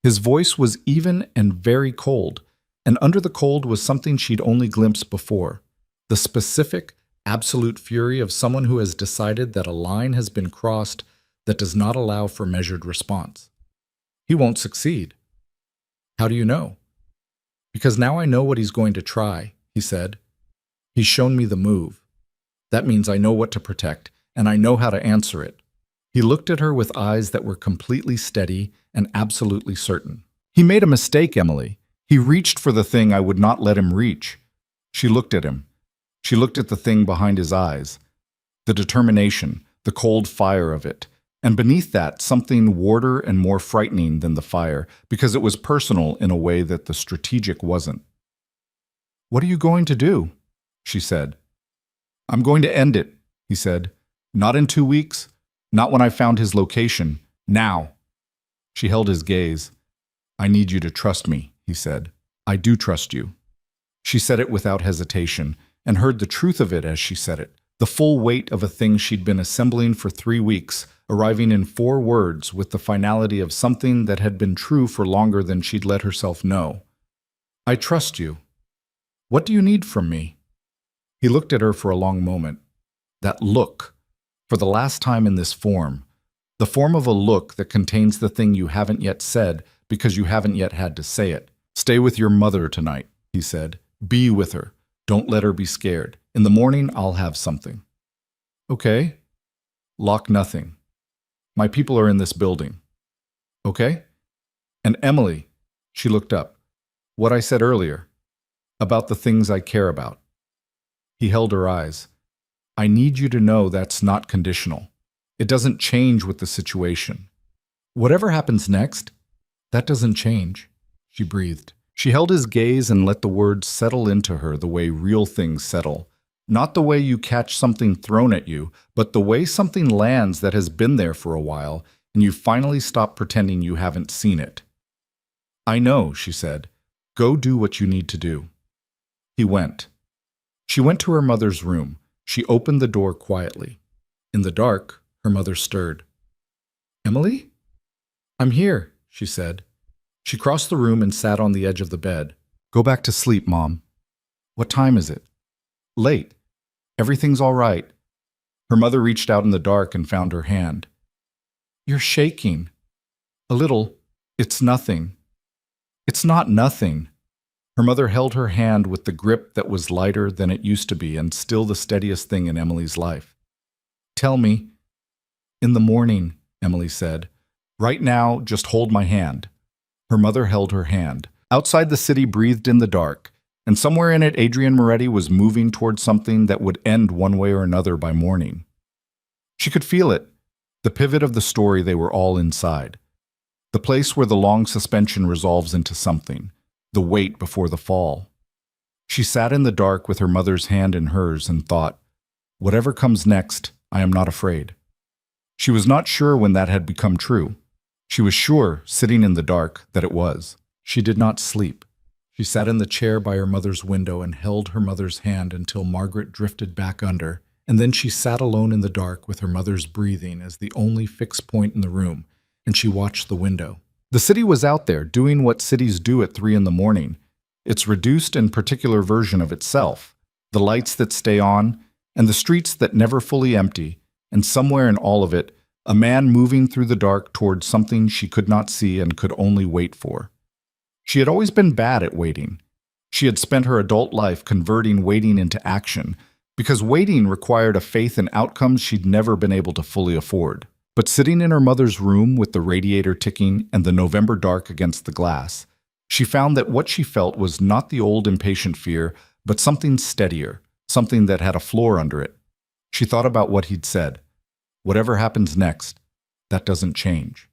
His voice was even and very cold, and under the cold was something she'd only glimpsed before. The specific, absolute fury of someone who has decided that a line has been crossed that does not allow for measured response. "He won't succeed." "How do you know?" "Because now I know what he's going to try," he said. "He's shown me the move. That means I know what to protect, and I know how to answer it." He looked at her with eyes that were completely steady and absolutely certain. "He made a mistake, Emily. He reached for the thing I would not let him reach." She looked at him. She looked at the thing behind his eyes, the determination, the cold fire of it, and beneath that something warder and more frightening than the fire, because it was personal in a way that the strategic wasn't. "What are you going to do?" she said. "I'm going to end it," he said. "Not in 2 weeks, not when I found his location, now." She held his gaze. "I need you to trust me," he said. "I do trust you." She said it without hesitation, and heard the truth of it as she said it, the full weight of a thing she'd been assembling for 3 weeks, arriving in 4 words with the finality of something that had been true for longer than she'd let herself know. "I trust you. What do you need from me?" He looked at her for a long moment. That look, for the last time in this form, the form of a look that contains the thing you haven't yet said because you haven't yet had to say it. "Stay with your mother tonight," he said. "Be with her. Don't let her be scared. In the morning, I'll have something." "Okay." "Lock nothing. My people are in this building." "Okay." "And Emily," she looked up, "what I said earlier, about the things I care about." He held her eyes. "I need you to know that's not conditional. It doesn't change with the situation. Whatever happens next, that doesn't change," she breathed. She held his gaze and let the words settle into her the way real things settle. Not the way you catch something thrown at you, but the way something lands that has been there for a while, and you finally stop pretending you haven't seen it. "I know," she said. "Go do what you need to do." He went. She went to her mother's room. She opened the door quietly. In the dark, her mother stirred. "Emily?" "I'm here," she said. She crossed the room and sat on the edge of the bed. "Go back to sleep, Mom." "What time is it?" "Late. Everything's all right." Her mother reached out in the dark and found her hand. "You're shaking." "A little. It's nothing." It's not nothing. Her mother held her hand with the grip that was lighter than it used to be and still the steadiest thing in Emily's life. Tell me. In the morning, Emily said. Right now, just hold my hand. Her mother held her hand. Outside the city breathed in the dark, and somewhere in it Adrian Moretti was moving towards something that would end one way or another by morning. She could feel it, the pivot of the story they were all inside. The place where the long suspension resolves into something, the wait before the fall. She sat in the dark with her mother's hand in hers and thought, whatever comes next, I am not afraid. She was not sure when that had become true. She was sure, sitting in the dark, that it was. She did not sleep. She sat in the chair by her mother's window and held her mother's hand until Margaret drifted back under, and then she sat alone in the dark with her mother's breathing as the only fixed point in the room, and she watched the window. The city was out there, doing what cities do at 3 in the morning, its reduced and particular version of itself, the lights that stay on, and the streets that never fully empty, and somewhere in all of it, a man moving through the dark towards something she could not see and could only wait for. She had always been bad at waiting. She had spent her adult life converting waiting into action, because waiting required a faith in outcomes she'd never been able to fully afford. But sitting in her mother's room with the radiator ticking and the November dark against the glass, she found that what she felt was not the old impatient fear, but something steadier, something that had a floor under it. She thought about what he'd said. Whatever happens next, that doesn't change.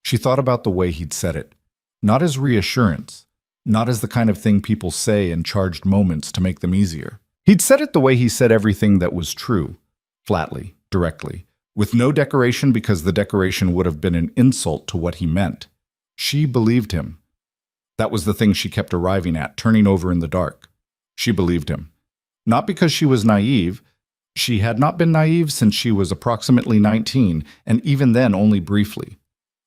She thought about the way he'd said it, not as reassurance, not as the kind of thing people say in charged moments to make them easier. He'd said it the way he said everything that was true, flatly, directly, with no decoration because the decoration would have been an insult to what he meant. She believed him. That was the thing she kept arriving at, turning over in the dark. She believed him. Not because she was naive. She had not been naive since she was approximately 19, and even then only briefly.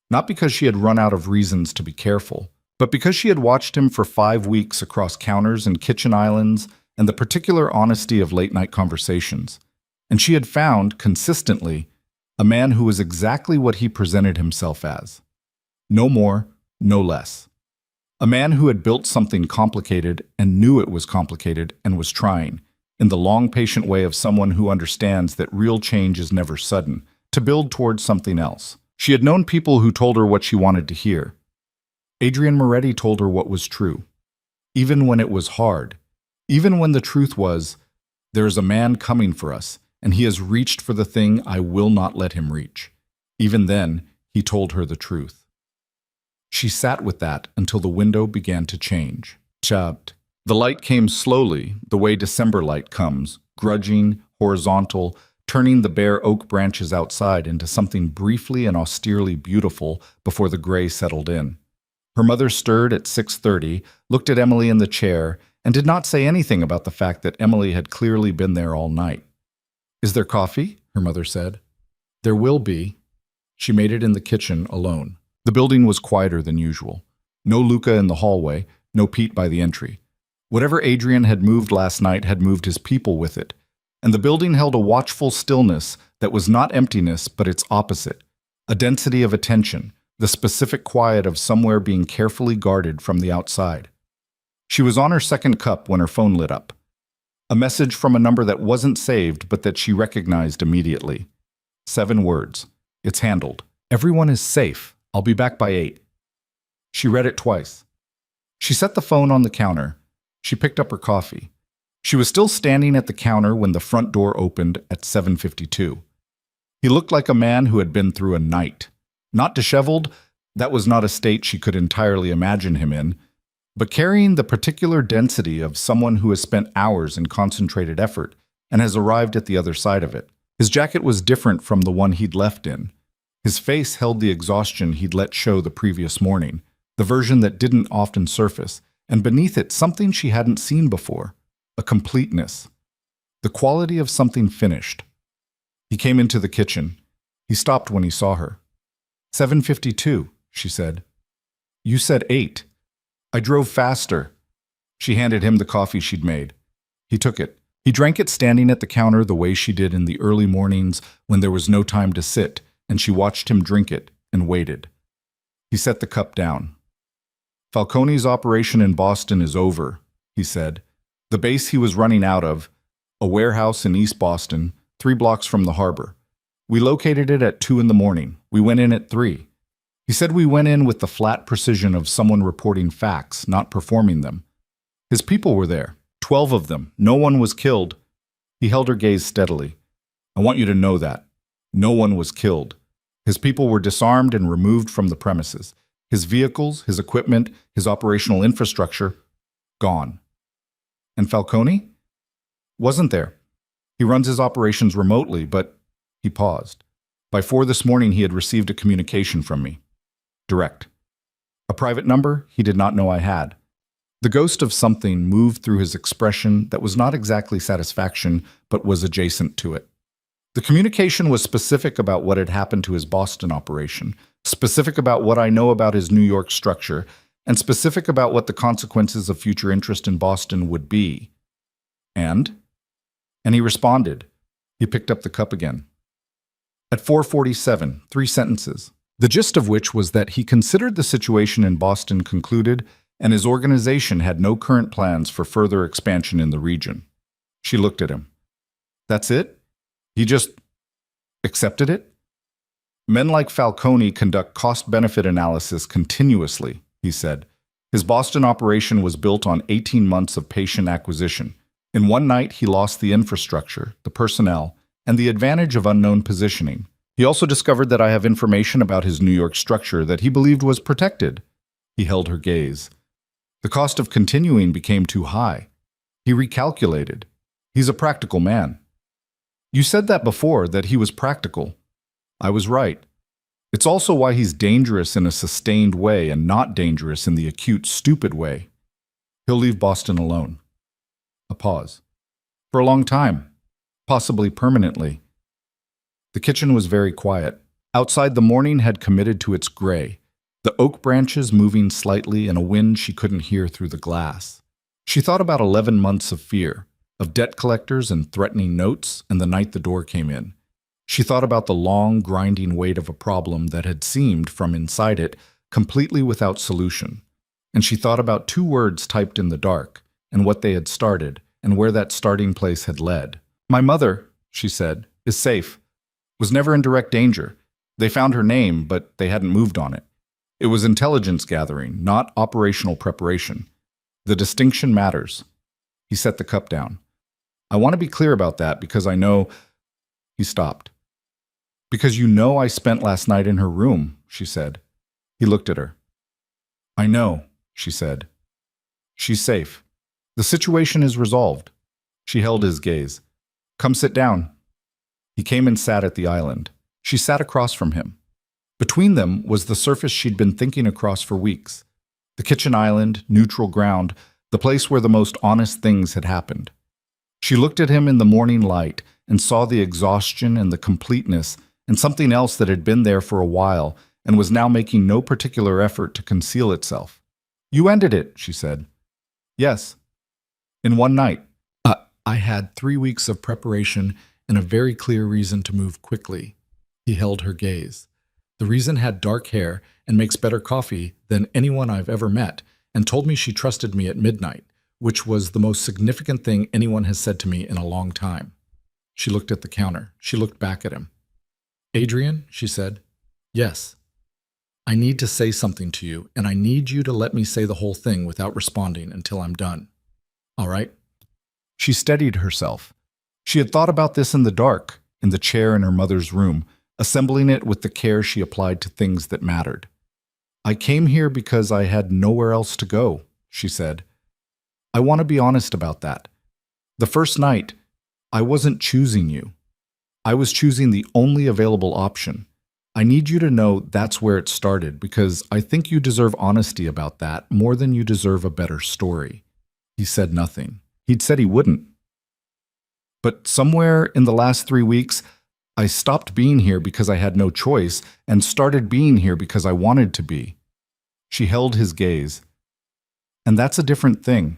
Not because she had run out of reasons to be careful, but because she had watched him for 5 weeks across counters and kitchen islands and the particular honesty of late-night conversations. And she had found, consistently, a man who was exactly what he presented himself as. No more, no less. A man who had built something complicated and knew it was complicated and was trying, in the long, patient way of someone who understands that real change is never sudden, to build towards something else. She had known people who told her what she wanted to hear. Adrian Moretti told her what was true. Even when it was hard, even when the truth was, there is a man coming for us, and he has reached for the thing I will not let him reach. Even then, he told her the truth. She sat with that until the window began to change. Chopped. The light came slowly, the way December light comes, grudging, horizontal, turning the bare oak branches outside into something briefly and austerely beautiful before the gray settled in. Her mother stirred at 6:30, looked at Emily in the chair, and did not say anything about the fact that Emily had clearly been there all night. "Is there coffee?" her mother said. "There will be." She made it in the kitchen alone. The building was quieter than usual. No Luca in the hallway, no Pete by the entry. Whatever Adrian had moved last night had moved his people with it, and the building held a watchful stillness that was not emptiness but its opposite, a density of attention, the specific quiet of somewhere being carefully guarded from the outside. She was on her second cup when her phone lit up. A message from a number that wasn't saved but that she recognized immediately. 7 words. It's handled. "Everyone is safe. I'll be back by 8. She read it twice. She set the phone on the counter. She picked up her coffee. She was still standing at the counter when the front door opened at 7:52. He looked like a man who had been through a night. Not disheveled, that was not a state she could entirely imagine him in, but carrying the particular density of someone who has spent hours in concentrated effort and has arrived at the other side of it. His jacket was different from the one he'd left in. His face held the exhaustion he'd let show the previous morning, the version that didn't often surface, and beneath it something she hadn't seen before, a completeness, the quality of something finished. He came into the kitchen. He stopped when he saw her. 7:52, she said. "You said 8. I drove faster." She handed him the coffee she'd made. He took it. He drank it standing at the counter the way she did in the early mornings when there was no time to sit, and she watched him drink it and waited. He set the cup down. Falcone's operation in Boston is over, he said. The base he was running out of, a warehouse in East Boston, 3 blocks from the harbor. We located it at 2 in the morning. We went in at 3. He said we went in with the flat precision of someone reporting facts, not performing them. His people were there, 12 of them. No one was killed. He held her gaze steadily. I want you to know that. No one was killed. His people were disarmed and removed from the premises. His vehicles, his equipment, his operational infrastructure, gone. And Falcone? Wasn't there. He runs his operations remotely, but he paused. By 4 this morning, he had received a communication from me. Direct. A private number he did not know I had. The ghost of something moved through his expression that was not exactly satisfaction, but was adjacent to it. The communication was specific about what had happened to his Boston operation, specific about what I know about his New York structure, and specific about what the consequences of future interest in Boston would be. And he responded. He picked up the cup again. At 4:47, 3 sentences, the gist of which was that he considered the situation in Boston concluded and his organization had no current plans for further expansion in the region. She looked at him. That's it? He just accepted it? Men like Falcone conduct cost-benefit analysis continuously, he said. His Boston operation was built on 18 months of patient acquisition. In one night, he lost the infrastructure, the personnel, and the advantage of unknown positioning. He also discovered that I have information about his New York structure that he believed was protected. He held her gaze. The cost of continuing became too high. He recalculated. He's a practical man. You said that before, that he was practical. I was right. It's also why he's dangerous in a sustained way and not dangerous in the acute, stupid way. He'll leave Boston alone. A pause. For a long time. Possibly permanently. The kitchen was very quiet. Outside, the morning had committed to its gray, the oak branches moving slightly in a wind she couldn't hear through the glass. She thought about 11 months of fear, of debt collectors and threatening notes, and the night the door came in. She thought about the long, grinding weight of a problem that had seemed, from inside it, completely without solution. And she thought about 2 words typed in the dark, and what they had started, and where that starting place had led. My mother, she said, is safe. Was never in direct danger. They found her name, but they hadn't moved on it. It was intelligence gathering, not operational preparation. The distinction matters. He set the cup down. I want to be clear about that because I know... He stopped. Because you know I spent last night in her room, she said. He looked at her. I know, she said. She's safe. The situation is resolved. She held his gaze. Come sit down. He came and sat at the island. She sat across from him. Between them was the surface she'd been thinking across for weeks. The kitchen island, neutral ground, the place where the most honest things had happened. She looked at him in the morning light and saw the exhaustion and the completeness and something else that had been there for a while and was now making no particular effort to conceal itself. You ended it, she said. Yes. In one night. I had 3 weeks of preparation and a very clear reason to move quickly. He held her gaze. The reason had dark hair and makes better coffee than anyone I've ever met, and told me she trusted me at midnight, which was the most significant thing anyone has said to me in a long time. She looked at the counter. She looked back at him. Adrian, she said. Yes. I need to say something to you, and I need you to let me say the whole thing without responding until I'm done. All right? She steadied herself. She had thought about this in the dark, in the chair in her mother's room, assembling it with the care she applied to things that mattered. I came here because I had nowhere else to go, she said. I want to be honest about that. The first night, I wasn't choosing you. I was choosing the only available option. I need you to know that's where it started because I think you deserve honesty about that more than you deserve a better story. He said nothing. He'd said he wouldn't. But somewhere in the last 3 weeks, I stopped being here because I had no choice and started being here because I wanted to be. She held his gaze. And that's a different thing.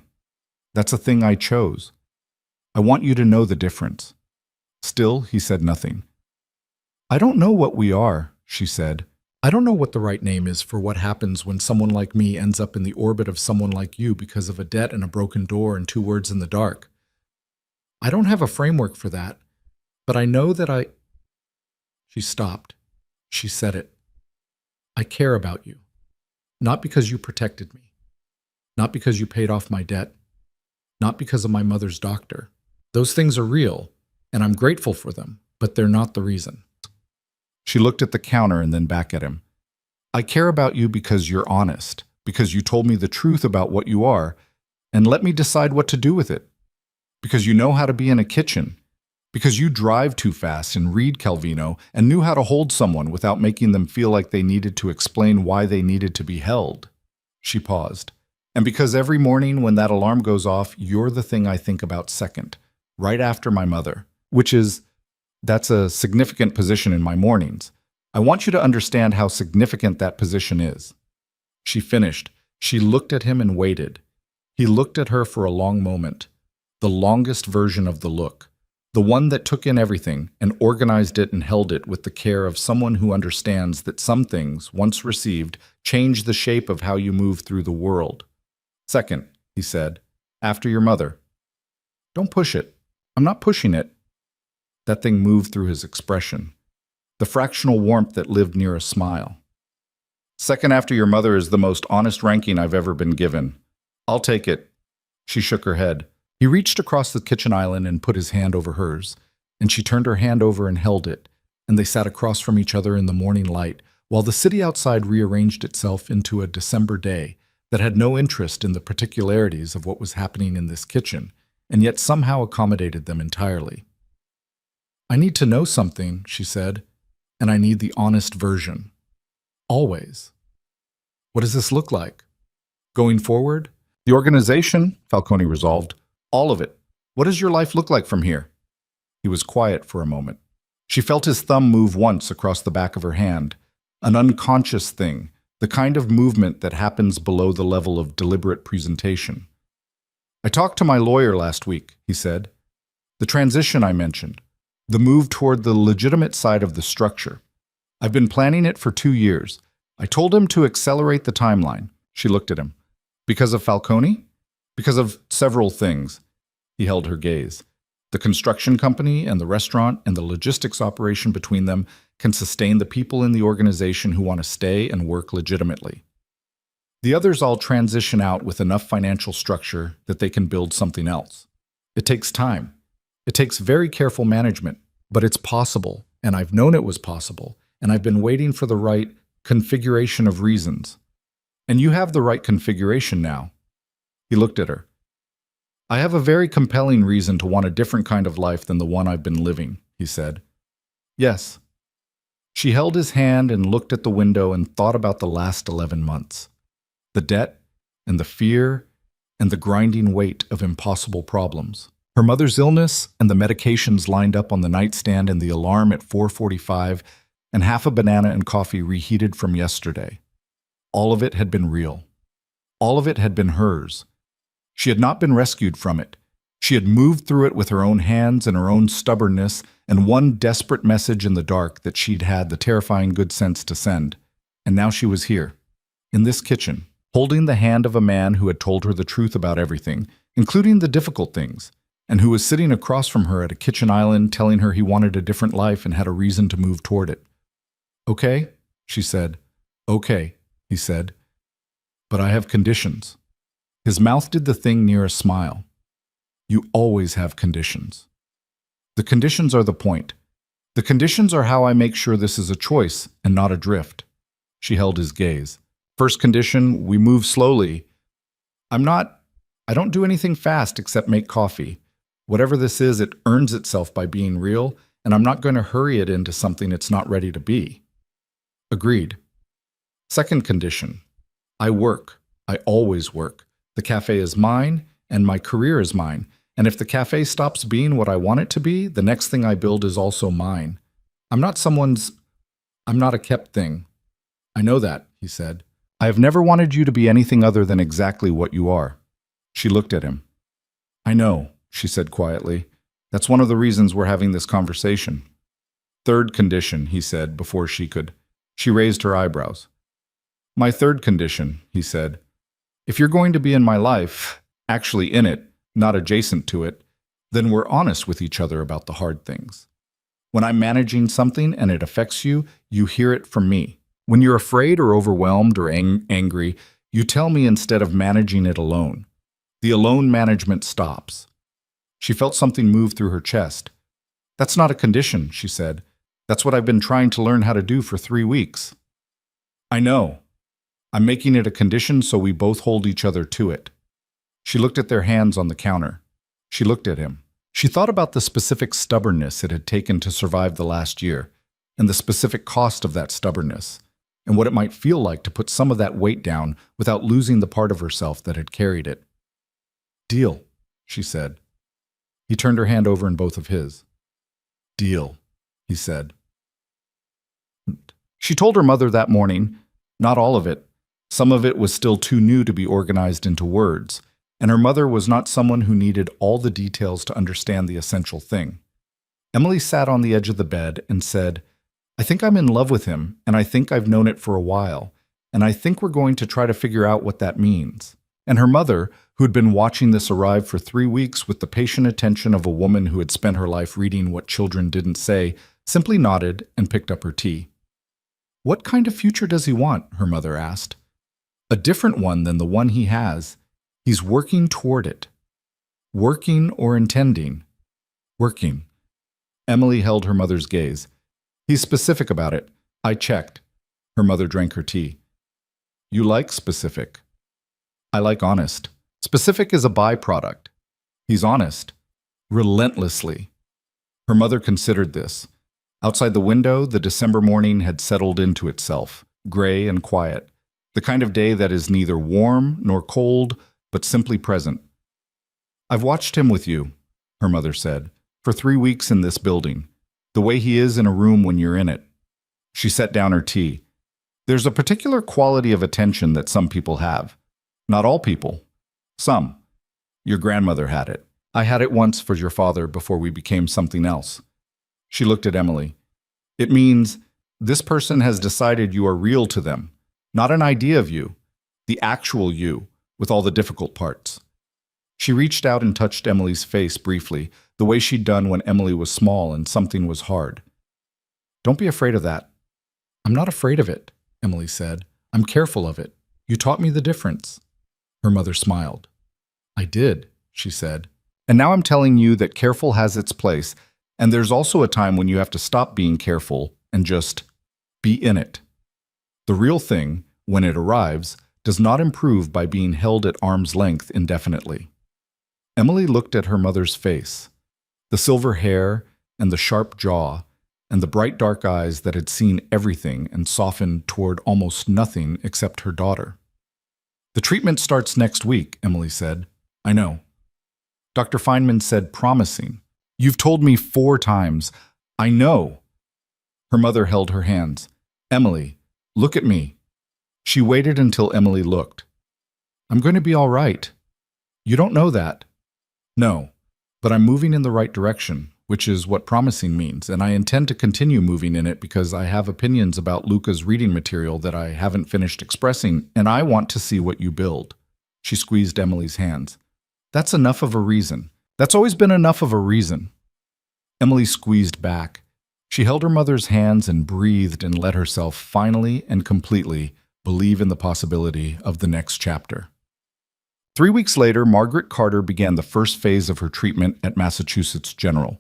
That's a thing I chose. I want you to know the difference. Still, he said nothing. I don't know what we are, she said. I don't know what the right name is for what happens when someone like me ends up in the orbit of someone like you because of a debt and a broken door and 2 words in the dark. I don't have a framework for that, but I know that I... She stopped. She said it. I care about you. Not because you protected me. Not because you paid off my debt. Not because of my mother's doctor. Those things are real, and I'm grateful for them, but they're not the reason. She looked at the counter and then back at him. I care about you because you're honest, because you told me the truth about what you are, and let me decide what to do with it. Because you know how to be in a kitchen. Because you drive too fast and read Calvino and knew how to hold someone without making them feel like they needed to explain why they needed to be held. She paused. And because every morning when that alarm goes off, you're the thing I think about second, right after my mother, that's a significant position in my mornings. I want you to understand how significant that position is. She finished. She looked at him and waited. He looked at her for a long moment, the longest version of the look, the one that took in everything and organized it and held it with the care of someone who understands that some things, once received, change the shape of how you move through the world. Second, he said, after your mother. Don't push it. I'm not pushing it. That thing moved through his expression, the fractional warmth that lived near a smile. Second after your mother is the most honest ranking I've ever been given. I'll take it. She shook her head. He reached across the kitchen island and put his hand over hers, and she turned her hand over and held it, and they sat across from each other in the morning light, while the city outside rearranged itself into a December day that had no interest in the particularities of what was happening in this kitchen, and yet somehow accommodated them entirely. I need to know something, she said, and I need the honest version. Always. What does this look like? Going forward? The organization, Falcone resolved. All of it. What does your life look like from here? He was quiet for a moment. She felt his thumb move once across the back of her hand, an unconscious thing, the kind of movement that happens below the level of deliberate presentation. I talked to my lawyer last week, he said. The transition I mentioned, the move toward the legitimate side of the structure. I've been planning it for 2 years. I told him to accelerate the timeline. She looked at him. Because of Falcone? Because of several things. He held her gaze. The construction company and the restaurant and the logistics operation between them can sustain the people in the organization who want to stay and work legitimately. The others all transition out with enough financial structure that they can build something else. It takes time. It takes very careful management, but it's possible, and I've known it was possible, and I've been waiting for the right configuration of reasons. And you have the right configuration now. He looked at her. I have a very compelling reason to want a different kind of life than the one I've been living, he said. Yes. She held his hand and looked at the window and thought about the last 11 months. The debt and the fear and the grinding weight of impossible problems. Her mother's illness and the medications lined up on the nightstand and the alarm at 4:45 and half a banana and coffee reheated from yesterday. All of it had been real. All of it had been hers. She had not been rescued from it. She had moved through it with her own hands and her own stubbornness and one desperate message in the dark that she'd had the terrifying good sense to send. And now she was here, in this kitchen, holding the hand of a man who had told her the truth about everything, including the difficult things, and who was sitting across from her at a kitchen island telling her he wanted a different life and had a reason to move toward it. Okay, she said. Okay, he said. But I have conditions. His mouth did the thing near a smile. You always have conditions. The conditions are the point. The conditions are how I make sure this is a choice and not a drift. She held his gaze. First condition, we move slowly. I don't do anything fast except make coffee. Whatever this is, it earns itself by being real, and I'm not going to hurry it into something it's not ready to be. Agreed. Second condition, I work. I always work. The cafe is mine, and my career is mine. And if the cafe stops being what I want it to be, the next thing I build is also mine. I'm not a kept thing. I know that, he said. I have never wanted you to be anything other than exactly what you are. She looked at him. I know, she said quietly. That's one of the reasons we're having this conversation. Third condition, he said before she could. She raised her eyebrows. My third condition, he said. If you're going to be in my life, actually in it, not adjacent to it, then we're honest with each other about the hard things. When I'm managing something and it affects you, you hear it from me. When you're afraid or overwhelmed or angry, you tell me instead of managing it alone. The alone management stops. She felt something move through her chest. That's not a condition, she said. That's what I've been trying to learn how to do for 3 weeks. I know. I'm making it a condition so we both hold each other to it. She looked at their hands on the counter. She looked at him. She thought about the specific stubbornness it had taken to survive the last year, and the specific cost of that stubbornness, and what it might feel like to put some of that weight down without losing the part of herself that had carried it. Deal, she said. He turned her hand over in both of his. Deal, he said. She told her mother that morning, not all of it. Some of it was still too new to be organized into words, and her mother was not someone who needed all the details to understand the essential thing. Emily sat on the edge of the bed and said, I think I'm in love with him, and I think I've known it for a while, and I think we're going to try to figure out what that means. And her mother, who had been watching this arrive for 3 weeks with the patient attention of a woman who had spent her life reading what children didn't say, simply nodded and picked up her tea. What kind of future does he want? Her mother asked. A different one than the one he has. He's working toward it. Working or intending? Working. Emily held her mother's gaze. He's specific about it. I checked. Her mother drank her tea. You like specific. I like honest. Specific is a byproduct. He's honest. Relentlessly. Her mother considered this. Outside the window, the December morning had settled into itself, gray and quiet. The kind of day that is neither warm nor cold, but simply present. I've watched him with you, her mother said, for 3 weeks in this building, the way he is in a room when you're in it. She set down her tea. There's a particular quality of attention that some people have. Not all people. Some. Your grandmother had it. I had it once for your father before we became something else. She looked at Emily. It means this person has decided you are real to them. Not an idea of you, the actual you, with all the difficult parts. She reached out and touched Emily's face briefly, the way she'd done when Emily was small and something was hard. Don't be afraid of that. I'm not afraid of it, Emily said. I'm careful of it. You taught me the difference. Her mother smiled. I did, she said. And now I'm telling you that careful has its place, and there's also a time when you have to stop being careful and just be in it. The real thing, when it arrives, does not improve by being held at arm's length indefinitely. Emily looked at her mother's face, the silver hair and the sharp jaw and the bright dark eyes that had seen everything and softened toward almost nothing except her daughter. The treatment starts next week, Emily said. I know. Dr. Feynman said promising. You've told me 4 times. I know. Her mother held her hands. Emily, look at me. She waited until Emily looked. I'm going to be all right. You don't know that. No, but I'm moving in the right direction, which is what promising means, and I intend to continue moving in it because I have opinions about Luca's reading material that I haven't finished expressing, and I want to see what you build. She squeezed Emily's hands. That's enough of a reason. That's always been enough of a reason. Emily squeezed back. She held her mother's hands and breathed and let herself finally and completely believe in the possibility of the next chapter. 3 weeks later, Margaret Carter began the first phase of her treatment at Massachusetts General.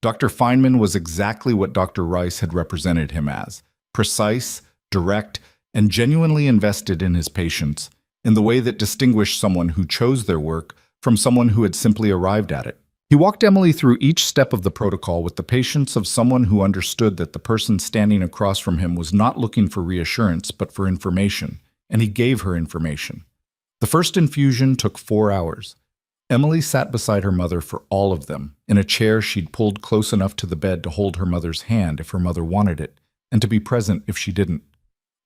Dr. Feynman was exactly what Dr. Rice had represented him as, precise, direct, and genuinely invested in his patients, in the way that distinguished someone who chose their work from someone who had simply arrived at it. He walked Emily through each step of the protocol with the patience of someone who understood that the person standing across from him was not looking for reassurance but for information, and he gave her information. The first infusion took 4 hours. Emily sat beside her mother for all of them, in a chair she'd pulled close enough to the bed to hold her mother's hand if her mother wanted it, and to be present if she didn't.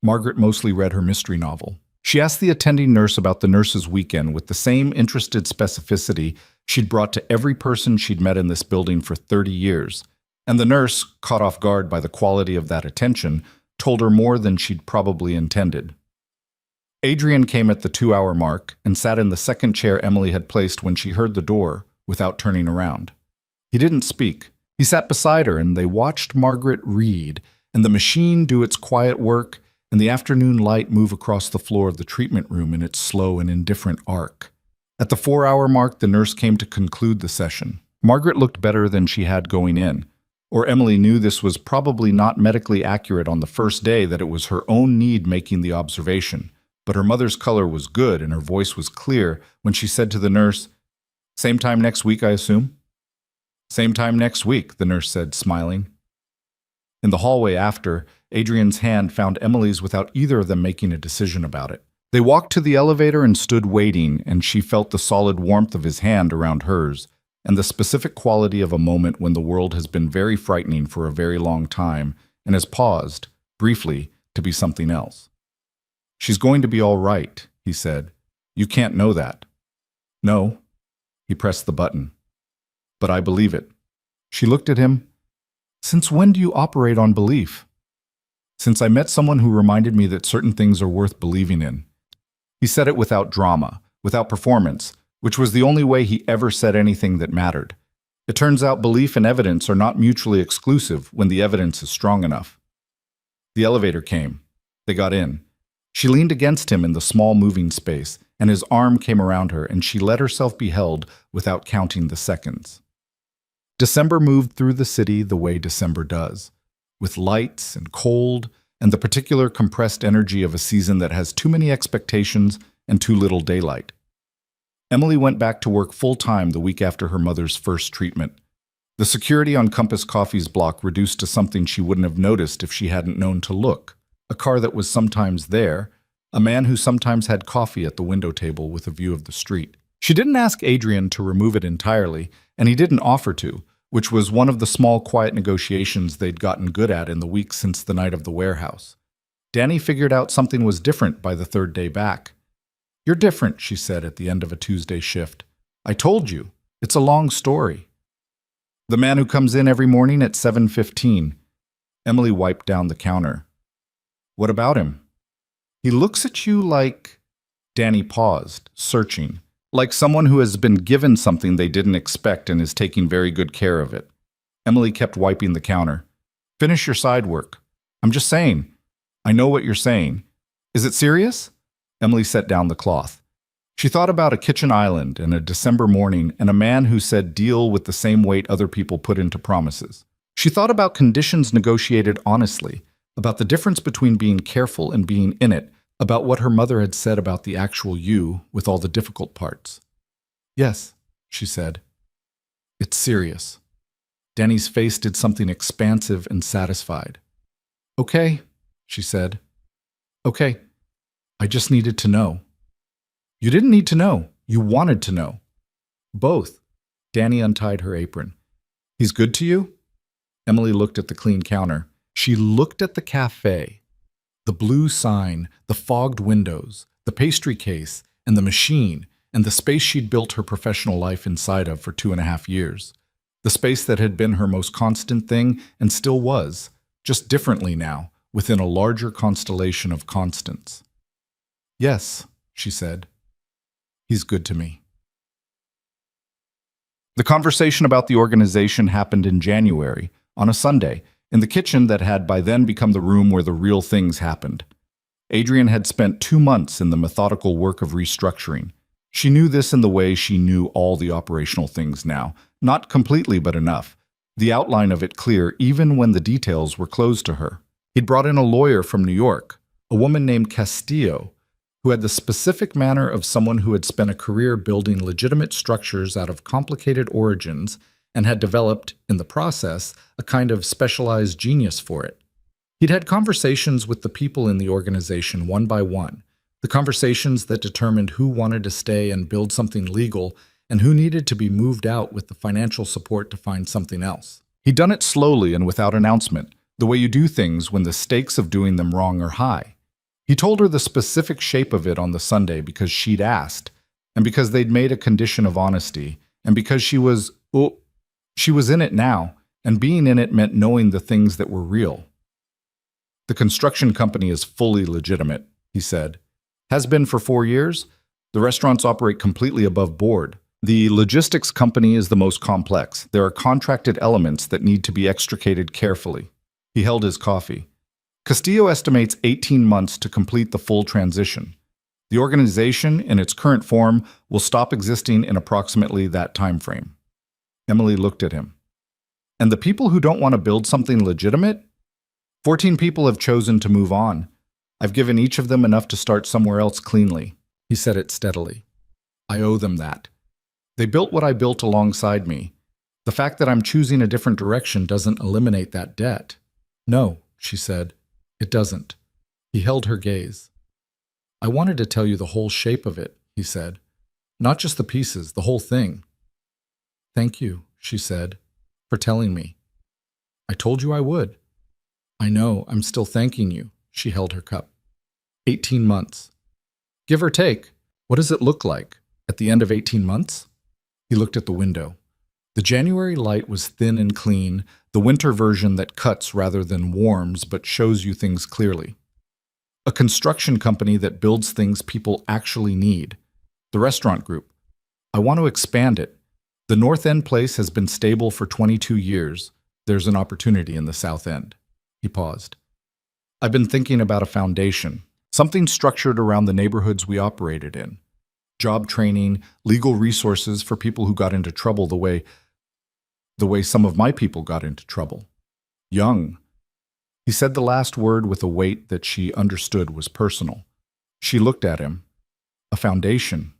Margaret mostly read her mystery novel. She asked the attending nurse about the nurse's weekend with the same interested specificity she'd brought to every person she'd met in this building for 30 years, and the nurse, caught off guard by the quality of that attention, told her more than she'd probably intended. Adrian came at the 2-hour mark and sat in the second chair Emily had placed when she heard the door, without turning around. He didn't speak. He sat beside her and they watched Margaret read, and the machine do its quiet work, and the afternoon light move across the floor of the treatment room in its slow and indifferent arc. At the 4-hour mark, the nurse came to conclude the session. Margaret looked better than she had going in, or Emily knew this was probably not medically accurate on the first day, that it was her own need making the observation. But her mother's color was good and her voice was clear when she said to the nurse, "Same time next week, I assume?" "Same time next week," the nurse said, smiling. In the hallway after, Adrian's hand found Emily's without either of them making a decision about it. They walked to the elevator and stood waiting, and she felt the solid warmth of his hand around hers, and the specific quality of a moment when the world has been very frightening for a very long time and has paused, briefly, to be something else. "She's going to be all right," he said. "You can't know that." "No." He pressed the button. "But I believe it." She looked at him. "Since when do you operate on belief?" "Since I met someone who reminded me that certain things are worth believing in." He said it without drama, without performance, which was the only way he ever said anything that mattered. It turns out belief and evidence are not mutually exclusive when the evidence is strong enough. The elevator came. They got in. She leaned against him in the small moving space, and his arm came around her, and she let herself be held without counting the seconds. December moved through the city the way December does, with lights and cold and the particular compressed energy of a season that has too many expectations and too little daylight. Emily went back to work full-time the week after her mother's first treatment. The security on Compass Coffee's block reduced to something she wouldn't have noticed if she hadn't known to look. A car that was sometimes there, a man who sometimes had coffee at the window table with a view of the street. She didn't ask Adrian to remove it entirely, and he didn't offer to, which was one of the small, quiet negotiations they'd gotten good at in the weeks since the night of the warehouse. Danny figured out something was different by the third day back. "You're different," she said at the end of a Tuesday shift. "I told you. It's a long story." "The man who comes in every morning at 7:15. Emily wiped down the counter. "What about him?" "He looks at you like—" Danny paused, searching. "Like someone who has been given something they didn't expect and is taking very good care of it." Emily kept wiping the counter. "Finish your side work." "I'm just saying." "I know what you're saying." "Is it serious?" Emily set down the cloth. She thought about a kitchen island and a December morning and a man who said deal with the same weight other people put into promises. She thought about conditions negotiated honestly, about the difference between being careful and being in it, about what her mother had said about the actual you with all the difficult parts. "Yes," she said. "It's serious." Danny's face did something expansive and satisfied. "Okay," she said. "Okay. I just needed to know." "You didn't need to know. You wanted to know." "Both." Danny untied her apron. "He's good to you?" Emily looked at the clean counter. She looked at the cafe. The blue sign, the fogged windows, the pastry case, and the machine, and the space she'd built her professional life inside of for 2.5 years. The space that had been her most constant thing and still was, just differently now, within a larger constellation of constants. "Yes," she said. "He's good to me." The conversation about the organization happened in January, on a Sunday, in the kitchen that had by then become the room where the real things happened. Adrian had spent 2 months in the methodical work of restructuring. She knew this in the way she knew all the operational things now, not completely but enough, the outline of it clear even when the details were closed to her. He'd brought in a lawyer from New York, a woman named Castillo, who had the specific manner of someone who had spent a career building legitimate structures out of complicated origins and had developed, in the process, a kind of specialized genius for it. He'd had conversations with the people in the organization one by one, the conversations that determined who wanted to stay and build something legal and who needed to be moved out with the financial support to find something else. He'd done it slowly and without announcement, the way you do things when the stakes of doing them wrong are high. He told her the specific shape of it on the Sunday because she'd asked, and because they'd made a condition of honesty, and because she was in it now, and being in it meant knowing the things that were real. The construction company is fully legitimate, he said. Has been for 4 years. The restaurants operate completely above board. The logistics company is the most complex. There are contracted elements that need to be extricated carefully. He held his coffee. Castillo estimates 18 months to complete the full transition. The organization, in its current form, will stop existing in approximately that time frame. Emily looked at him. And the people who don't want to build something legitimate? 14 people have chosen to move on. I've given each of them enough to start somewhere else cleanly. He said it steadily. I owe them that. They built what I built alongside me. The fact that I'm choosing a different direction doesn't eliminate that debt. No, she said. It doesn't. He held her gaze. I wanted to tell you the whole shape of it, he said. Not just the pieces, the whole thing. Thank you, she said, for telling me. I told you I would. I know, I'm still thanking you. She held her cup. 18 months. Give or take. What does it look like at the end of 18 months? He looked at the window. The January light was thin and clean, the winter version that cuts rather than warms but shows you things clearly. A construction company that builds things people actually need. The restaurant group. I want to expand it. The North End place has been stable for 22 years. There's an opportunity in the South End. He paused. I've been thinking about a foundation, something structured around the neighborhoods we operated in. Job training, legal resources for people who got into trouble the way some of my people got into trouble. Young. He said the last word with a weight that she understood was personal. She looked at him. A foundation.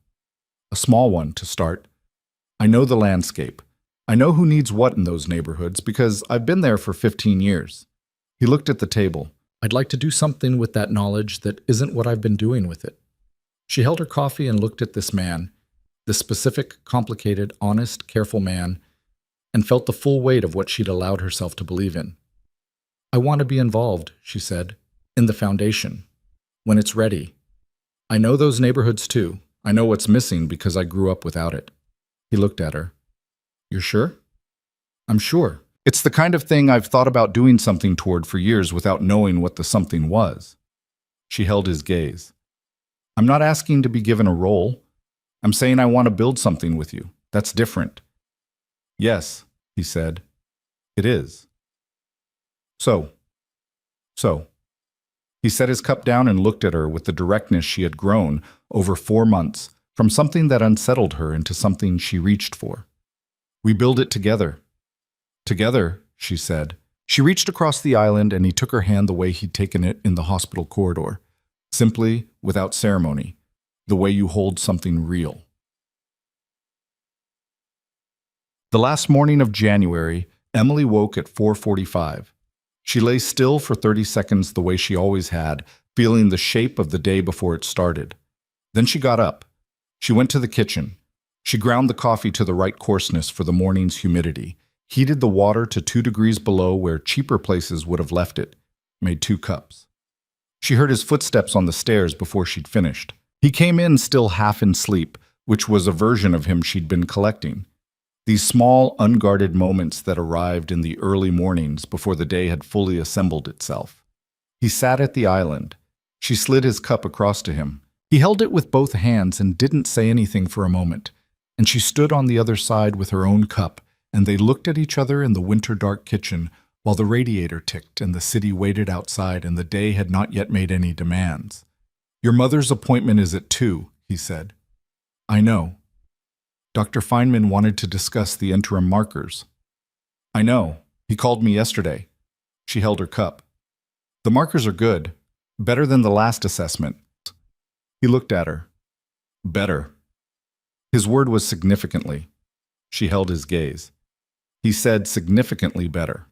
A small one to start. I know the landscape. I know who needs what in those neighborhoods because I've been there for 15 years. He looked at the table. I'd like to do something with that knowledge that isn't what I've been doing with it. She held her coffee and looked at this man, this specific, complicated, honest, careful man, and felt the full weight of what she'd allowed herself to believe in. I want to be involved, she said, in the foundation, when it's ready. I know those neighborhoods too. I know what's missing because I grew up without it. He looked at her. You're sure? I'm sure. It's the kind of thing I've thought about doing something toward for years without knowing what the something was. She held his gaze. I'm not asking to be given a role. I'm saying I want to build something with you. That's different. Yes, he said. It is. So. He set his cup down and looked at her with the directness she had grown over 4 months, from something that unsettled her into something she reached for. We build it together. Together, she said. She reached across the island and he took her hand the way he'd taken it in the hospital corridor. Simply, without ceremony, the way you hold something real. The last morning of January, Emily woke at 4:45. She lay still for 30 seconds the way she always had, feeling the shape of the day before it started. Then she got up. She went to the kitchen. She ground the coffee to the right coarseness for the morning's humidity, heated the water to 2 degrees below where cheaper places would have left it, made 2 cups. She heard his footsteps on the stairs before she'd finished. He came in still half in sleep, which was a version of him she'd been collecting. These small, unguarded moments that arrived in the early mornings before the day had fully assembled itself. He sat at the island. She slid his cup across to him. He held it with both hands and didn't say anything for a moment. And she stood on the other side with her own cup, and they looked at each other in the winter-dark kitchen while the radiator ticked and the city waited outside and the day had not yet made any demands. Your mother's appointment is at 2, he said. I know. Dr. Feynman wanted to discuss the interim markers. I know. He called me yesterday. She held her cup. The markers are good. Better than the last assessment. He looked at her. Better. His word was significantly. She held his gaze. He said significantly better.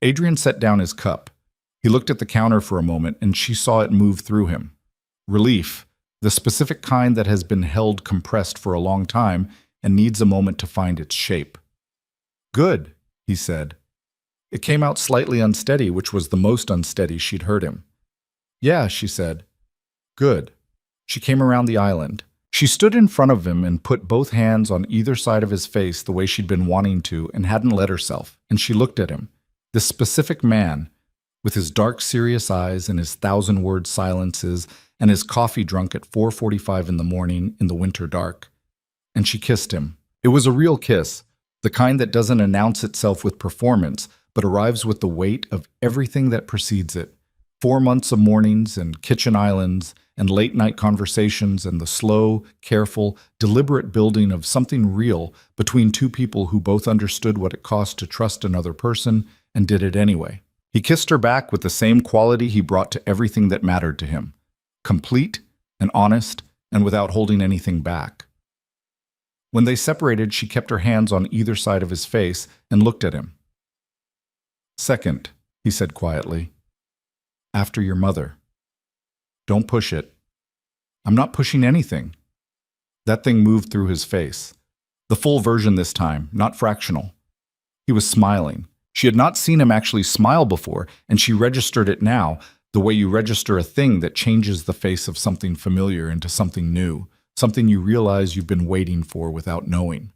Adrian set down his cup. He looked at the counter for a moment and she saw it move through him. Relief, the specific kind that has been held compressed for a long time and needs a moment to find its shape. Good, he said. It came out slightly unsteady, which was the most unsteady she'd heard him. Yeah, she said. Good. She came around the island. She stood in front of him and put both hands on either side of his face the way she'd been wanting to and hadn't let herself, and she looked at him. This specific man, with his dark, serious eyes and his thousand-word silences and his coffee drunk at 4:45 in the morning in the winter dark. And she kissed him. It was a real kiss, the kind that doesn't announce itself with performance, but arrives with the weight of everything that precedes it. 4 months of mornings and kitchen islands and late-night conversations and the slow, careful, deliberate building of something real between two people who both understood what it cost to trust another person and did it anyway. He kissed her back with the same quality he brought to everything that mattered to him, complete and honest and without holding anything back. When they separated, she kept her hands on either side of his face and looked at him. "Second," he said quietly, "after your mother. Don't push it." "I'm not pushing anything." That thing moved through his face. The full version this time, not fractional. He was smiling. She had not seen him actually smile before, and she registered it now, the way you register a thing that changes the face of something familiar into something new, something you realize you've been waiting for without knowing.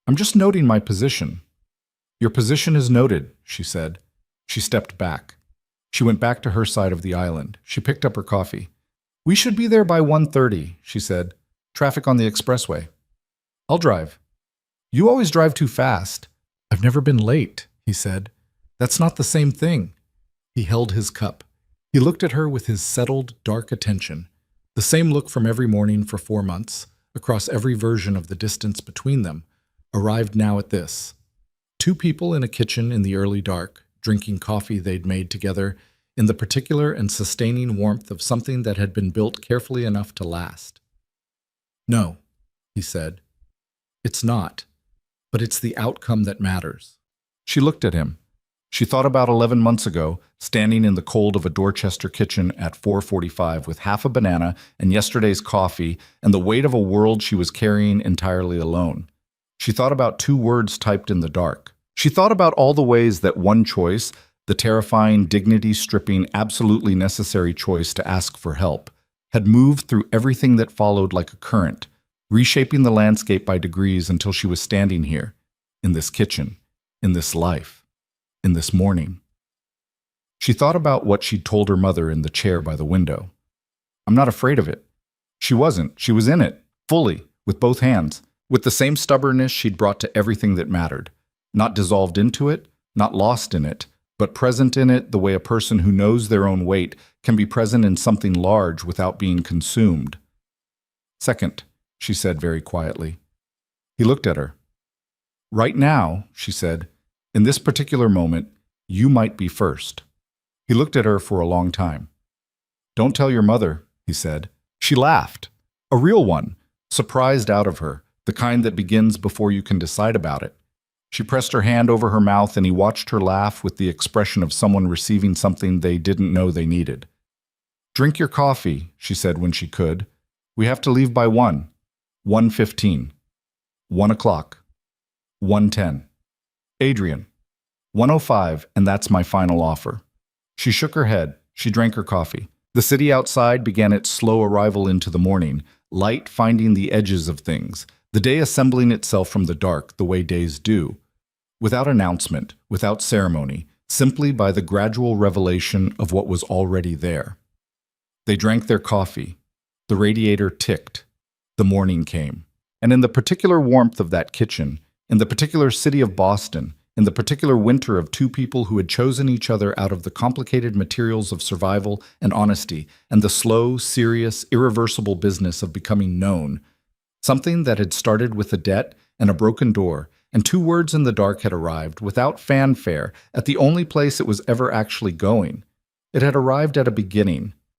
"I'm just noting my position." "Your position is noted," she said. She stepped back. She went back to her side of the island. She picked up her coffee. "We should be there by 1:30, she said. "Traffic on the expressway." "I'll drive." "You always drive too fast." "I've never been late," he said. "That's not the same thing." He held his cup. He looked at her with his settled, dark attention. The same look from every morning for 4 months, across every version of the distance between them, arrived now at this. Two people in a kitchen in the early dark, drinking coffee they'd made together, in the particular and sustaining warmth of something that had been built carefully enough to last. "No," he said. "It's not, but it's the outcome that matters." She looked at him. She thought about 11 months ago, standing in the cold of a Dorchester kitchen at 4:45 with half a banana and yesterday's coffee and the weight of a world she was carrying entirely alone. She thought about 2 words typed in the dark. She thought about all the ways that one choice, the terrifying, dignity-stripping, absolutely necessary choice to ask for help, had moved through everything that followed like a current, reshaping the landscape by degrees until she was standing here, in this kitchen, in this life. In this morning. She thought about what she'd told her mother in the chair by the window. "I'm not afraid of it." She wasn't. She was in it, fully, with both hands, with the same stubbornness she'd brought to everything that mattered. Not dissolved into it, not lost in it, but present in it the way a person who knows their own weight can be present in something large without being consumed. "Second," she said very quietly. He looked at her. "Right now," she said, "in this particular moment, you might be first." He looked at her for a long time. "Don't tell your mother," he said. She laughed. A real one, surprised out of her, the kind that begins before you can decide about it. She pressed her hand over her mouth and he watched her laugh with the expression of someone receiving something they didn't know they needed. "Drink your coffee," she said when she could. "We have to leave by 1:15, 1 o'clock, 1:10. Adrian, 1:05, and that's my final offer." She shook her head. She drank her coffee. The city outside began its slow arrival into the morning, light finding the edges of things, the day assembling itself from the dark the way days do, without announcement, without ceremony, simply by the gradual revelation of what was already there. They drank their coffee. The radiator ticked. The morning came. And in the particular warmth of that kitchen, in the particular city of Boston, in the particular winter of 2 people who had chosen each other out of the complicated materials of survival and honesty and the slow, serious, irreversible business of becoming known, something that had started with a debt and a broken door, and 2 words in the dark had arrived, without fanfare, at the only place it was ever actually going. It had arrived at a beginning,